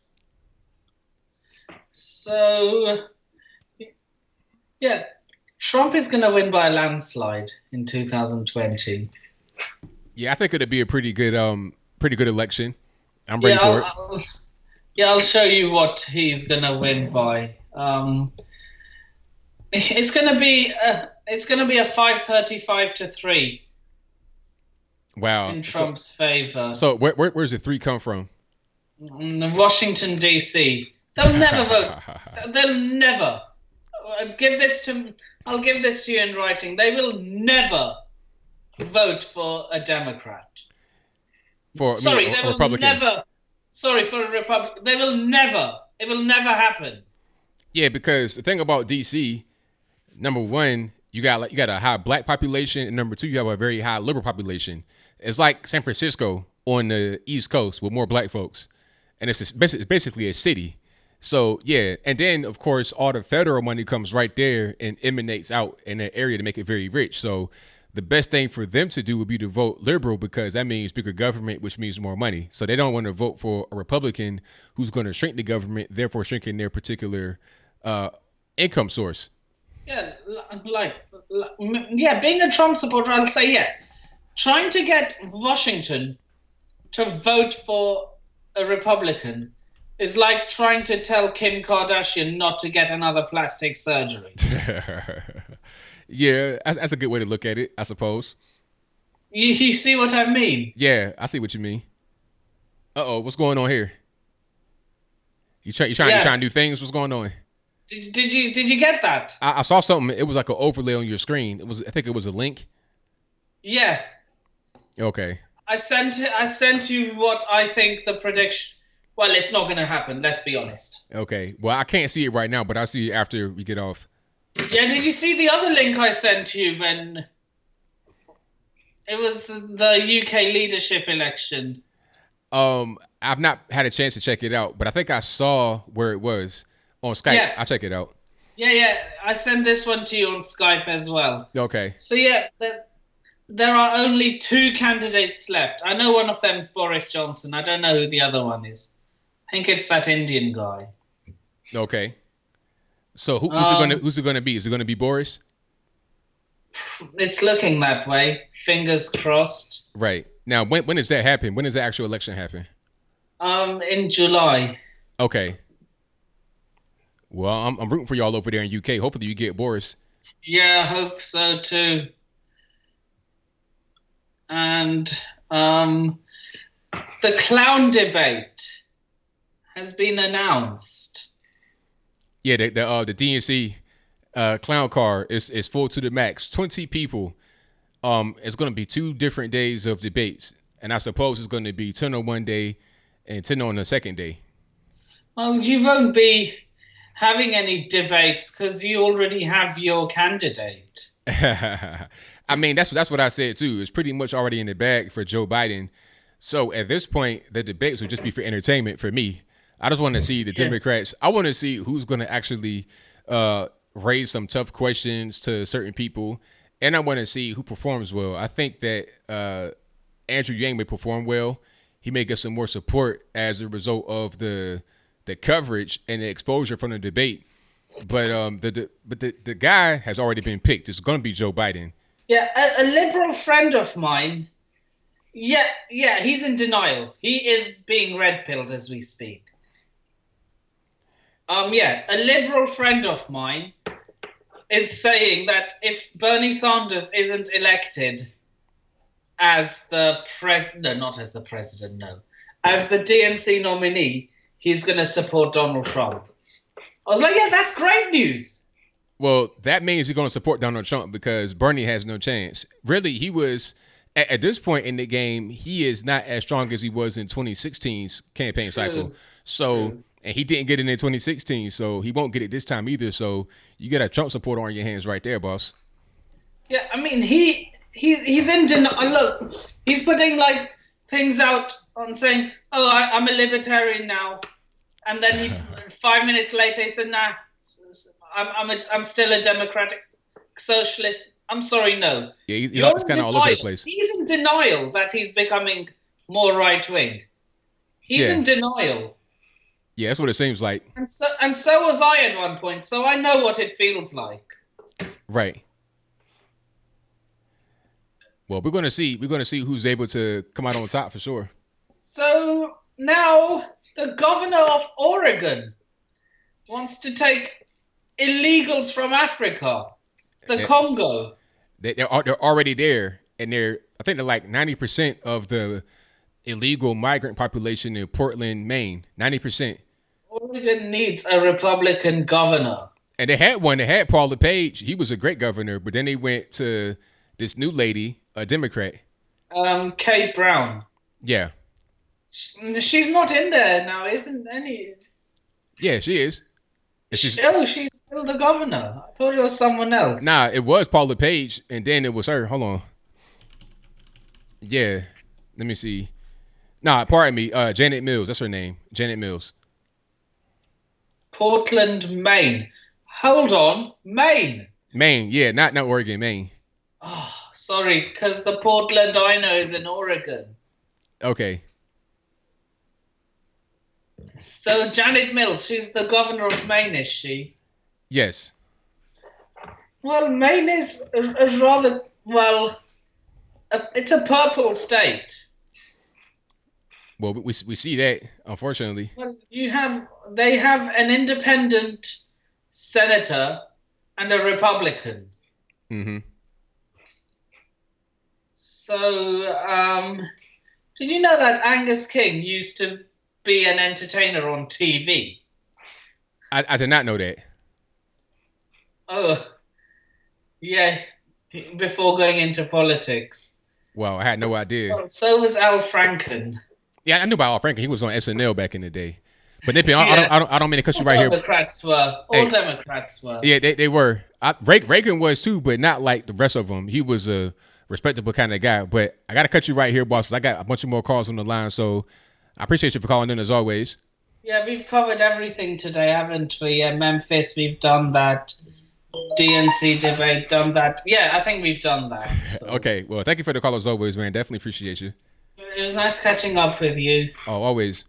So, yeah, Trump is going to win by a landslide in 2020. Yeah, I think it'd be a pretty good election. I'm ready for it. I'll show you what he's going to win by. It's going to be a 535-3. Wow. In Trump's favor. So where's the 3 come from? Washington D.C. They'll never vote. They'll never. I'll give this to you in writing. They will never vote for a Democrat. For a Republican. For a Republican. They will never. It will never happen. Yeah, because the thing about DC, number one, you got a high black population, and number two, you have a very high liberal population. It's like San Francisco on the East Coast with more black folks, and it's basically a city. So yeah, and then of course all the federal money comes right there and emanates out in that area to make it very rich. So the best thing for them to do would be to vote liberal, because that means bigger government, which means more money. So they don't want to vote for a Republican who's going to shrink the government, therefore shrinking their particular income source. Yeah, being a Trump supporter, I'll say trying to get Washington to vote for a Republican is like trying to tell Kim Kardashian not to get another plastic surgery. Yeah, that's a good way to look at it, I suppose. You see what I mean? Yeah, I see what you mean. Uh-oh, what's going on here? You trying to do things? What's going on? Did you get that? I saw something. It was like an overlay on your screen. I think it was a link. Yeah. Okay. I sent you what I think the prediction. Well, it's not going to happen. Let's be honest. Okay. Well, I can't see it right now, but I'll see it after we get off. Yeah. Did you see the other link I sent you when it was the UK leadership election? I've not had a chance to check it out, but I think I saw where it was on Skype. Yeah. I'll check it out. Yeah. I sent this one to you on Skype as well. Okay. So there are only 2 candidates left. I know one of them is Boris Johnson. I don't know who the other one is. I think it's that Indian guy. Okay. So who's it going to be? Is it going to be Boris? It's looking that way. Fingers crossed. Right. Now, when does that happen? When does the actual election happen? In July. Okay. Well, I'm rooting for y'all over there in UK. Hopefully you get Boris. Yeah, I hope so too. and the clown debate has been announced. Yeah, the DNC clown car is full to the max. 20 people. It's going to be 2 different days of debates, and I suppose it's going to be 10 on one day and 10 on the second day. Well, you won't be having any debates because you already have your candidate. I mean, that's what I said too. It's pretty much already in the bag for Joe Biden. So at this point, the debates would just be for entertainment for me. I just want to see the Democrats. I want to see who's going to actually raise some tough questions to certain people, and I want to see who performs well. I think that Andrew Yang may perform well. He may get some more support as a result of the coverage and the exposure from the debate. But the guy has already been picked. It's going to be Joe Biden. Yeah, a liberal friend of mine. Yeah, he's in denial. He is being red-pilled as we speak. A liberal friend of mine is saying that if Bernie Sanders isn't elected as the as the DNC nominee, he's going to support Donald Trump. I was like, yeah, that's great news. Well, that means you're going to support Donald Trump because Bernie has no chance. Really, he was, at this point in the game, he is not as strong as he was in 2016's campaign cycle. So, and he didn't get it in 2016, so he won't get it this time either. So you got a Trump supporter on your hands right there, boss. Yeah, I mean, he's in denial. Look, he's putting like things out on saying, oh, I'm a libertarian now. And then 5 minutes later, he said, nah, I'm still a democratic socialist. I'm sorry, no. Yeah, he's kind of all over the place. He's in denial that he's becoming more right-wing. He's in denial. Yeah, that's what it seems like. And so was I at one point, so I know what it feels like. Right. Well, we're gonna see who's able to come out on top for sure. So now the governor of Oregon wants to take illegals from Africa, the Congo. They're already there, and I think they're like 90% of the illegal migrant population in Portland, Maine. 90%. Oregon needs a Republican governor. And they had one. They had Paul LePage. He was a great governor, but then they went to this new lady, a Democrat. Kate Brown. Yeah. She's not in there now, isn't any? Yeah, she is. She's still the governor. I thought it was someone else. Nah, it was Paul LePage, and then it was her. Hold on. Yeah. Let me see. Nah, pardon me. Janet Mills. That's her name. Janet Mills. Portland, Maine. Hold on. Maine. Maine. Yeah, not Oregon, Maine. Oh, sorry, because the Portland I know is in Oregon. Okay. So Janet Mills, she's the governor of Maine, is she? Yes. Well, Maine is a rather, it's a purple state. Well, we see that, unfortunately. Well, they have an independent senator and a Republican. Mm-hmm. So, did you know that Angus King used to be an entertainer on TV? I did not know that. Oh, yeah, before going into politics. Well, I had no idea. Well, so was Al Franken. Yeah, I knew about Al Franken. He was on SNL back in the day. But Nippy, I don't mean to cut you right here. Democrats were. All Democrats were. Yeah, they were. Reagan was too, but not like the rest of them. He was a respectable kind of guy. But I got to cut you right here, boss. I got a bunch of more calls on the line, so I appreciate you for calling in as always. Yeah, we've covered everything today, haven't we? Yeah, Memphis, we've done that. DNC debate, done that. Yeah, I think we've done that. So. Okay, well, thank you for the call as always, man. Definitely appreciate you. It was nice catching up with you. Oh, always.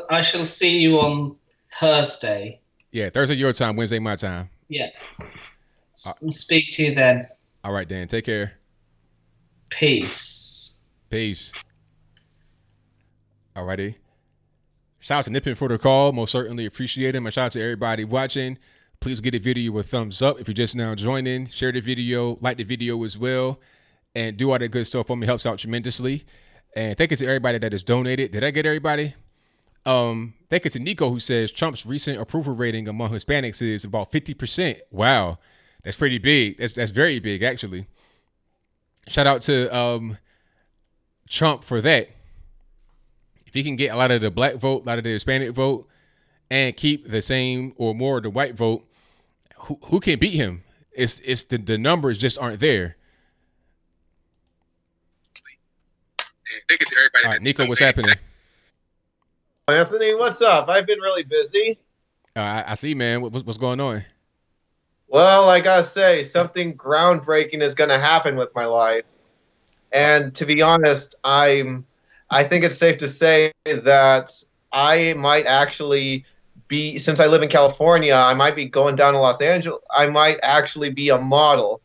I shall see you on Thursday. Yeah, Thursday your time, Wednesday my time. Yeah. Speak to you then. All right, Dan. Take care. Peace. Peace. All righty. Shout out to Nippin for the call. Most certainly appreciate him. And shout out to everybody watching. Please give the video a thumbs up if you're just now joining. Share the video. Like the video as well. and do all that good stuff for me. Helps out tremendously. And thank you to everybody that has donated. Did I get everybody? Thank you to Nico, who says Trump's recent approval rating among Hispanics is about 50%. Wow, that's pretty big. That's very big, actually. Shout out to Trump for that. If he can get a lot of the black vote, a lot of the Hispanic vote, and keep the same or more of the white vote, who can beat him? It's the numbers just aren't there. All right, Nico, what's happening? Anthony, what's up? I've been really busy. I see, man. What's going on? Well, I gotta say, something groundbreaking is gonna happen with my life. And to be honest, I think it's safe to say that I might actually be, since I live in California, I might be going down to Los Angeles. I might actually be a model.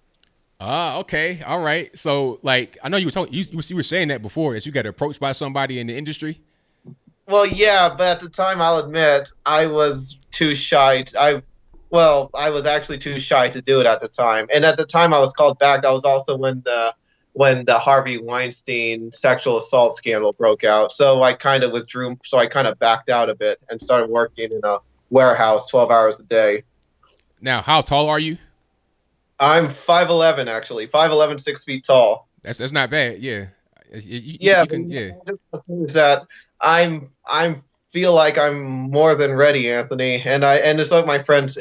Okay. All right. So, like, I know you were talking, you were saying that before, that you got approached by somebody in the industry. Well, yeah, but at the time, I'll admit, I was too shy. I was actually too shy to do it at the time. And at the time I was called back, that was also when the Harvey Weinstein sexual assault scandal broke out. So I kind of withdrew, so I kind of backed out a bit and started working in a warehouse 12 hours a day. Now, how tall are you? I'm 5'11", actually. 5'11", 6 feet tall. That's not bad. Yeah. Yeah. Is that I feel like I'm more than ready, Anthony. And it's what my friend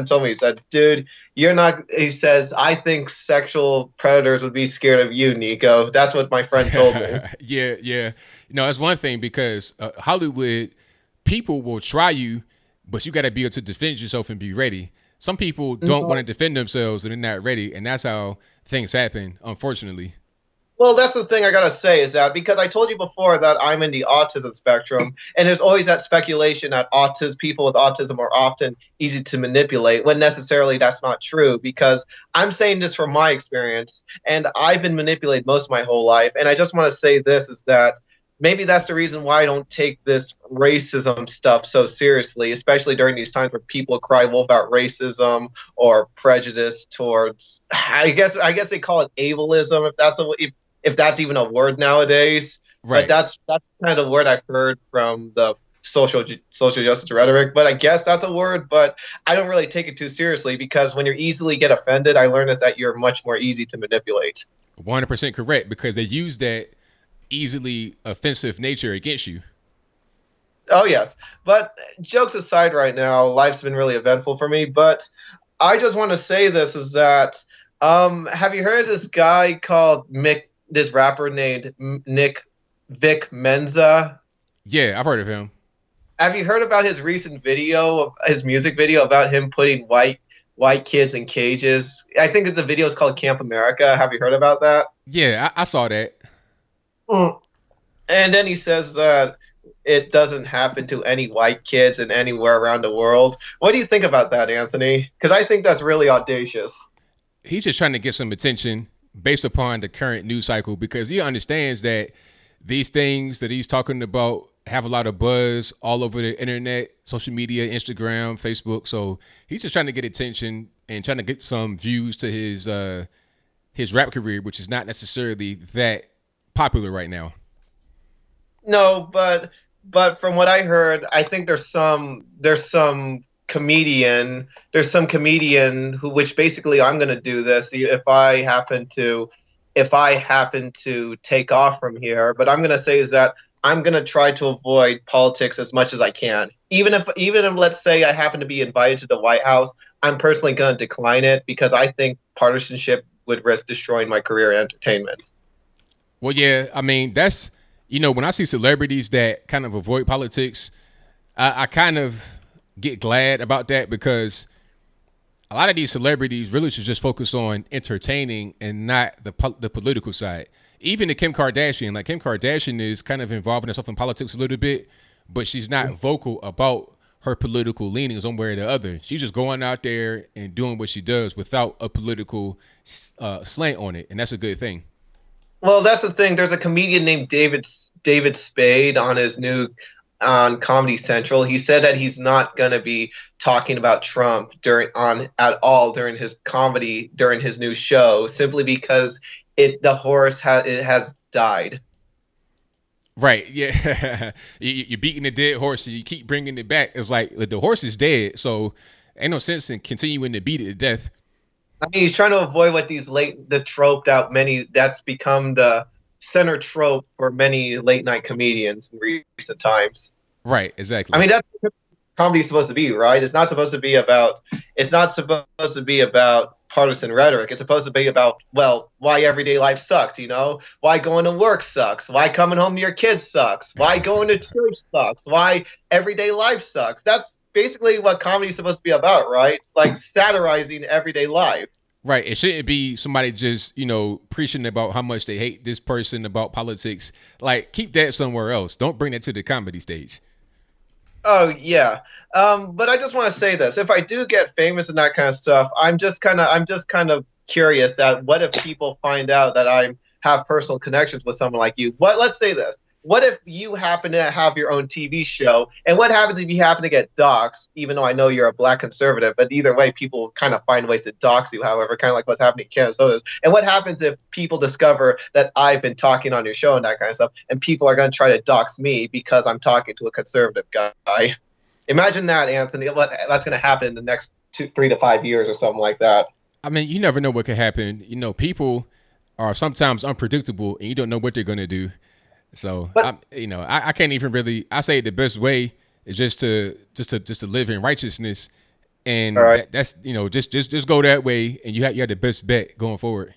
told me. He said, dude, you're not, he says, I think sexual predators would be scared of you, Nico. That's what my friend told me. Yeah. You know, that's one thing, because Hollywood people will try you, but you got to be able to defend yourself and be ready. Some people don't want to defend themselves and they're not ready. And that's how things happen, unfortunately. Well, that's the thing I gotta say, is that because I told you before that I'm in the autism spectrum, and there's always that speculation that people with autism are often easy to manipulate, when necessarily that's not true, because I'm saying this from my experience, and I've been manipulated most of my whole life. And I just want to say this, is that maybe that's the reason why I don't take this racism stuff so seriously, especially during these times where people cry wolf about racism or prejudice towards, I guess they call it ableism, if that's even a word nowadays. Right. But that's kind of the word I've heard from the social justice rhetoric. But I guess that's a word, but I don't really take it too seriously, because when you easily get offended, I learned is that you're much more easy to manipulate. 100% correct, because they use that easily offensive nature against you. Oh, yes. But jokes aside right now, life's been really eventful for me. But I just want to say this, is that have you heard of this guy called this rapper named Vic Mensa? Yeah, I've heard of him. Have you heard about his recent video, his music video about him putting white kids in cages? I think the video is called Camp America. Have you heard about that? Yeah, I saw that. And then he says that it doesn't happen to any white kids in anywhere around the world. What do you think about that, Anthony? Because I think that's really audacious. He's just trying to get some attention based upon the current news cycle, because he understands that these things that he's talking about have a lot of buzz all over the internet, social media, Instagram, Facebook. So he's just trying to get attention and trying to get some views to his rap career, which is not necessarily that popular right now. No, but from what I heard, I think there's some comedian who, which basically I'm going to do this if I happen to take off from here. But I'm going to say is that I'm going to try to avoid politics as much as I can. Even if let's say I happen to be invited to the White House, I'm personally going to decline it, because I think partisanship would risk destroying my career in entertainment. Well, yeah, I mean, that's, when I see celebrities that kind of avoid politics, I kind of get glad about that, because a lot of these celebrities really should just focus on entertaining and not the political side. Even the Kim Kardashian is kind of involving herself in politics a little bit, but she's not vocal about her political leanings one way or the other. She's just going out there and doing what she does without a political slant on it, and that's a good thing. Well, that's the thing. There's a comedian named David Spade on his new on Comedy Central. He said that he's not going to be talking about Trump at all during his comedy, during his new show, simply because the horse has died. Right. Yeah. You're beating a dead horse and you keep bringing it back. It's like the horse is dead, so ain't no sense in continuing to beat it to death. I mean, he's trying to avoid what the trope that's become the center trope for many late night comedians in recent times. Right. Exactly. I mean, that's what comedy's supposed to be, right? It's not supposed to be about partisan rhetoric. It's supposed to be about, well, why everyday life sucks, why going to work sucks, why coming home to your kids sucks, why going to church sucks, why everyday life sucks. That's basically what comedy is supposed to be about, right? Like satirizing everyday life. Right. It shouldn't be somebody just, preaching about how much they hate this person about politics. Like, keep that somewhere else. Don't bring that to the comedy stage. Oh, yeah. But I just want to say this. If I do get famous and that kind of stuff, I'm just kind of curious that what if people find out that I have personal connections with someone like you? Let's say this. What if you happen to have your own TV show? And what happens if you happen to get doxxed, even though I know you're a black conservative, but either way, people kind of find ways to dox you, however, kind of like what's happening in Canada. And what happens if people discover that I've been talking on your show and that kind of stuff, and people are going to try to dox me because I'm talking to a conservative guy? Imagine that, Anthony. That's going to happen in the next 3 to 5 years or something like that. I mean, you never know what could happen. People are sometimes unpredictable, and you don't know what they're going to do. So, I can't even really. I say the best way is just to live in righteousness, and that's just go that way, and you have the best bet going forward.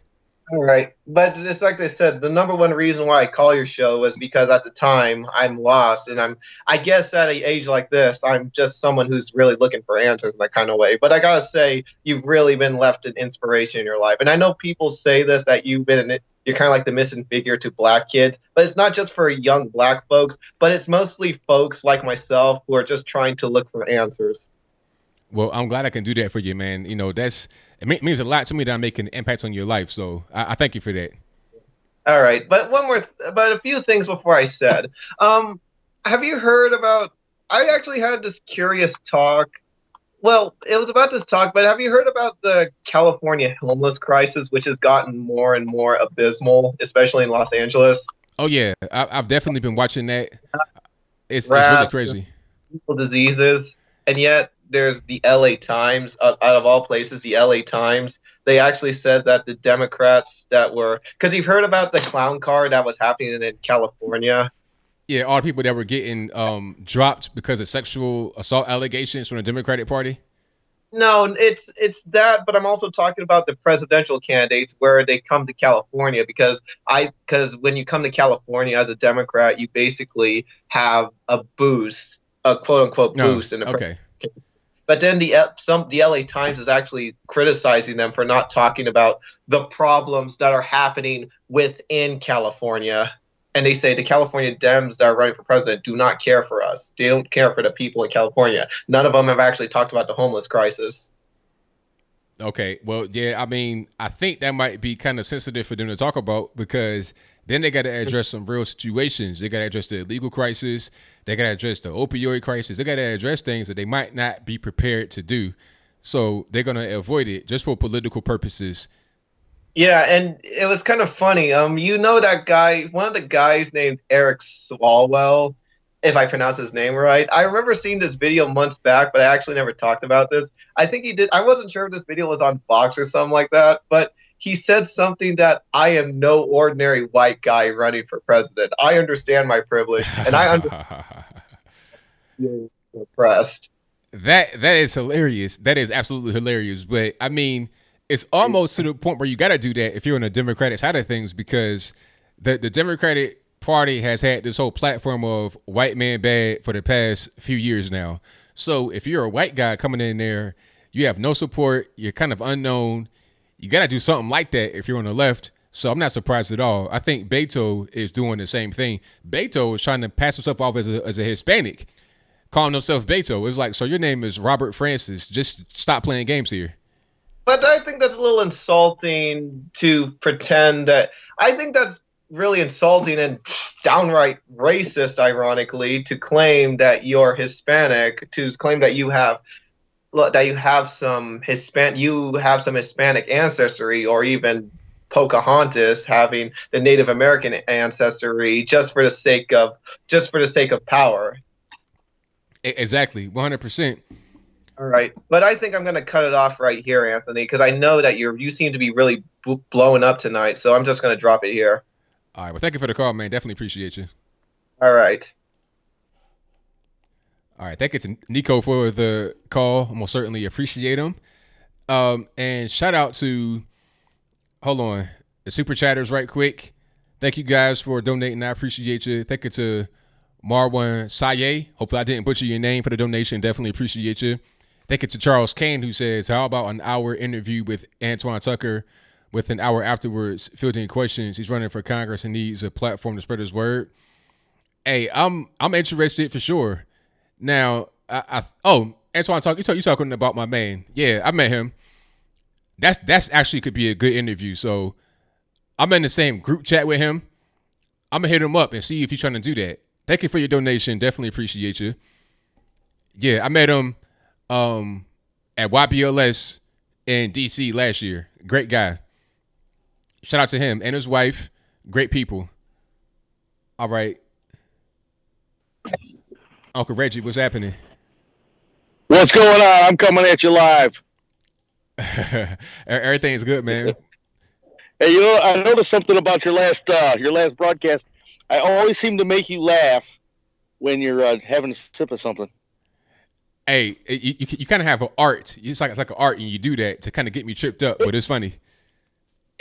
All right, but it's like I said, the number one reason why I call your show was because at the time I'm lost, and I guess at an age like this, I'm just someone who's really looking for answers in that kind of way. But I gotta say, you've really been left an inspiration in your life, and I know people say this that you're kind of like the missing figure to black kids, but it's not just for young black folks, but it's mostly folks like myself who are just trying to look for answers. Well, I'm glad I can do that for you, man. It means a lot to me that I'm making an impact on your life. So I thank you for that. All right. But a few things before I said, have you heard about, I actually had this curious talk. Well, it was about this talk, but have you heard about the California homeless crisis, which has gotten more and more abysmal, especially in Los Angeles? Oh, yeah. I've definitely been watching that. It's really crazy. Diseases. And yet there's the LA Times, out of all places, the LA Times. They actually said that the Democrats because you've heard about the clown car that was happening in California. Yeah, all the people that were getting dropped because of sexual assault allegations from the Democratic Party. No, it's that, but I'm also talking about the presidential candidates where they come to California because when you come to California as a Democrat, you basically have a boost, a quote unquote boost in the okay. But then the LA Times is actually criticizing them for not talking about the problems that are happening within California. And they say the California Dems that are running for president do not care for us. They don't care for the people in California. None of them have actually talked about the homeless crisis. Okay. Well, yeah, I mean, I think that might be kind of sensitive for them to talk about because then they got to address some real situations. They got to address the legal crisis. They got to address the opioid crisis. They got to address things that they might not be prepared to do. So they're going to avoid it just for political purposes. Yeah, and it was kind of funny. That guy, one of the guys named Eric Swalwell, if I pronounce his name right. I remember seeing this video months back, but I actually never talked about this. I think he did. I wasn't sure if this video was on Fox or something like that, but he said something that I am no ordinary white guy running for president. I understand my privilege, and I understand being oppressed. That is hilarious. That is absolutely hilarious. But I mean, it's almost to the point where you got to do that if you're on the Democratic side of things, because the Democratic Party has had this whole platform of white man bad for the past few years now. So if you're a white guy coming in there, you have no support, you're kind of unknown, you got to do something like that if you're on the left. So I'm not surprised at all. I think Beto is doing the same thing. Beto is trying to pass himself off as a Hispanic, calling himself Beto. It's like, so your name is Robert Francis. Just stop playing games here. But I think that's a little insulting to pretend that. I think that's really insulting and downright racist, ironically, to claim that you're Hispanic, to claim that you have some Hispanic ancestry, or even Pocahontas having the Native American ancestry just for the sake of power. Exactly, 100%. All right, but I think I'm going to cut it off right here, Anthony, because I know that you seem to be really blowing up tonight. So I'm just going to drop it here. All right. Well, thank you for the call, man. Definitely appreciate you. All right. All right. Thank you to Nico for the call. I most certainly appreciate him. And shout out to, hold on, the super chatters right quick. Thank you guys for donating. I appreciate you. Thank you to Marwan Saye. Hopefully I didn't butcher your name for the donation. Definitely appreciate you. Thank you to Charles Kane, who says, how about an hour interview with Antoine Tucker with an hour afterwards fielding questions? He's running for Congress and needs a platform to spread his word. Hey, I'm interested for sure. Now, Antoine Tucker, you talking about my man. Yeah, I met him. That's actually could be a good interview. So I'm in the same group chat with him. I'm going to hit him up and see if he's trying to do that. Thank you for your donation. Definitely appreciate you. Yeah, I met him at YBLS in DC last year. Great guy. Shout out to him and his wife. Great people. All right. Uncle Reggie, what's happening? What's going on? I'm coming at you live. Everything's good, man. Hey, you know, I noticed something about your last broadcast. I always seem to make you laugh when you're having a sip of something. Hey, you kind of have an art. It's like an art, and you do that to kind of get me tripped up. But it's funny.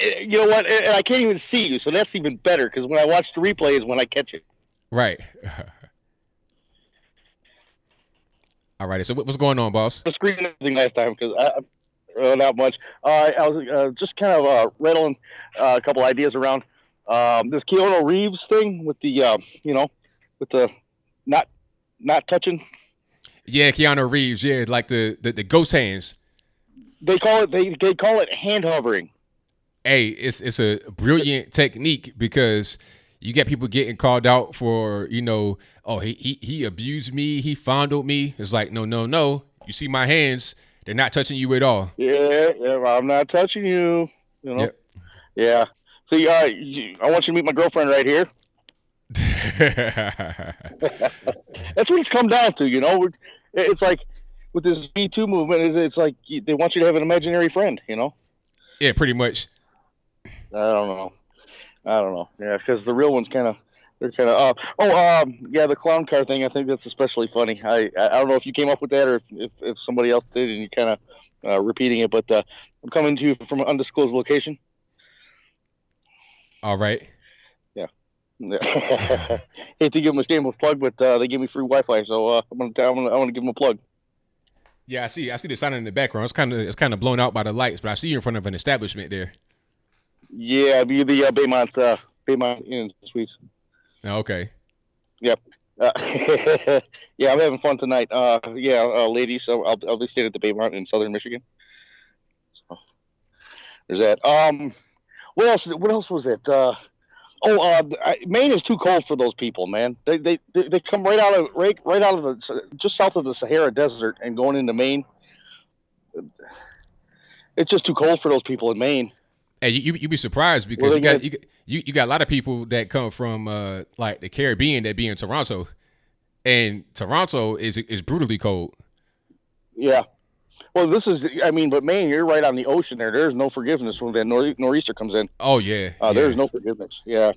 You know what? And I can't even see you, so that's even better. Because when I watch the replay is when I catch it. Right. All right. So what's going on, boss? The screen everything last time because not much. I was just kind of rattling a couple ideas around this Keanu Reeves thing with the with the not touching. Yeah, Keanu Reeves. Yeah, like the ghost hands. They call it hand hovering. Hey, it's a brilliant technique because you get people getting called out for, oh, he abused me, he fondled me. It's like, no. You see my hands, they're not touching you at all. Yeah, I'm not touching you. Yep. Yeah. See, I want you to meet my girlfriend right here. That's what it's come down to, It's like with this Me Too movement, it's like they want you to have an imaginary friend, Yeah, pretty much. I don't know. Yeah, because the real ones they're kind of yeah, the clown car thing. I think that's especially funny. I don't know if you came up with that or if somebody else did and you kind of repeating it, but I'm coming to you from an undisclosed location. All right. Yeah. Hate to give them a shameless plug, but they give me free Wi-Fi, so I want to give them a plug. Yeah, I see the sign in the background. It's kind of blown out by the lights, but I see you in front of an establishment there. Yeah, the Baymont Inn Suites. Oh, okay. Yep. Yeah, I'm having fun tonight. Ladies, so I'll be staying at the Baymont in Southern Michigan. So there's that. What else was it? Maine is too cold for those people, man. They come right out of the just south of the Sahara Desert and going into Maine. It's just too cold for those people in Maine. Hey, you'd be surprised because you got a lot of people that come from like the Caribbean that be in Toronto, and Toronto is brutally cold. Yeah. Well, but Maine, you're right on the ocean there. There's no forgiveness when that nor'easter comes in. Oh yeah. There's no forgiveness. Yeah.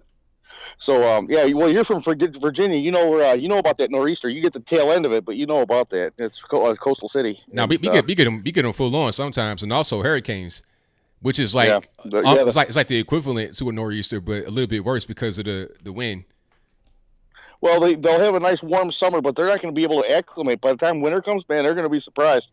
So well, you're from Virginia. You know about that nor'easter. You get the tail end of it, but you know about that. It's a coastal city. Now we get them full on sometimes, and also hurricanes. Which is like it's like the equivalent to a nor'easter, but a little bit worse because of the wind. Well, they'll have a nice warm summer, but they're not going to be able to acclimate. By the time winter comes, man, they're going to be surprised.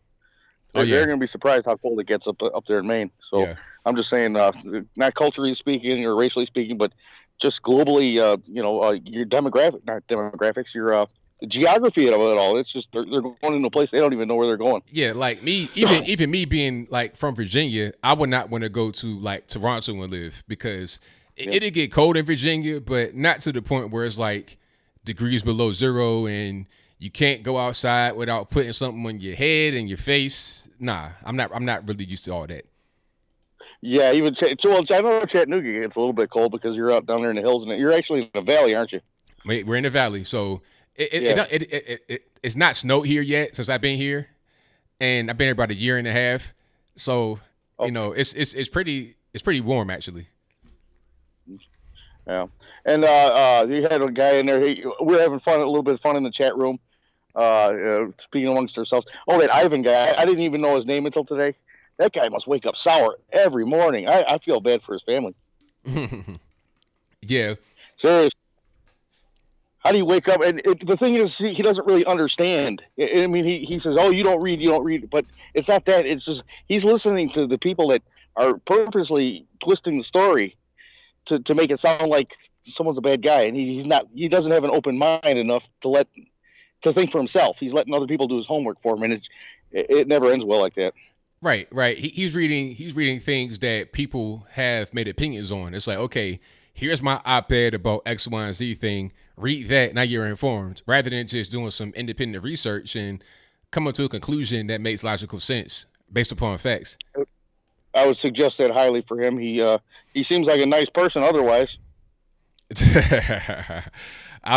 They're going to be surprised how cold it gets up there in Maine. So I'm just saying, not culturally speaking or racially speaking, but just globally, your demographics, your the geography of it all. It's just they're going into a place they don't even know where they're going. Yeah, like me, even me being like from Virginia, I would not want to go to like Toronto and live because it'd get cold in Virginia, but not to the point where it's like degrees below zero and you can't go outside without putting something on your head and your face. Nah, I'm not really used to all that. Yeah, even well, I know Chattanooga gets a little bit cold because you're out down there in the hills, and you're actually in the valley, aren't you? We're in the valley, so it's not snowed here yet since I've been here, and I've been here about a year and a half. So it's pretty warm actually. Yeah, and you had a guy in there. We're having fun, a little bit of fun in the chat room, speaking amongst ourselves. Oh, that Ivan guy, I didn't even know his name until today. That guy must wake up sour every morning. I feel bad for his family. Yeah. Serious. How do you wake up? And the thing is, he doesn't really understand. I mean, he says, "Oh, you don't read," but it's not that. It's just he's listening to the people that are purposely twisting the story to make it sound like someone's a bad guy, and he's not. He doesn't have an open mind enough to think for himself. He's letting other people do his homework for him, and it never ends well like that. Right. He's reading things that people have made opinions on. It's like, okay, here's my op-ed about X, Y, and Z thing. Read that, now you're informed. Rather than just doing some independent research and coming to a conclusion that makes logical sense based upon facts. I would suggest that highly for him. He seems like a nice person otherwise. I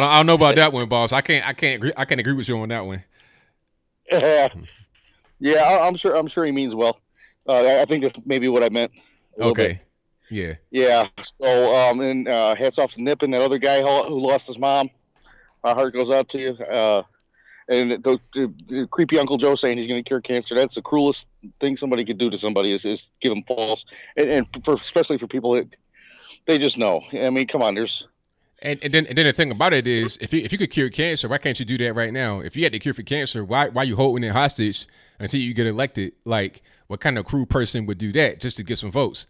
don't know about that one, boss. I can't agree with you on that one. Yeah, I'm sure he means well. I think that's maybe what I meant. Okay. Bit. Yeah. So, and hats off to Nip and that other guy who lost his mom. My heart goes out to you. And the creepy Uncle Joe saying he's going to cure cancer. That's the cruelest thing somebody could do to somebody is give them false. And especially for people that they just know. I mean, come on, there's. And then the thing about it is, if you could cure cancer, why can't you do that right now? If you had the cure for cancer, why are you holding it hostage until you get elected? Like, what kind of cruel person would do that just to get some votes?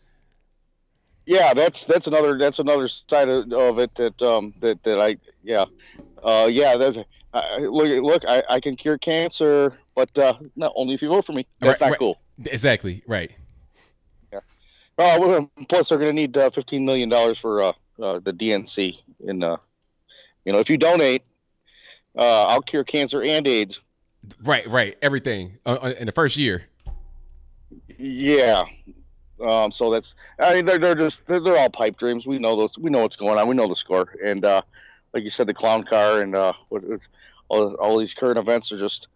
Yeah, that's another side of it look, I can cure cancer, but not only if you vote for me. That's not cool. Exactly right. Yeah. Plus, they're going to need $15 million for the DNC, and if you donate, I'll cure cancer and AIDS. Right, everything in the first year. Yeah. So that's. I mean, they're all pipe dreams. We know those. We know what's going on. We know the score. And like you said, the clown car and all these current events are just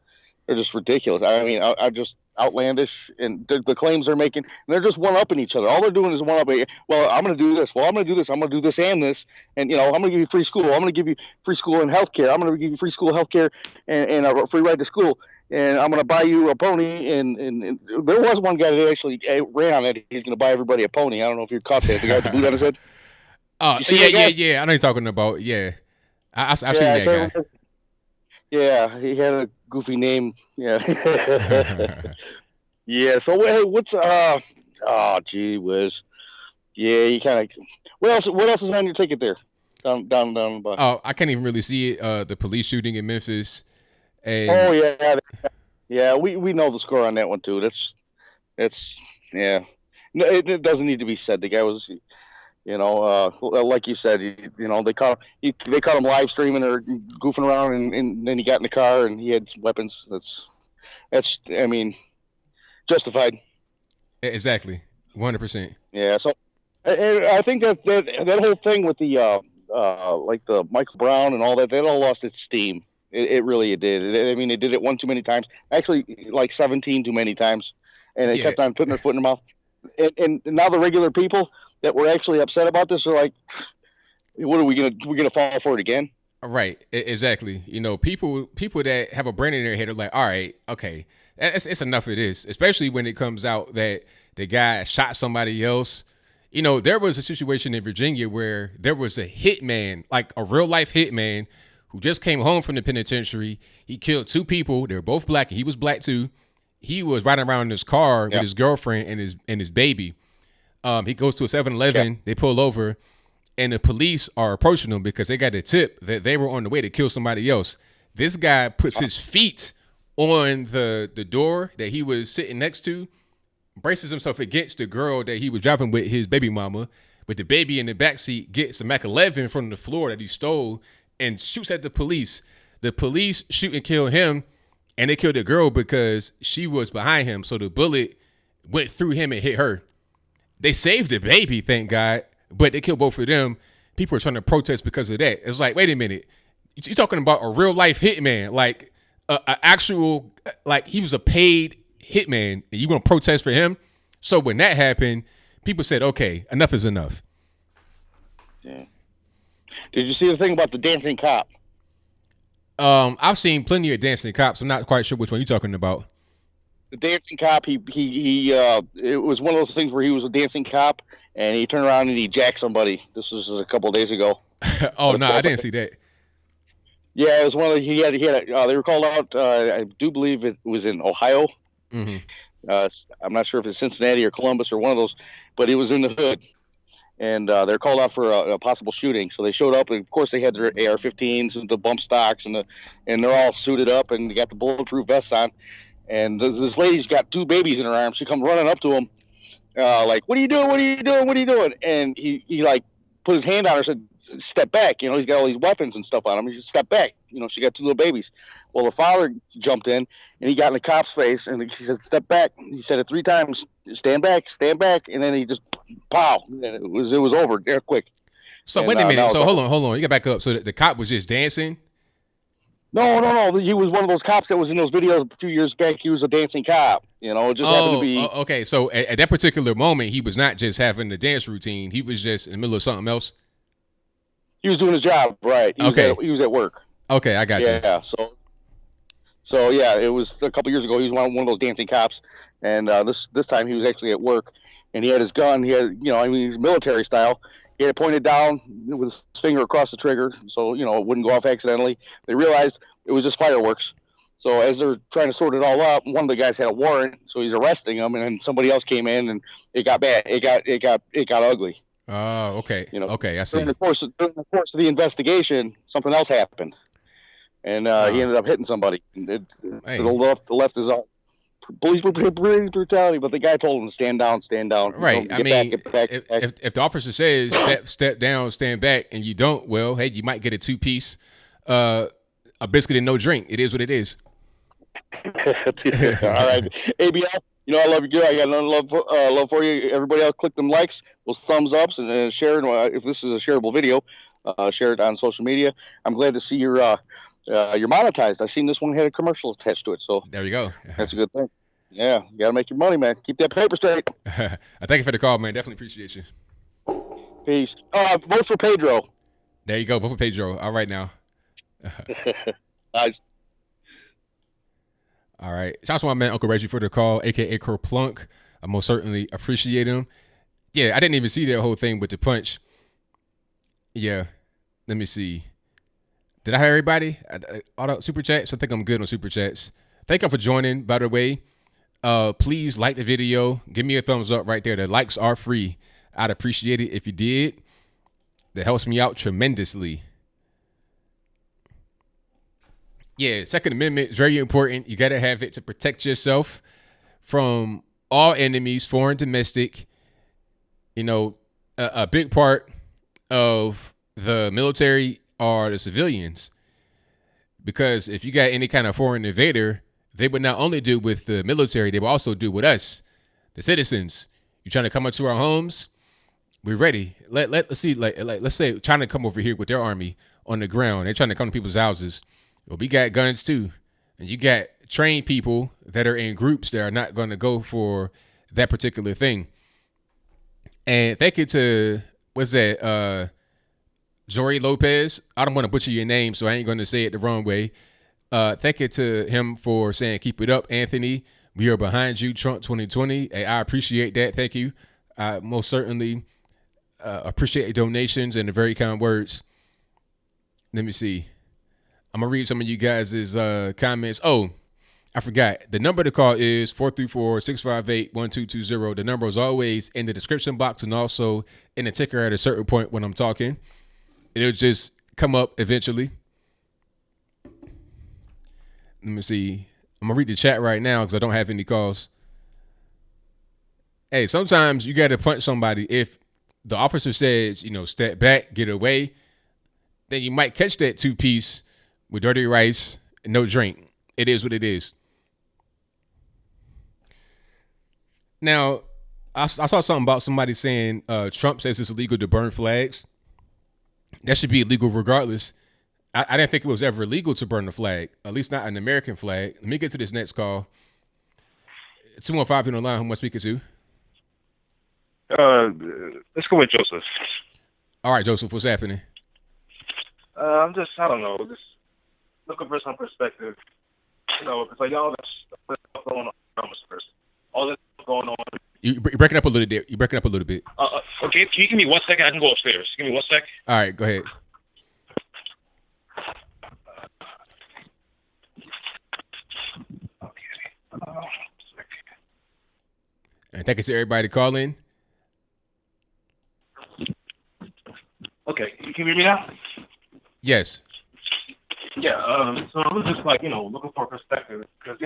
ridiculous. I mean, I just outlandish, and the claims they're making, and they're just one-upping each other. All they're doing is one-upping. Well, I'm going to do this. Well, I'm going to do this. I'm going to do this and this. And, I'm going to give you free school. I'm going to give you free school and health care. I'm going to give you free school, health care, and a free ride to school. And I'm going to buy you a pony. And there was one guy that actually ran on it. He's going to buy everybody a pony. I don't know if you caught that. The guy with the boot on his head. Oh, yeah. I know you're talking about. Yeah. I've seen that guy. Yeah, he had a goofy name. Yeah. Yeah. So hey, what's gee whiz. Yeah, you kind of. What else is on your ticket there? Down the bottom. Oh, I can't even really see it. The police shooting in Memphis. And... Oh yeah. We know the score on that one too. That's yeah. No, it doesn't need to be said. The guy was. Like you said, they caught him live streaming or goofing around, and then he got in the car and he had some weapons. That's I mean, justified. Exactly, 100%. Yeah. So, I think that whole thing with the like the Michael Brown and all that all lost its steam. It really did. It did it one too many times. Actually, like 17 too many times, and they kept on putting their foot in their mouth. And now the regular people that were actually upset about this are like, what are we gonna fall for it again? Right, exactly. People that have a brain in their head are like, all right, okay, it's enough of this. Especially when it comes out that the guy shot somebody else. There was a situation in Virginia where there was a hitman, like a real life hitman, who just came home from the penitentiary. He killed 2 people. They were both black, and he was black too. He was riding around in his car with his girlfriend and his baby. He goes to a 7-Eleven. They pull over, and the police are approaching him because they got a tip that they were on the way to kill somebody else. This guy puts his feet on the door that he was sitting next to, braces himself against the girl that he was driving with, his baby mama, with the baby in the backseat, gets a Mac 11 from the floor that he stole, and shoots at the police. The police shoot and kill him, and they killed the girl because she was behind him. So the bullet went through him and hit her. They saved the baby, thank God, but they killed both of them. People are trying to protest because of that. It's like, wait a minute. You're talking about a real life hitman, like a actual, like he was a paid hitman, and you going to protest for him? So when that happened, people said, okay, enough is enough. Yeah. Did you see the thing about the dancing cop? I've seen plenty of dancing cops. I'm not quite sure which one you're talking about. The dancing cop, it was one of those things where he was a dancing cop and he turned around and he jacked somebody. This was a couple of days ago. Oh no, I didn't see that. Yeah, it was one of the, they were called out. I do believe it was in Ohio. Mm-hmm. I'm not sure if it's Cincinnati or Columbus or one of those, but it was in the hood. And they're called out for a possible shooting. So they showed up, and of course they had their AR-15s and the bump stocks, and they're all suited up, and they got the bulletproof vests on. And this lady's got 2 babies in her arms. She comes running up to him, like, "What are you doing? What are you doing? What are you doing?" And he like put his hand on her, said, "Step back." He's got all these weapons and stuff on him. He said, "Step back." She got 2 little babies. Well, the father jumped in, and he got in the cop's face, and he said, "Step back." He said it 3 times, stand back, and then he just pow, and it was over there quick. So wait a minute. So hold on. You got back up. So the cop was just dancing? No. He was one of those cops that was in those videos a few years back. He was a dancing cop. It just happened to be. Okay. So at that particular moment, he was not just having the dance routine. He was just in the middle of something else. He was doing his job, right? He was at work. Okay, I got you. Yeah. So yeah, it was a couple years ago. He was one of those dancing cops, and this time he was actually at work, and he had his gun. He had, he's military style. He had it pointed down with his finger across the trigger, so it wouldn't go off accidentally. They realized it was just fireworks. So as they're trying to sort it all out, one of the guys had a warrant, so he's arresting him, and then somebody else came in, and it got bad. It got ugly. Oh, okay. Okay, I see. During the course of the investigation, something else happened, and he ended up hitting somebody. The left is all police brutality, but the guy told him to stand down. Right. Get back. If the officer says step down, stand back, and you don't, well, hey, you might get a 2-piece, a biscuit and no drink. It is what it is. All right, ABL. I love you, girl. I got nothing love for you. Everybody else, click them likes, those thumbs ups, and share it. If this is a shareable video, share it on social media. I'm glad to see you're monetized. I seen this one had a commercial attached to it, so there you go. That's a good thing. Yeah, you got to make your money, man. Keep that paper straight. I thank you for the call, man. Definitely appreciate you. Peace. Vote for Pedro. There you go. Vote for Pedro. All right now. Nice. All right. Shout out to my man, Uncle Reggie, for the call, a.k.a. Kerplunk. I most certainly appreciate him. Yeah, I didn't even see that whole thing with the punch. Yeah. Let me see. Did I hear everybody? All the super chats? I think I'm good on super chats. Thank you for joining, by the way. Please like the video. Give me a thumbs up right there. The likes are free. I'd appreciate it if you did. That helps me out tremendously. Yeah, Second Amendment is very important. You got to have it to protect yourself from all enemies, foreign, domestic. A big part of the military are the civilians. Because if you got any kind of foreign invader, they would not only do with the military, they would also do with us, the citizens. You trying to come into our homes? We're ready. Let's see, let's say China come over here with their army on the ground. They're trying to come to people's houses. Well, we got guns too. And you got trained people that are in groups that are not going to go for that particular thing. And thank you to, Jory Lopez. I don't want to butcher your name, so I ain't going to say it the wrong way. Thank you to him for saying, keep it up, Anthony. We are behind you, Trump 2020. Hey, I appreciate that. Thank you. I most certainly appreciate your donations and the very kind words. Let me see. I'm going to read some of you guys' comments. Oh, I forgot. The number to call is 434-658-1220. The number is always in the description box and also in the ticker at a certain point when I'm talking. It'll just come up eventually. Let me see. I'm going to read the chat right now because I don't have any calls. Hey, sometimes you got to punch somebody. If the officer says, step back, get away, then you might catch that 2-piece with dirty rice and no drink. It is what it is. Now, I saw something about somebody saying Trump says it's illegal to burn flags. That should be illegal regardless. I didn't think it was ever illegal to burn the flag, at least not an American flag. Let me get to this next call. 215 on the line. Who am I speaking to? Let's go with Joseph. All right, Joseph, what's happening? I'm just, I don't know, just looking for some perspective. You know, it's like all this stuff going on. All this stuff going on. You're breaking up a little bit. You're breaking up a little bit. Okay, can you give me 1 second? I can go upstairs. Give me 1 sec. All right, go ahead. And thank you to everybody calling. Okay, you can hear me now? Yes. Yeah, so I was just like, looking for perspective because,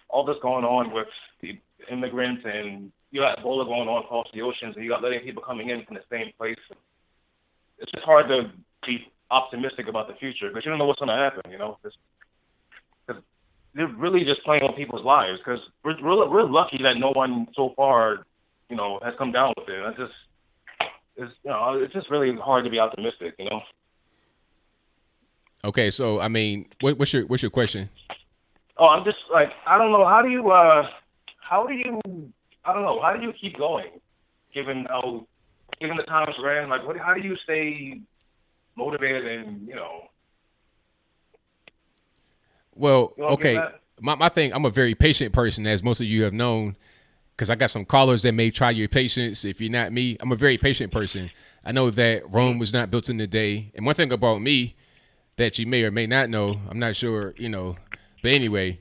all this going on with the immigrants and you got Ebola going on across the oceans and you got letting people coming in from the same place. It's just hard to be optimistic about the future because you don't know what's going to happen, because they're really just playing on people's lives because we're lucky that no one so far, has come down with it. It's just really hard to be optimistic, Okay, so I mean, what's your question? Oh, I'm just like, I don't know. How do you keep going, given the times we're in? Like, how do you stay motivated and Well, okay, my thing. I'm a very patient person, as most of you have known, because I got some callers that may try your patience. If you're not me, I'm a very patient person. I know that Rome was not built in a day, and one thing about me that you may or may not know, I'm not sure, but anyway,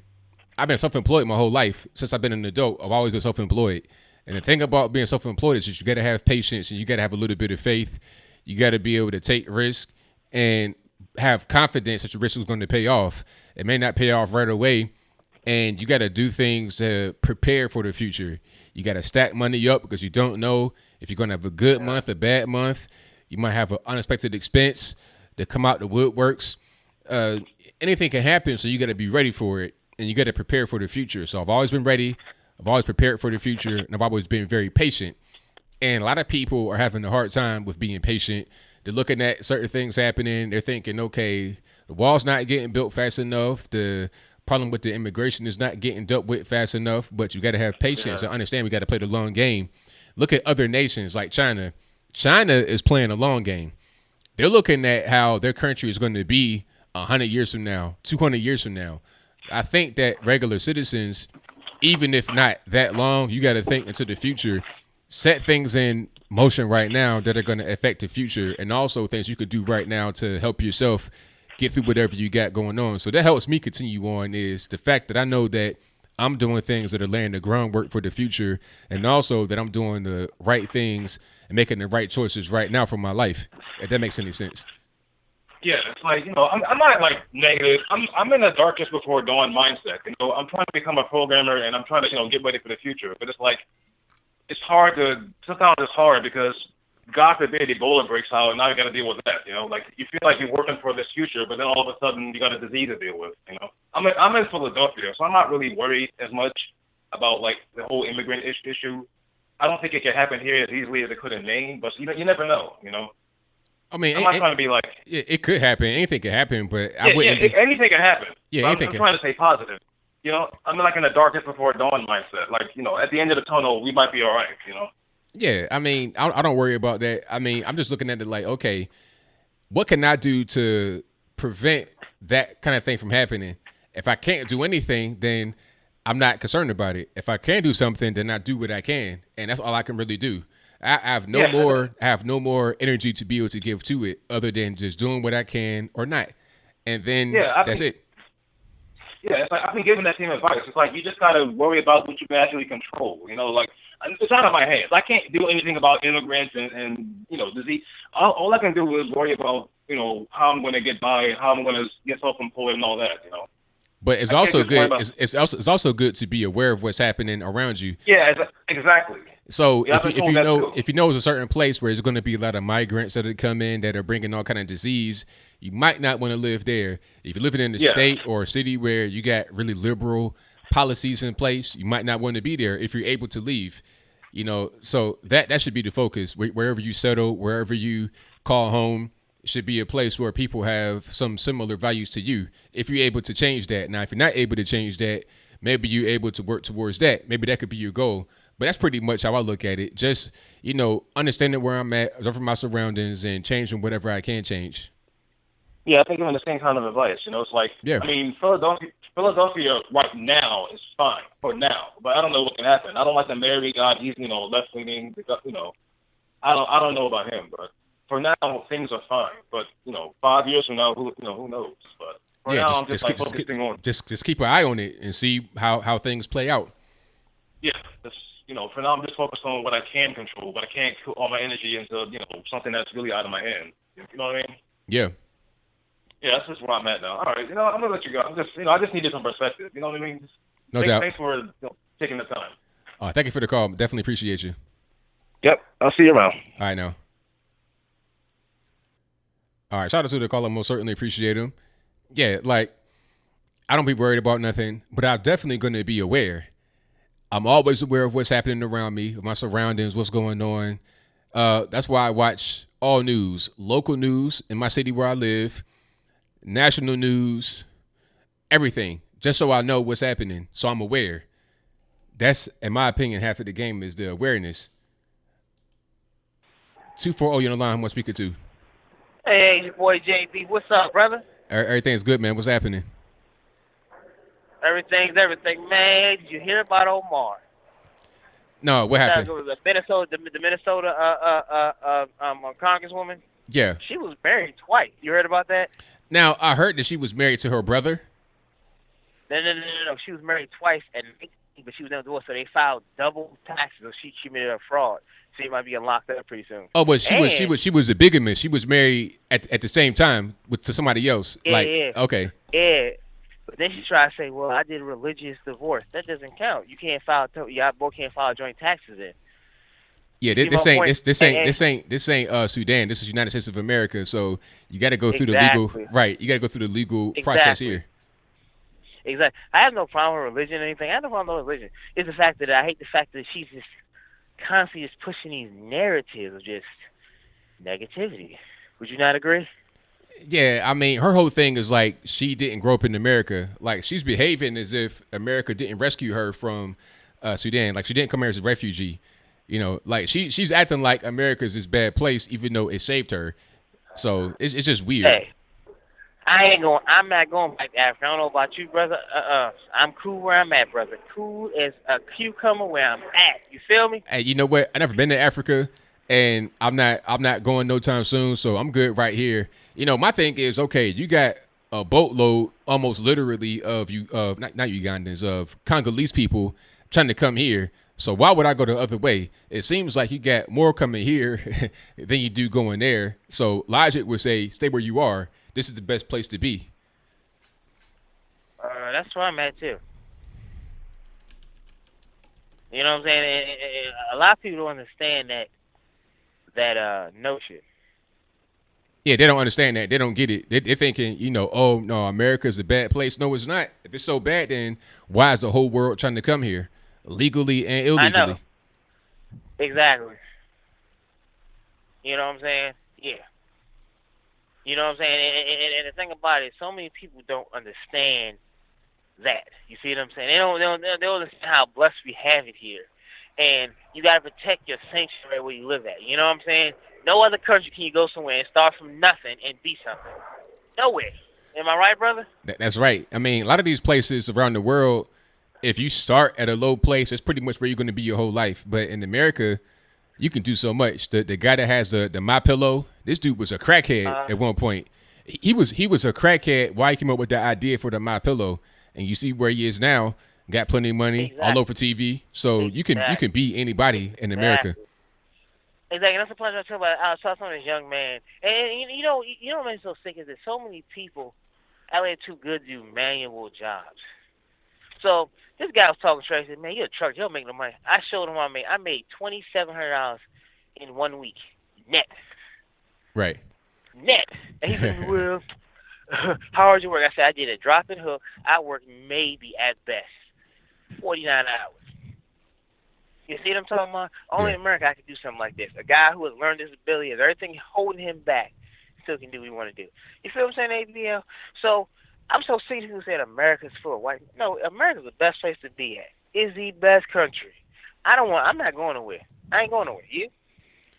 I've been self-employed my whole life. Since I've been an adult, I've always been self-employed. And the thing about being self-employed is that you got to have patience and you got to have a little bit of faith. You got to be able to take risk and have confidence that your risk is going to pay off. It may not pay off right away, and you got to do things to prepare for the future. You got to stack money up because you don't know if you're going to have a good month, a bad month. You might have an unexpected expense that come out the woodworks. Anything can happen, so you got to be ready for it, and you got to prepare for the future. So I've always been ready. I've always prepared for the future, and I've always been very patient. And a lot of people are having a hard time with being patient. They're looking at certain things happening. They're thinking, okay, the wall's not getting built fast enough. The problem with the immigration is not getting dealt with fast enough. But you got to have patience and understand we got to play the long game. Look at other nations like China. China is playing a long game. They're looking at how their country is going to be 100 years from now, 200 years from now. I think that regular citizens, even if not that long, you got to think into the future, set things in motion right now that are going to affect the future, and also things you could do right now to help yourself get through whatever you got going on. So that helps me continue on is the fact that I know that I'm doing things that are laying the groundwork for the future, and also that I'm doing the right things and making the right choices right now for my life, if that makes any sense. Yeah, it's like, I'm not like negative. I'm in the darkest before dawn mindset. I'm trying to become a programmer and I'm trying to, get ready for the future. But it's like, sometimes it's hard because God forbid Ebola breaks out and now you got to deal with that. Like you feel like you're working for this future, but then all of a sudden you got a disease to deal with. I'm in Philadelphia, so I'm not really worried as much about like the whole immigrant issue. I don't think it could happen here as easily as it could in Maine, but you never know. I mean, I'm not trying to be like it could happen. Anything could happen, but anything can happen. Yeah, I'm trying to stay positive. I'm like in the darkest before dawn mindset. Like, at the end of the tunnel, we might be all right. Yeah, I mean, I don't worry about that. I mean, I'm just looking at it like, okay, what can I do to prevent that kind of thing from happening? If I can't do anything, then I'm not concerned about it. If I can do something, then I do what I can, and that's all I can really do. I have no more energy to be able to give to it other than just doing what I can or not. And then that's it. Yeah, it's like I've been giving that same advice. It's like you just got to worry about what you can actually control. Like it's out of my hands. I can't do anything about immigrants and disease. All I can do is worry about, how I'm going to get by, how I'm going to get self-employed and all that, But it's also good. It's also good to be aware of what's happening around you. Yeah, exactly. So if you know it's a certain place where there's going to be a lot of migrants that are come in that are bringing all kind of disease, you might not want to live there. If you're living in a state or a city where you got really liberal policies in place, you might not want to be there if you're able to leave. You know, so that should be the focus. Wherever you settle, wherever you call home, it should be a place where people have some similar values to you. If you're able to change that. Now, if you're not able to change that, maybe you're able to work towards that. Maybe that could be your goal. But that's pretty much how I look at it. Just, you know, understanding where I'm at, observing my surroundings, and changing whatever I can change. Yeah, I think I'm in the same kind of advice. You know, it's like, Yeah. I mean, Philadelphia right now is fine for now, but I don't know what can happen. I don't like the mayor we got. He's, you know, left leaning. You know, I don't know about him, but for now things are fine. But you know, 5 years from now, who knows? But for now, I'm just focusing on. Just keep an eye on it and see how things play out. Yeah, you know, for now I'm just focused on what I can control, but I can't put all my energy into, you know, something that's really out of my hand. You know what I mean? Yeah. Yeah, that's just where I'm at now. All right, you know, I'm gonna let you go. I just needed some perspective. You know what I mean? No doubt. Thanks for taking the time. Thank you for the call. Definitely appreciate you. Yep, I'll see you around. All right, now. All right, shout out to the caller. Most certainly appreciate him. Yeah, like, I don't be worried about nothing, but I'm definitely going to be aware. I'm always aware of what's happening around me, my surroundings, what's going on. That's why I watch all news, local news in my city where I live, national news, everything, just so I know what's happening, so I'm aware. That's, in my opinion, half of the game is the awareness. 240 on the line. Who am I speaking to? Hey, your boy JB. What's up, brother? Everything's good, man. What's happening? Everything's everything, man. Did you hear about Omar? No, what happened? The Minnesota congresswoman. Yeah. She was married twice. You heard about that? Now, I heard that she was married to her brother. No. She was married twice, but she was never divorced, so they filed double taxes. So she committed a fraud. She might be getting locked up pretty soon. Oh, but she was a bigamist. She was married at the same time to somebody else. Yeah. Okay. Yeah. But then she tried to say, "Well, I did religious divorce. That doesn't count. You can't file. Y'all both can't file joint taxes in." Yeah, this ain't Sudan. This is United States of America. So you got to go through the legal right. You got to go through the legal process here. Exactly. I have no problem with religion or anything. I have no problem with religion. It's the fact that I hate the fact that she's just constantly just pushing these narratives of just negativity. Would you not agree? Yeah, I mean, her whole thing is like she didn't grow up in America. Like she's behaving as if America didn't rescue her from Sudan. Like she didn't come here as a refugee. You know, like she's acting like America's this bad place, even though it saved her. So it's just weird. Hey, I'm not going back to Africa. I don't know about you, brother. I'm cool where I'm at, brother. Cool as a cucumber where I'm at. You feel me? Hey, you know what? I never been to Africa, and I'm not going no time soon. So I'm good right here. You know, my thing is, okay, you got a boatload, almost literally, of not Ugandans, of Congolese people trying to come here. So why would I go the other way? It seems like you got more coming here than you do going there. So logic would say, stay where you are. This is the best place to be. That's where I'm at, too. You know what I'm saying? A lot of people don't understand that notion. Yeah, they don't understand that. They don't get it. They're thinking, you know, oh, no, America's a bad place. No, it's not. If it's so bad, then why is the whole world trying to come here? Legally and illegally. I know. Exactly. You know what I'm saying? Yeah. You know what I'm saying? And the thing about it, so many people don't understand that. You see what I'm saying? They don't understand how blessed we have it here. And you got to protect your sanctuary where you live at. You know what I'm saying? No other country can you go somewhere and start from nothing and be something. Nowhere. Am I right, brother? That's right. I mean, a lot of these places around the world, if you start at a low place, that's pretty much where you're going to be your whole life. But in America, you can do so much. The guy that has the My Pillow, this dude was a crackhead at one point. He was a crackhead. Why he came up with the idea for the My Pillow, and you see where he is now. Got plenty of money, all over TV. So you can be anybody in America. Exactly. That's the point I was talking about. I saw some of this young man, and you know what makes me so sick is that so many people out there too good to do manual jobs. So this guy was talking trash. He said, "Man, you're a truck. You don't make no money." I showed him what I made. I made $2,700 in 1 week net. Right. Net. And he said, "Well, how hard you work?" I said, "I did a drop and hook. I worked maybe at best 49 hours." You see what I'm talking about? Only in America I can do something like this. A guy who has learned disability and everything holding him back still can do what he want to do. You feel what I'm saying, ABL? So I'm so sick of people saying America's full of white. No, America's the best place to be at. It's the best country. I'm not going nowhere. I ain't going nowhere. You?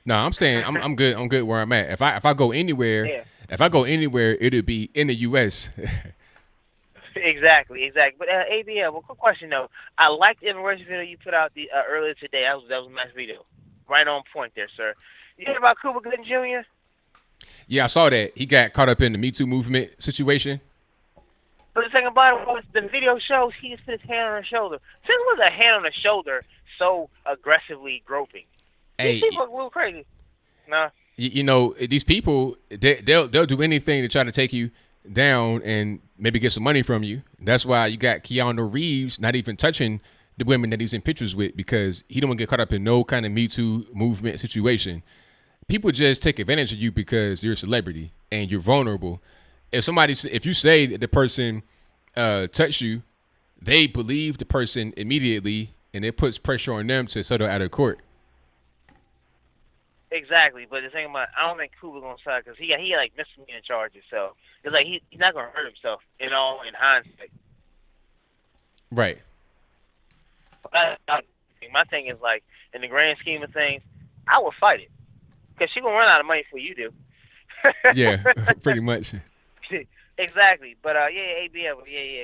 No, I'm saying I'm good. I'm good where I'm at. If I go anywhere, it'll be in the U.S. Exactly. But ABL, well, quick question though. I liked the immigration video you put out earlier today. That was a nice video. Right on point there, sir. You hear about Cuba Gooding Jr.? Yeah, I saw that. He got caught up in the Me Too movement situation. But the thing about it was the video shows he just put his hand on her shoulder. Since was a hand on the shoulder so aggressively groping? Hey, these people are a little crazy. Nah. You know, these people, they'll do anything to try to take you down and maybe get some money from you. That's why you got Keanu Reeves not even touching the women that he's in pictures with, because he don't want to get caught up in no kind of Me Too movement situation. People just take advantage of you because you're a celebrity and you're vulnerable. If you say that the person touched you, they believe the person immediately, and it puts pressure on them to settle out of court. Exactly, but the thing about I don't think Cuba's gonna side because he like misdemeanor charges, so it's like he's not gonna hurt himself in hindsight. Right. My thing is like in the grand scheme of things, I would fight it because she gonna run out of money before you do. Yeah, pretty much. Exactly, but ABL,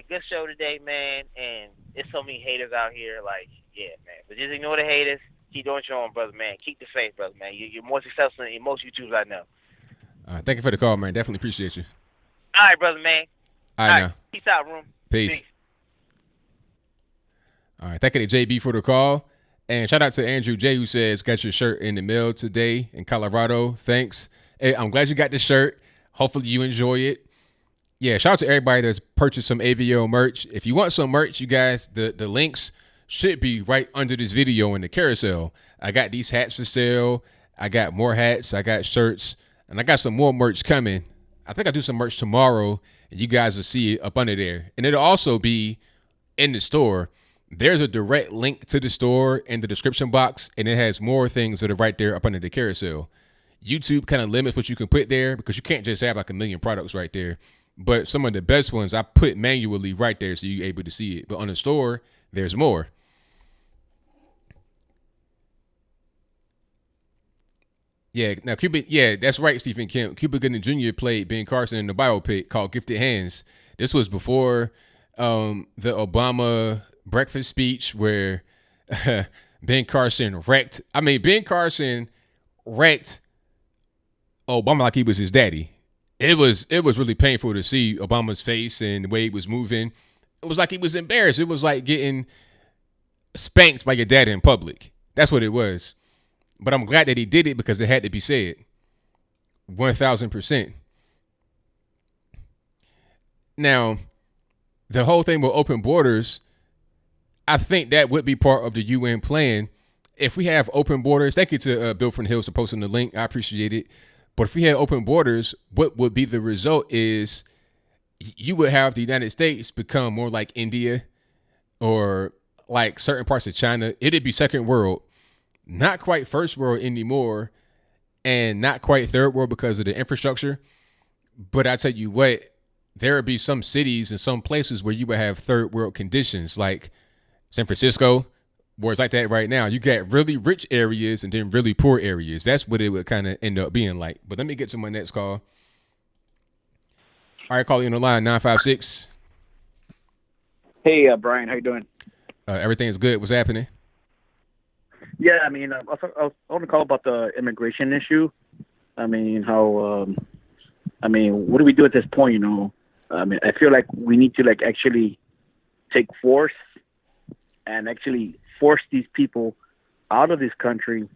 good show today, man, and there's so many haters out here, like man, but just ignore the haters. Keep doing your own, brother, man. Keep the faith, brother, man. You're more successful than most YouTubers I know. Thank you for the call, man. Definitely appreciate you. All right, brother, man. All right, now. Peace out, room. Peace. All right, thank you to JB for the call. And shout out to Andrew J, who says, got your shirt in the mail today in Colorado. Thanks. Hey, I'm glad you got the shirt. Hopefully you enjoy it. Yeah, shout out to everybody that's purchased some ABL merch. If you want some merch, you guys, the links should be right under this video in the carousel. I got these hats for sale. I got more hats. I got shirts. And I got some more merch coming. I think I'll do some merch tomorrow, and you guys will see it up under there. And it'll also be in the store. There's a direct link to the store in the description box, and it has more things that are right there up under the carousel. YouTube kind of limits what you can put there because you can't just have like a million products right there. But some of the best ones I put manually right there so you're able to see it. But on the store, there's more. Yeah, now Cuba, that's right, Stephen Kemp. Cuba Gooding Jr. played Ben Carson in the biopic called Gifted Hands. This was before the Obama breakfast speech where Ben Carson wrecked Obama like he was his daddy. It was really painful to see Obama's face and the way he was moving. It was like he was embarrassed. It was like getting spanked by your dad in public. That's what it was. But I'm glad that he did it because it had to be said. 1,000%. Now, the whole thing with open borders, I think that would be part of the UN plan. If we have open borders, thank you to Bill from the Hills for posting the link. I appreciate it. But if we had open borders, what would be the result is you would have the United States become more like India or like certain parts of China. It'd be second world. Not quite first world anymore, and not quite third world because of the infrastructure. But I tell you what, there would be some cities and some places where you would have third world conditions, like San Francisco, where it's like that right now. You got really rich areas and then really poor areas. That's what it would kind of end up being like. But let me get to my next call. All right, call you on the line, 956. Hey, Brian, how you doing? Everything's good. What's happening? Yeah, I mean, I want to call about the immigration issue. I mean, what do we do at this point, you know? I mean, I feel like we need to, like, actually take force and actually force these people out of this country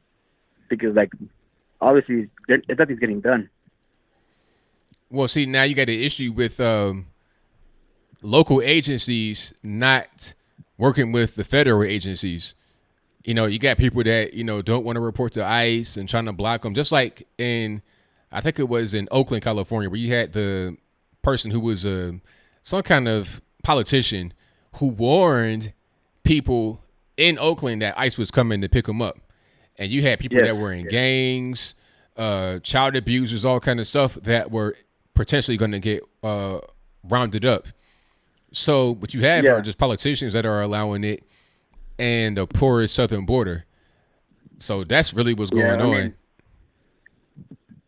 because, like, obviously, nothing's getting done. Well, see, now you got an issue with local agencies not working with the federal agencies. You know, you got people that, you know, don't want to report to ICE and trying to block them. Just like I think it was in Oakland, California, where you had the person who was some kind of politician who warned people in Oakland that ICE was coming to pick them up, and you had people that were in gangs, child abusers, all kind of stuff that were potentially going to get rounded up. So what you have are just politicians that are allowing it, and the poorest southern border. So that's really what's going on.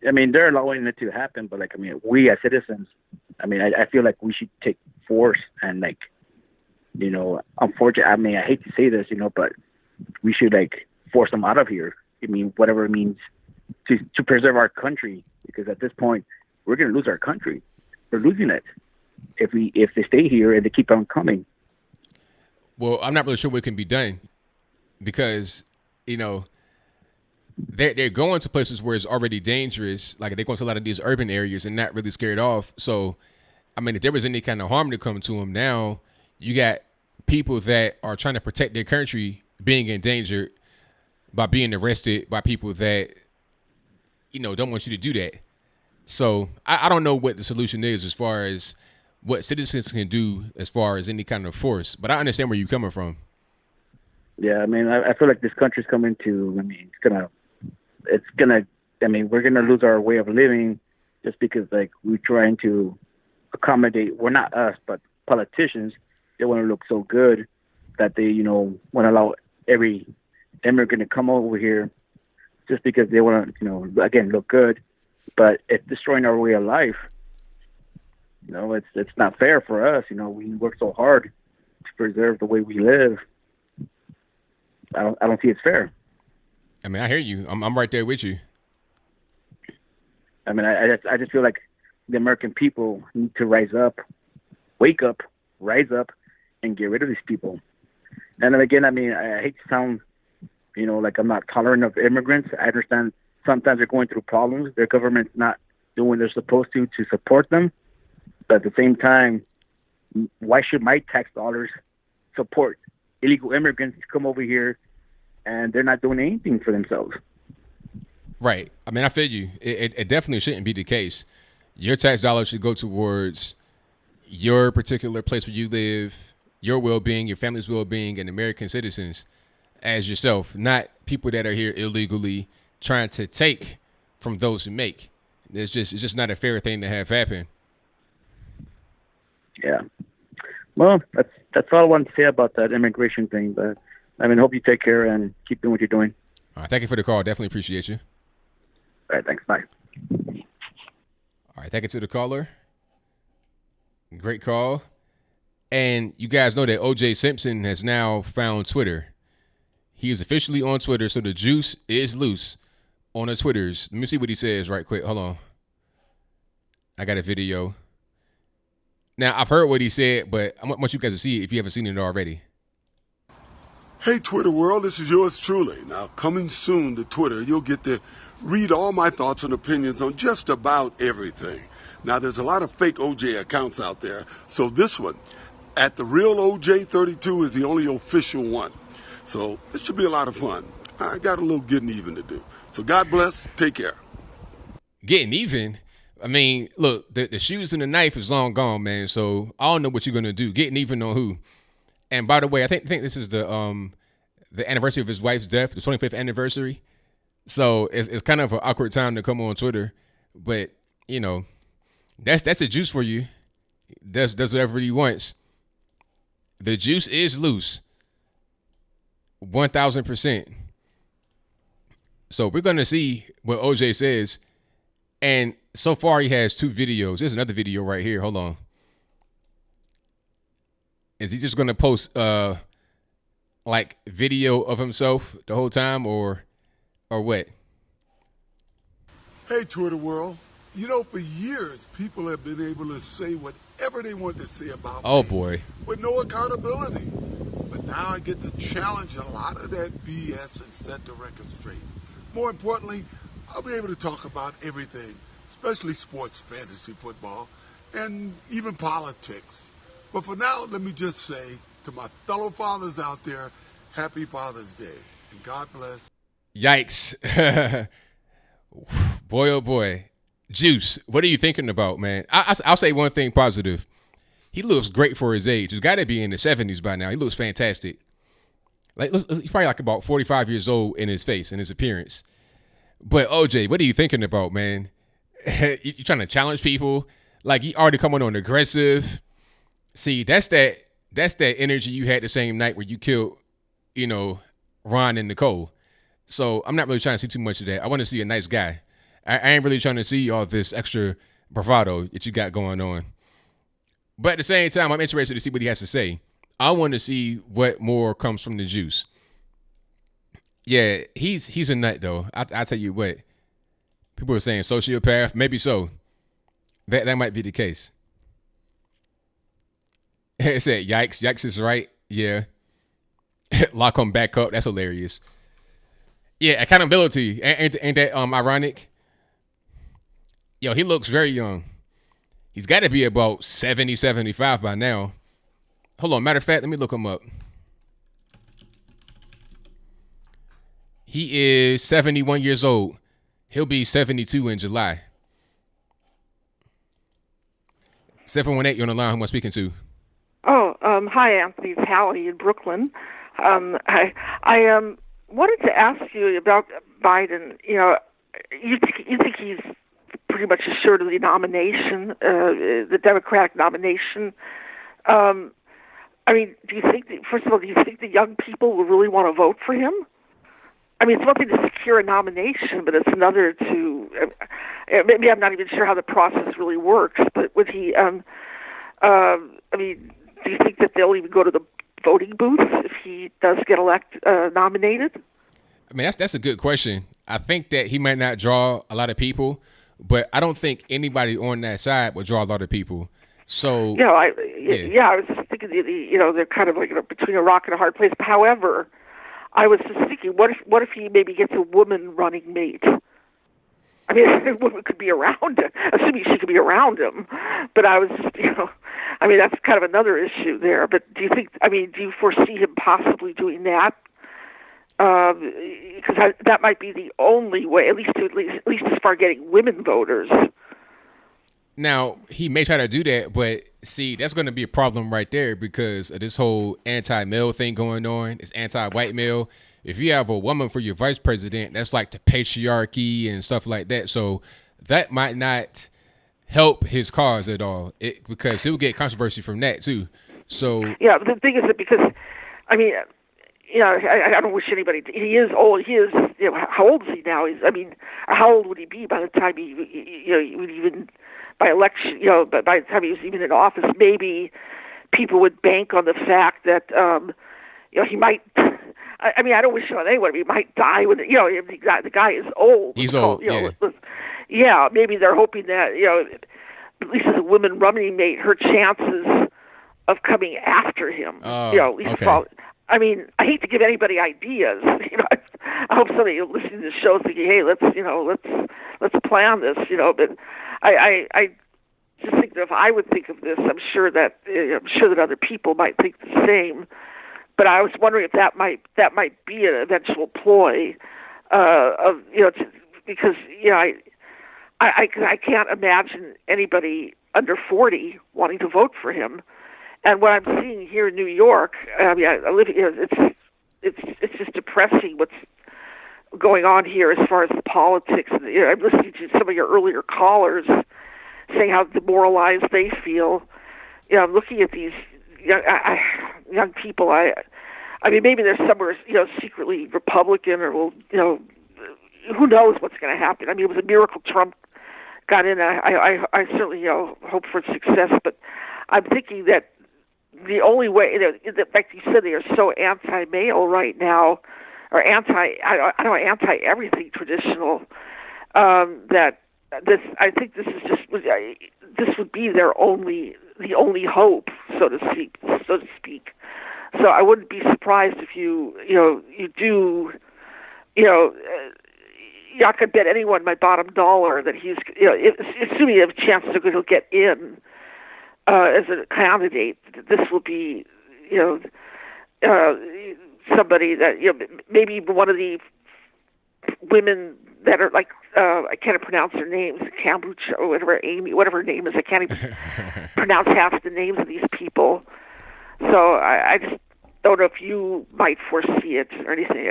I mean, they're allowing it to happen, but we as citizens, I feel like we should take force and unfortunately, I hate to say this, but we should force them out of here. Whatever it means to preserve our country, because at this point we're going to lose our country. We're losing it if they stay here and they keep on coming. Well, I'm not really sure what can be done because, they're going to places where it's already dangerous. Like they're going to a lot of these urban areas and not really scared off. So, if there was any kind of harm to come to them now, you got people that are trying to protect their country being endangered by being arrested by people that, don't want you to do that. So I don't know what the solution is as far as what citizens can do as far as any kind of force, but I understand where you're coming from. Yeah, I feel like this country's coming to, we're gonna lose our way of living just because we're trying to accommodate, well, not us, but politicians. They want to look so good that they, want to allow every immigrant to come over here just because they want to, again, look good. But it's destroying our way of life. It's not fair for us. We work so hard to preserve the way we live. I don't see it's fair. I hear you. I'm right there with you. I just feel like the American people need to rise up, wake up, rise up, and get rid of these people. And then again, I hate to sound, like I'm not tolerant of immigrants. I understand sometimes they're going through problems. Their government's not doing what they're supposed to support them. But at the same time, why should my tax dollars support illegal immigrants to come over here and they're not doing anything for themselves? Right. I feel you. It definitely shouldn't be the case. Your tax dollars should go towards your particular place where you live, your well-being, your family's well-being, and American citizens as yourself, not people that are here illegally trying to take from those who make. It's just not a fair thing to have happen. Yeah. Well, that's all I wanted to say about that immigration thing. But hope you take care and keep doing what you're doing. All right, thank you for the call. Definitely appreciate you. All right, thanks. Bye. All right, thank you to the caller. Great call. And you guys know that O.J. Simpson has now found Twitter. He is officially on Twitter, so the juice is loose on the Twitters. Let me see what he says right quick. Hold on. I got a video. Now, I've heard what he said, but I want you guys to see it if you haven't seen it already. Hey, Twitter world, this is yours truly. Now, coming soon to Twitter, you'll get to read all my thoughts and opinions on just about everything. Now, there's a lot of fake OJ accounts out there, so this one, at the real OJ32, is the only official one. So this should be a lot of fun. I got a little getting even to do. So God bless. Take care. Getting even? Look, the shoes and the knife is long gone, man. So I don't know what you're going to do. Getting even on who? And by the way, I think this is the anniversary of his wife's death, the 25th anniversary. So it's kind of an awkward time to come on Twitter. But, that's the juice for you. Does whatever he wants. The juice is loose. 1,000%. So we're going to see what OJ says. And so far he has 2 videos. There's another video right here. Hold on. Is he just going to post video of himself the whole time or what? Hey, Twitter world. For years, people have been able to say whatever they want to say about me. Boy. With no accountability. But now I get to challenge a lot of that BS and set the record straight. More importantly, I'll be able to talk about everything, especially sports, fantasy football, and even politics. But for now, let me just say to my fellow fathers out there, happy Father's Day. And God bless. Yikes. Boy, oh boy. Juice, what are you thinking about, man? I'll say one thing positive. He looks great for his age. He's got to be in the 70s by now. He looks fantastic. Like he's probably like about 45 years old in his face and his appearance. But OJ, what are you thinking about, man? You trying to challenge people? Like you already coming on aggressive. See, that's that energy you had the same night where you killed, Ron and Nicole. So I'm not really trying to see too much of that. I want to see a nice guy. I ain't really trying to see all this extra bravado that you got going on. But at the same time, I'm interested to see what he has to say. I want to see what more comes from the juice. Yeah, he's a nut though. I tell you what. People are saying sociopath. Maybe so. That might be the case. It said yikes. Yikes is right. Yeah. Lock him back up. That's hilarious. Yeah, accountability. Ain't that ironic? Yo, he looks very young. He's got to be about 70, 75 by now. Hold on. Matter of fact, let me look him up. He is 71 years old. He'll be 72 in July. 718, you're on the line. Who am I speaking to? Hi, Anthony. It's Hallie in Brooklyn. I wanted to ask you about Biden. You think he's pretty much assured of the nomination, the Democratic nomination. Do you think, first of all, do you think the young people will really want to vote for him? It's one thing to secure a nomination, but it's another to, maybe I'm not even sure how the process really works, but would he, do you think that they'll even go to the voting booth if he does get nominated? That's a good question. I think that he might not draw a lot of people, but I don't think anybody on that side would draw a lot of people. So I was just thinking, they're kind of like between a rock and a hard place. However, I was just thinking, what if he maybe gets a woman running mate? A woman could be around him, assuming she could be around him. But I was just, that's kind of another issue there. But do you foresee him possibly doing that? Because that might be the only way, at least as far as getting women voters. Now, he may try to do that, but see, that's going to be a problem right there because of this whole anti-male thing going on. It's anti-white male. If you have a woman for your vice president, that's like the patriarchy and stuff like that. So that might not help his cause at all because he'll get controversy from that too. So yeah, the thing is that because, I don't wish anybody. He is old. He is. How old is he now? How old would he be by the time he would even by election? But by the time he was even in office, maybe people would bank on the fact that he might. I don't wish it on anyone. He might die when the guy is old. He's old. Yeah, maybe they're hoping that at least as a woman running mate, her chances of coming after him. At least okay. I hate to give anybody ideas. I hope somebody listening to the show is thinking, "Hey, let's plan this." But I just think that if I would think of this, I'm sure that other people might think the same. But I was wondering if that might be an eventual ploy because I can't imagine anybody under 40 wanting to vote for him. And what I'm seeing here in New York, I live here. It's just depressing what's going on here as far as the politics. I'm listening to some of your earlier callers saying how demoralized they feel. I'm looking at these young people. Maybe they're somewhere secretly Republican or who knows what's going to happen. It was a miracle Trump got in. I certainly hope for success, but I'm thinking that the only way, like you said, they are so anti-male right now, or anti everything traditional. That I think this is just this would be the only hope, so to speak. So I wouldn't be surprised if you do. I could bet anyone my bottom dollar that he's, assuming you have a chance that he'll get in as a candidate, this will be, somebody that, maybe one of the women that are like, I can't pronounce their names, Kombucha or whatever, Amy, whatever her name is, I can't even pronounce half the names of these people. So I don't know if you might foresee it or anything.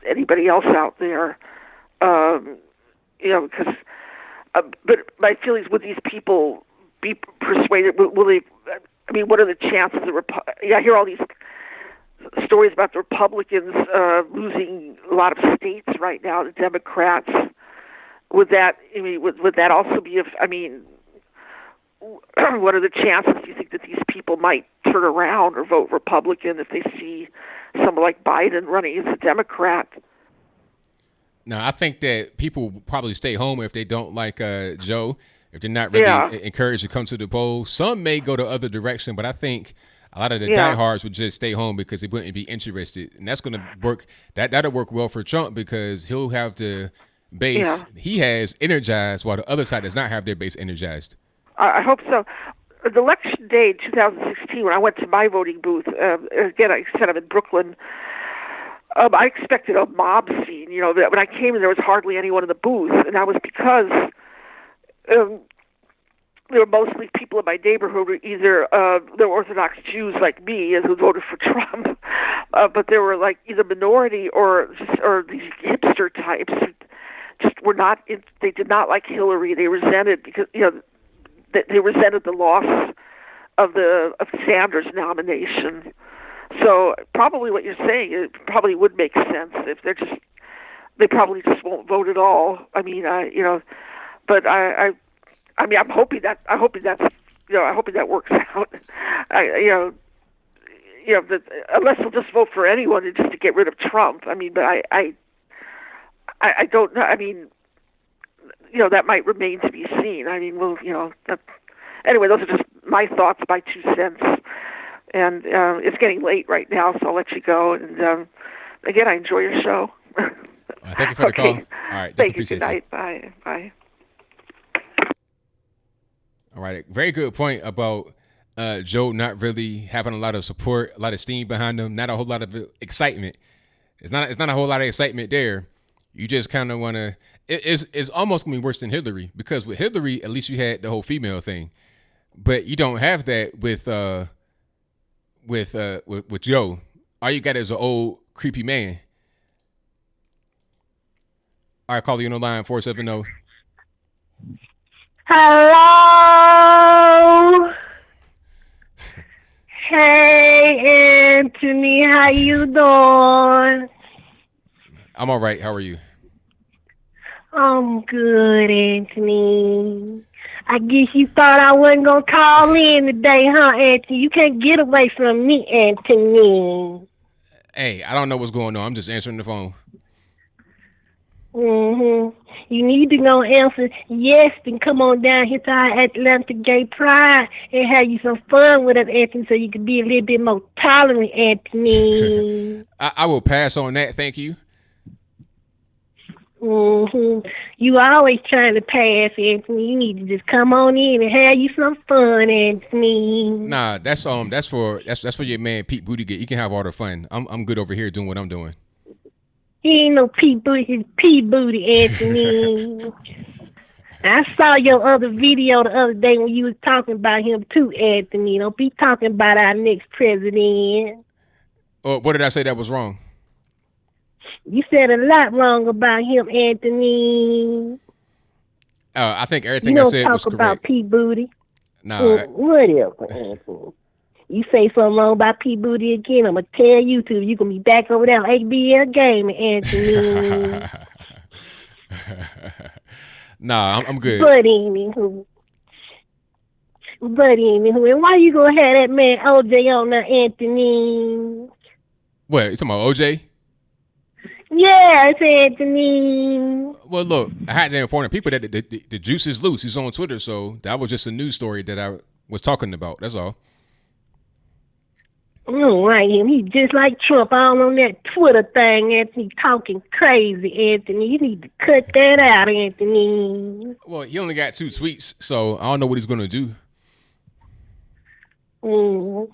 Anybody else out there? Because. But my feelings, would these people be persuaded? Will they? I mean, what are the chances? I hear all these stories about the Republicans losing a lot of states right now. The Democrats. Would that? I mean, would that also be? What are the chances? Do you think that these people might turn around or vote Republican if they see someone like Biden running as a Democrat? No, I think that people will probably stay home if they don't like Joe, if they're not really encouraged to come to the polls. Some may go the other direction, but I think a lot of the diehards would just stay home because they wouldn't be interested. And that's going to work. That'll work well for Trump because he'll have the base he has energized while the other side does not have their base energized. I hope so. The election day in 2016, when I went to my voting booth, again, I said I'm in Brooklyn, I expected a mob scene. When I came in, there was hardly anyone in the booth, and that was because there were mostly people in my neighborhood who either they were Orthodox Jews like me and who voted for Trump, but they were like either minority or these hipster types who just were not. They did not like Hillary. They resented because they resented the loss of Sanders' nomination. So probably what you're saying, it probably would make sense if they probably just won't vote at all. I mean, but I'm hoping that that works out. Unless they'll just vote for anyone just to get rid of Trump. I mean, but I don't know. I mean, that might remain to be seen. I mean, anyway, those are just my thoughts, my 2 cents. And it's getting late right now, so I'll let you go. And again, I enjoy your show. Thank you for the call. All right. Thank you. Good night. Bye. Bye. All right. Very good point about Joe not really having a lot of support, a lot of steam behind him, not a whole lot of excitement. It's not a whole lot of excitement there. You just kind of want to. It's almost gonna be worse than Hillary because with Hillary, at least you had the whole female thing, but you don't have that with Joe. All you got is an old creepy man. All right, call you on the line 470. Hello. Hey, Anthony, how you doing? I'm all right. How are you? I'm good, Anthony. I guess you thought I wasn't going to call in today, huh, Anthony? You can't get away from me, Anthony. Hey, I don't know what's going on. I'm just answering the phone. You need to go answer yes and come on down here to our Atlanta Gay Pride and have you some fun with us, Anthony, so you can be a little bit more tolerant, Anthony. I will pass on that. Thank you. You always trying to pass, Anthony. You need to just come on in and have you some fun, Anthony. Nah, that's for your man Pete Buttigieg. He can have all the fun. I'm good over here doing what I'm doing. He ain't no Pete Booty, it's Pete Booty, Anthony. I saw your other video the other day when you was talking about him too, Anthony. Don't be talking about our next president. Oh, what did I say that was wrong? You said a lot wrong about him, Anthony. I think everything I said was correct. You don't talk about Pete Booty. Nah. Whatever, Anthony. You say something wrong about Pete Booty again, I'm going to tell you to. You're going to be back over there on ABL game, Anthony. Nah, I'm good. But anywho. And why you going to have that man OJ on there, Anthony? What, you talking about OJ? Yes, Anthony. Well, look, I had to inform the people that the juice is loose. He's on Twitter, so that was just a news story that I was talking about. That's all. I don't like him. He's just like Trump all on that Twitter thing, Anthony, talking crazy, Anthony. You need to cut that out, Anthony. Well, he only got 2 tweets, so I don't know what he's going to do. Well,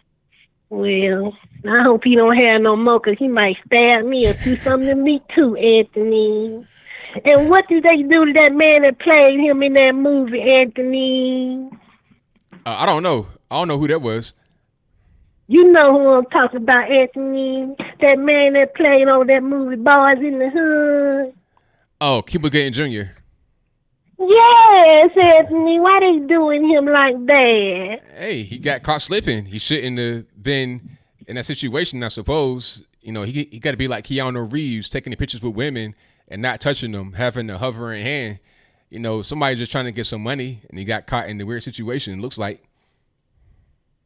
I hope he don't have no more, because he might stab me or do something to me too, Anthony. And what did they do to that man that played him in that movie, Anthony? I don't know. I don't know who that was. You know who I'm talking about, Anthony. That man that played on that movie Boys in the Hood. Oh, Cuba Gooding Jr. Yes, Anthony. Why they doing him like that? Hey, he got caught slipping. He shouldn't have been in that situation, I suppose. You know, he got to be like Keanu Reeves, taking the pictures with women and not touching them, having a hovering hand. You know, somebody just trying to get some money, and he got caught in the weird situation, it looks like.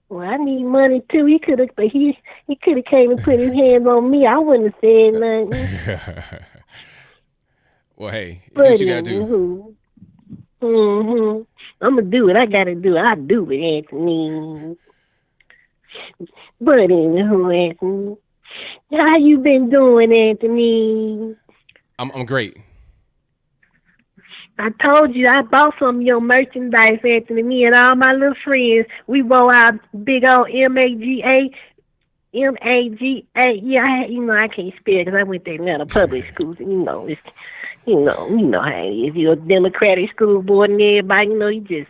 Well, I need money too. He could have, but he could have came and put his hands on me. I wouldn't have said nothing. Well, hey, you do what you gotta do. I'm gonna do what I gotta do. I do it, Anthony. But anywho, Anthony, how you been doing, Anthony? I'm great. I told you I bought some of your merchandise, Anthony. Me and all my little friends, we wore our big old MAGA. Yeah, I can't spell because I went to Atlanta public schools, and you know how it is. You're a Democratic school board, and everybody, you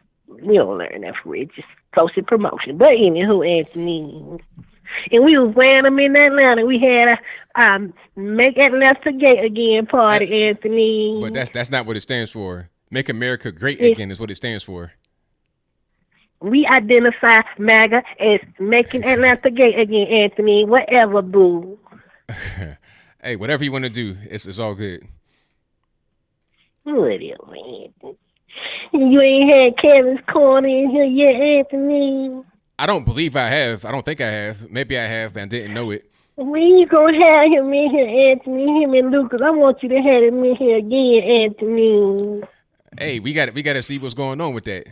don't learn that for it. Just social promotion. But anywho, Anthony. And we was wearing them in Atlanta. We had a Make Atlanta Gay Again party, Anthony. But that's not what it stands for. Make America Great Again is what it stands for. We identify MAGA as Making Atlanta Gay Again, Anthony. Whatever, boo. Hey, whatever you want to do, it's all good. Whatever, Anthony. You ain't had Kevin's Corner in here yet, Anthony. I don't believe I have. I don't think I have. Maybe I have, but I didn't know it. When you gonna have him in here, Anthony? Him and Lucas. I want you to have him in here again, Anthony. Hey, we got to see what's going on with that.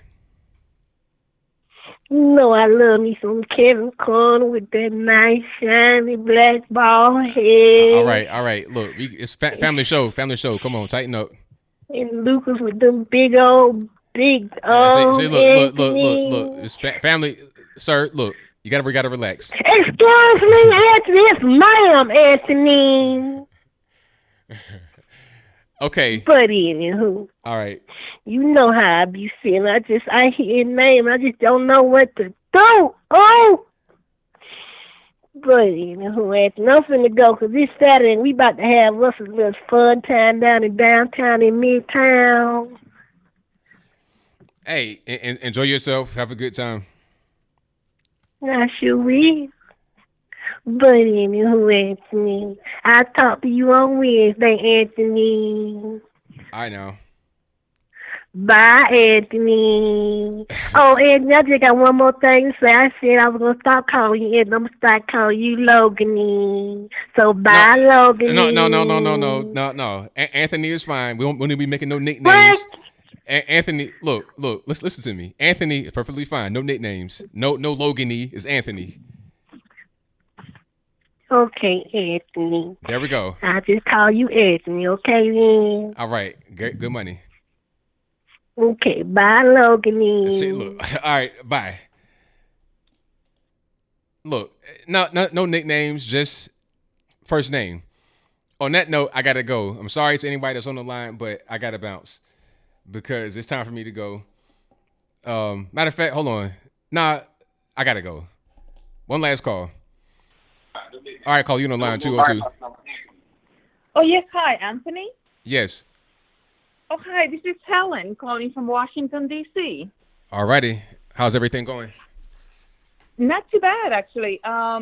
I love me some Kevin's Corner with that nice shiny black ball head. All right. Look, it's family show. Come on, tighten up. And Lucas with them big old. Look. It's family. Sir, look, you gotta relax. Excuse me, Anthony. It's ma'am, Anthony. Okay. But anywho. All right. You know how I be feeling. I hear his name. I just don't know what to do. Oh. But anywho, Anthony, I'm finna go because this Saturday we about to have us a little fun time down in downtown in Midtown. Hey, enjoy yourself. Have a good time. I sure will. But anywho, Anthony, I'll talk to you on Wednesday, Anthony. I know. Bye, Anthony. Oh, Anthony, I just got one more thing to say. I said I was going to stop calling you Anthony. I'm going to start calling you Logan. So bye, Logan. No. Anthony is fine. We won't be making no nicknames. Anthony, look, let's listen to me. Anthony is perfectly fine. No nicknames. No Logan-y. It's Anthony. Okay, Anthony. There we go. I'll just call you Anthony, okay then? All right. Good money. Okay, bye, Logan. See, look. All right, bye. Look, no nicknames, just first name. On that note, I got to go. I'm sorry to anybody that's on the line, but I got to bounce. Because it's time for me to go. Matter of fact, hold on. Nah, I gotta go. One last call. All right, call you on the line 202. Oh yes, hi, Anthony. Yes. Oh hi, this is Helen calling from Washington D.C. All righty, how's everything going? Not too bad actually. I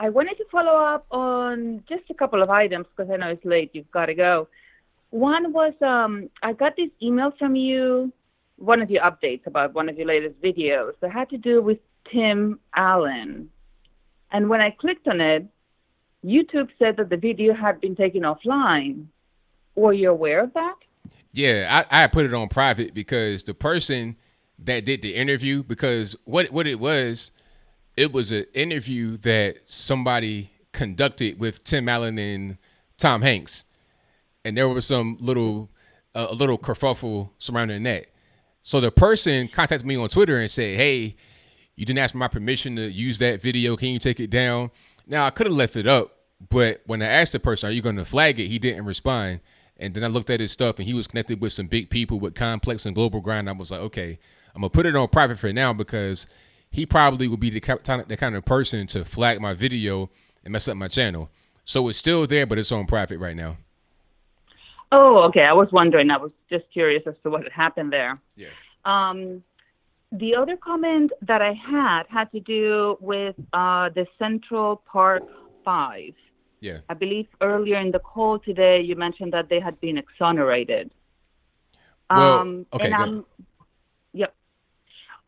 wanted to follow up on just a couple of items because I know it's late. You've got to go. One was I got this email from you, one of your updates about one of your latest videos that had to do with Tim Allen. And when I clicked on it, YouTube said that the video had been taken offline. Were you aware of that? Yeah, I put it on private because the person that did the interview, because what it was an interview that somebody conducted with Tim Allen and Tom Hanks. And there was some a little kerfuffle surrounding that. So the person contacted me on Twitter and said, hey, you didn't ask for my permission to use that video. Can you take it down? Now, I could have left it up, but when I asked the person, are you going to flag it? He didn't respond. And then I looked at his stuff, and he was connected with some big people with Complex and Global Grind. I was like, okay, I'm going to put it on private for now because he probably would be the kind of person to flag my video and mess up my channel. So it's still there, but it's on private right now. Oh, okay. I was wondering. I was just curious as to what had happened there. Yeah. The other comment that I had to do with the Central Park 5. Yeah. I believe earlier in the call today you mentioned that they had been exonerated. Well, okay. Yep.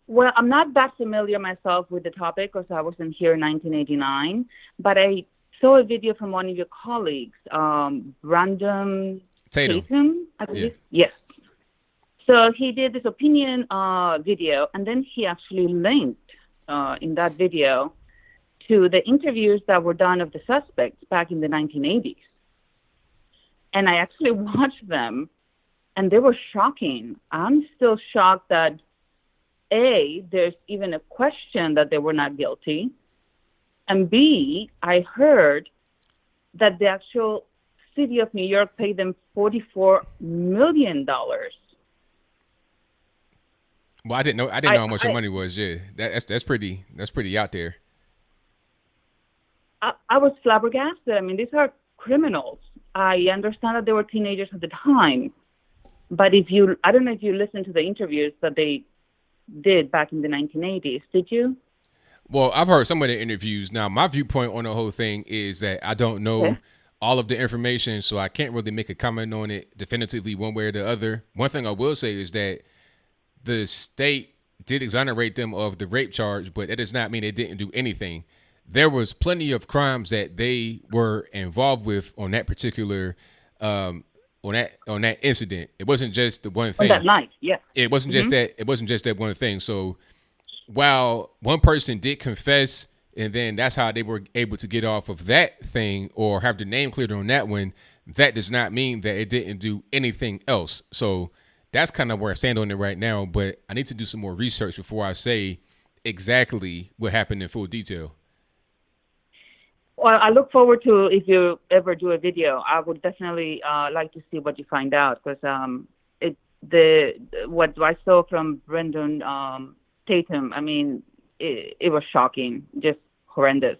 Well, I'm not that familiar myself with the topic because I wasn't here in 1989, but I saw a video from one of your colleagues, Brandon Tatum, I believe. Yeah. Yes. So he did this opinion video, and then he actually linked in that video to the interviews that were done of the suspects back in the 1980s. And I actually watched them, and they were shocking. I'm still shocked that, A, there's even a question that they were not guilty, and B, I heard that the actual city of New York paid them $44 million. Well, I didn't know how much your money was. Yeah, that's pretty out there. I was flabbergasted. I mean, these are criminals. I understand that they were teenagers at the time, but I don't know if you listened to the interviews that they did back in the 1980s. Did you? Well, I've heard some of the interviews. Now, my viewpoint on the whole thing is that I don't know all of the information, so I can't really make a comment on it definitively one way or the other. One thing I will say is that the state did exonerate them of the rape charge, but it does not mean they didn't do anything. There was plenty of crimes that they were involved with on that particular on that incident. It wasn't just the one thing. On that night, yeah. It wasn't just that. It wasn't just that one thing. So while one person did confess, and then that's how they were able to get off of that thing or have their name cleared on that one, that does not mean that it didn't do anything else. So that's kind of where I stand on it right now. But I need to do some more research before I say exactly what happened in full detail. Well, I look forward to if you ever do a video. I would definitely like to see what you find out because what I saw from Brendan Tatum, I mean, it was shocking, just horrendous.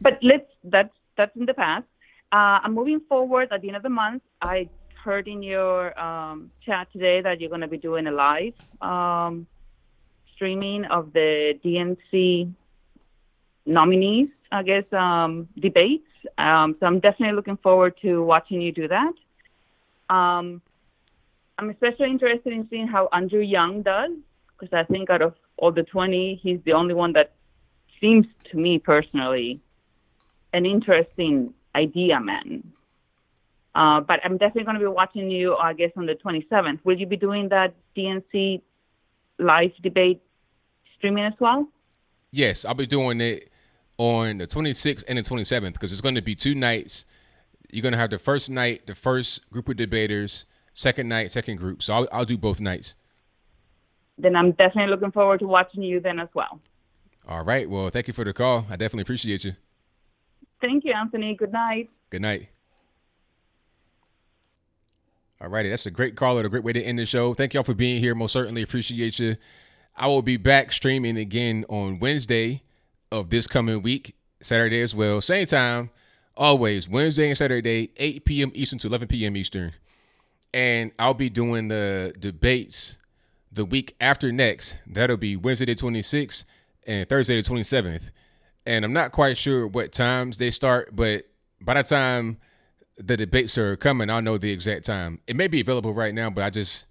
But that's in the past. I'm moving forward at the end of the month. I heard in your chat today that you're going to be doing a live streaming of the DNC nominees, I guess, debates. So I'm definitely looking forward to watching you do that. I'm especially interested in seeing how Andrew Young does, because I think out of all the 20, he's the only one that seems to me personally an interesting idea man. But I'm definitely going to be watching you, I guess, on the 27th. Will you be doing that DNC live debate streaming as well? Yes, I'll be doing it on the 26th and the 27th because it's going to be 2 nights. You're going to have the first night, the first group of debaters, second night, second group. So I'll do both nights. Then I'm definitely looking forward to watching you then as well. All right. Well, thank you for the call. I definitely appreciate you. Thank you, Anthony. Good night. Good night. All righty. That's a great caller, a great way to end the show. Thank y'all for being here. Most certainly appreciate you. I will be back streaming again on Wednesday of this coming week, Saturday as well. Same time, always, Wednesday and Saturday, 8 p.m. Eastern to 11 p.m. Eastern. And I'll be doing the debates the week after next. That'll be Wednesday the 26th and Thursday the 27th. And I'm not quite sure what times they start, but by the time the debates are coming, I'll know the exact time. It may be available right now, but I just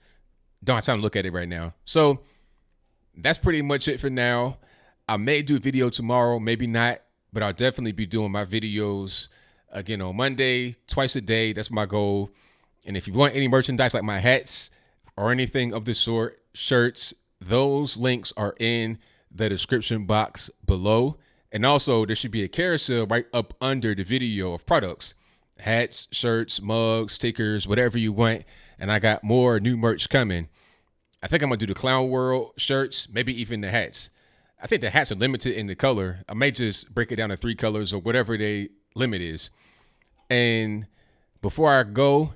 don't have time to look at it right now. So that's pretty much it for now. I may do a video tomorrow, maybe not, but I'll definitely be doing my videos again on Monday, twice a day. That's my goal. And if you want any merchandise like my hats or anything of the sort, shirts, those links are in the description box below. And also there should be a carousel right up under the video of products, hats, shirts, mugs, stickers, whatever you want. And I got more new merch coming. I think I'm going to do the Clown World shirts, maybe even the hats. I think the hats are limited in the color. I may just break it down to 3 colors or whatever the limit is. And before I go,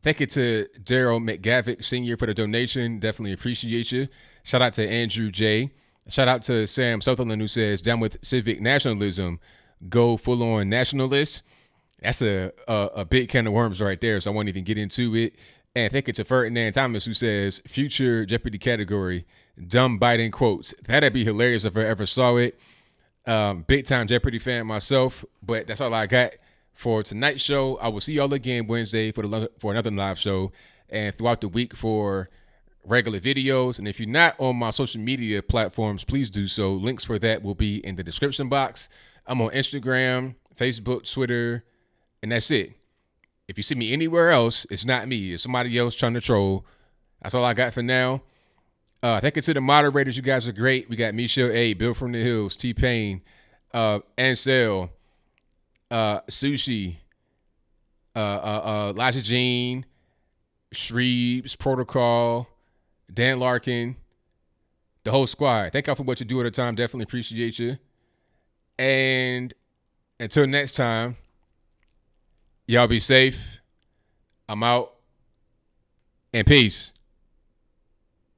thank you to Daryl McGavick Sr. for the donation. Definitely appreciate you. Shout out to Andrew J. Shout out to Sam Sutherland who says, down with civic nationalism, go full on nationalist. That's a big can of worms right there, so I won't even get into it. And thank you to Ferdinand Thomas who says, future Jeopardy category, dumb Biden quotes. That'd be hilarious if I ever saw it. Big time Jeopardy fan myself, but that's all I got for tonight's show. I will see y'all again Wednesday for another live show and throughout the week for regular videos. And if you're not on my social media platforms, please do so. Links for that will be in the description box. I'm on Instagram, Facebook, Twitter, and that's it. If you see me anywhere else, it's not me. It's somebody else trying to troll. That's all I got for now. Thank you to the moderators. You guys are great. We got Michelle A, Bill from the Hills, T-Pain, Ansel, Sushi, Elijah Jean, Shreeves, Protocol, Dan Larkin, the whole squad. Thank y'all for what you do at a time. Definitely appreciate you. And until next time, y'all be safe. I'm out. And peace.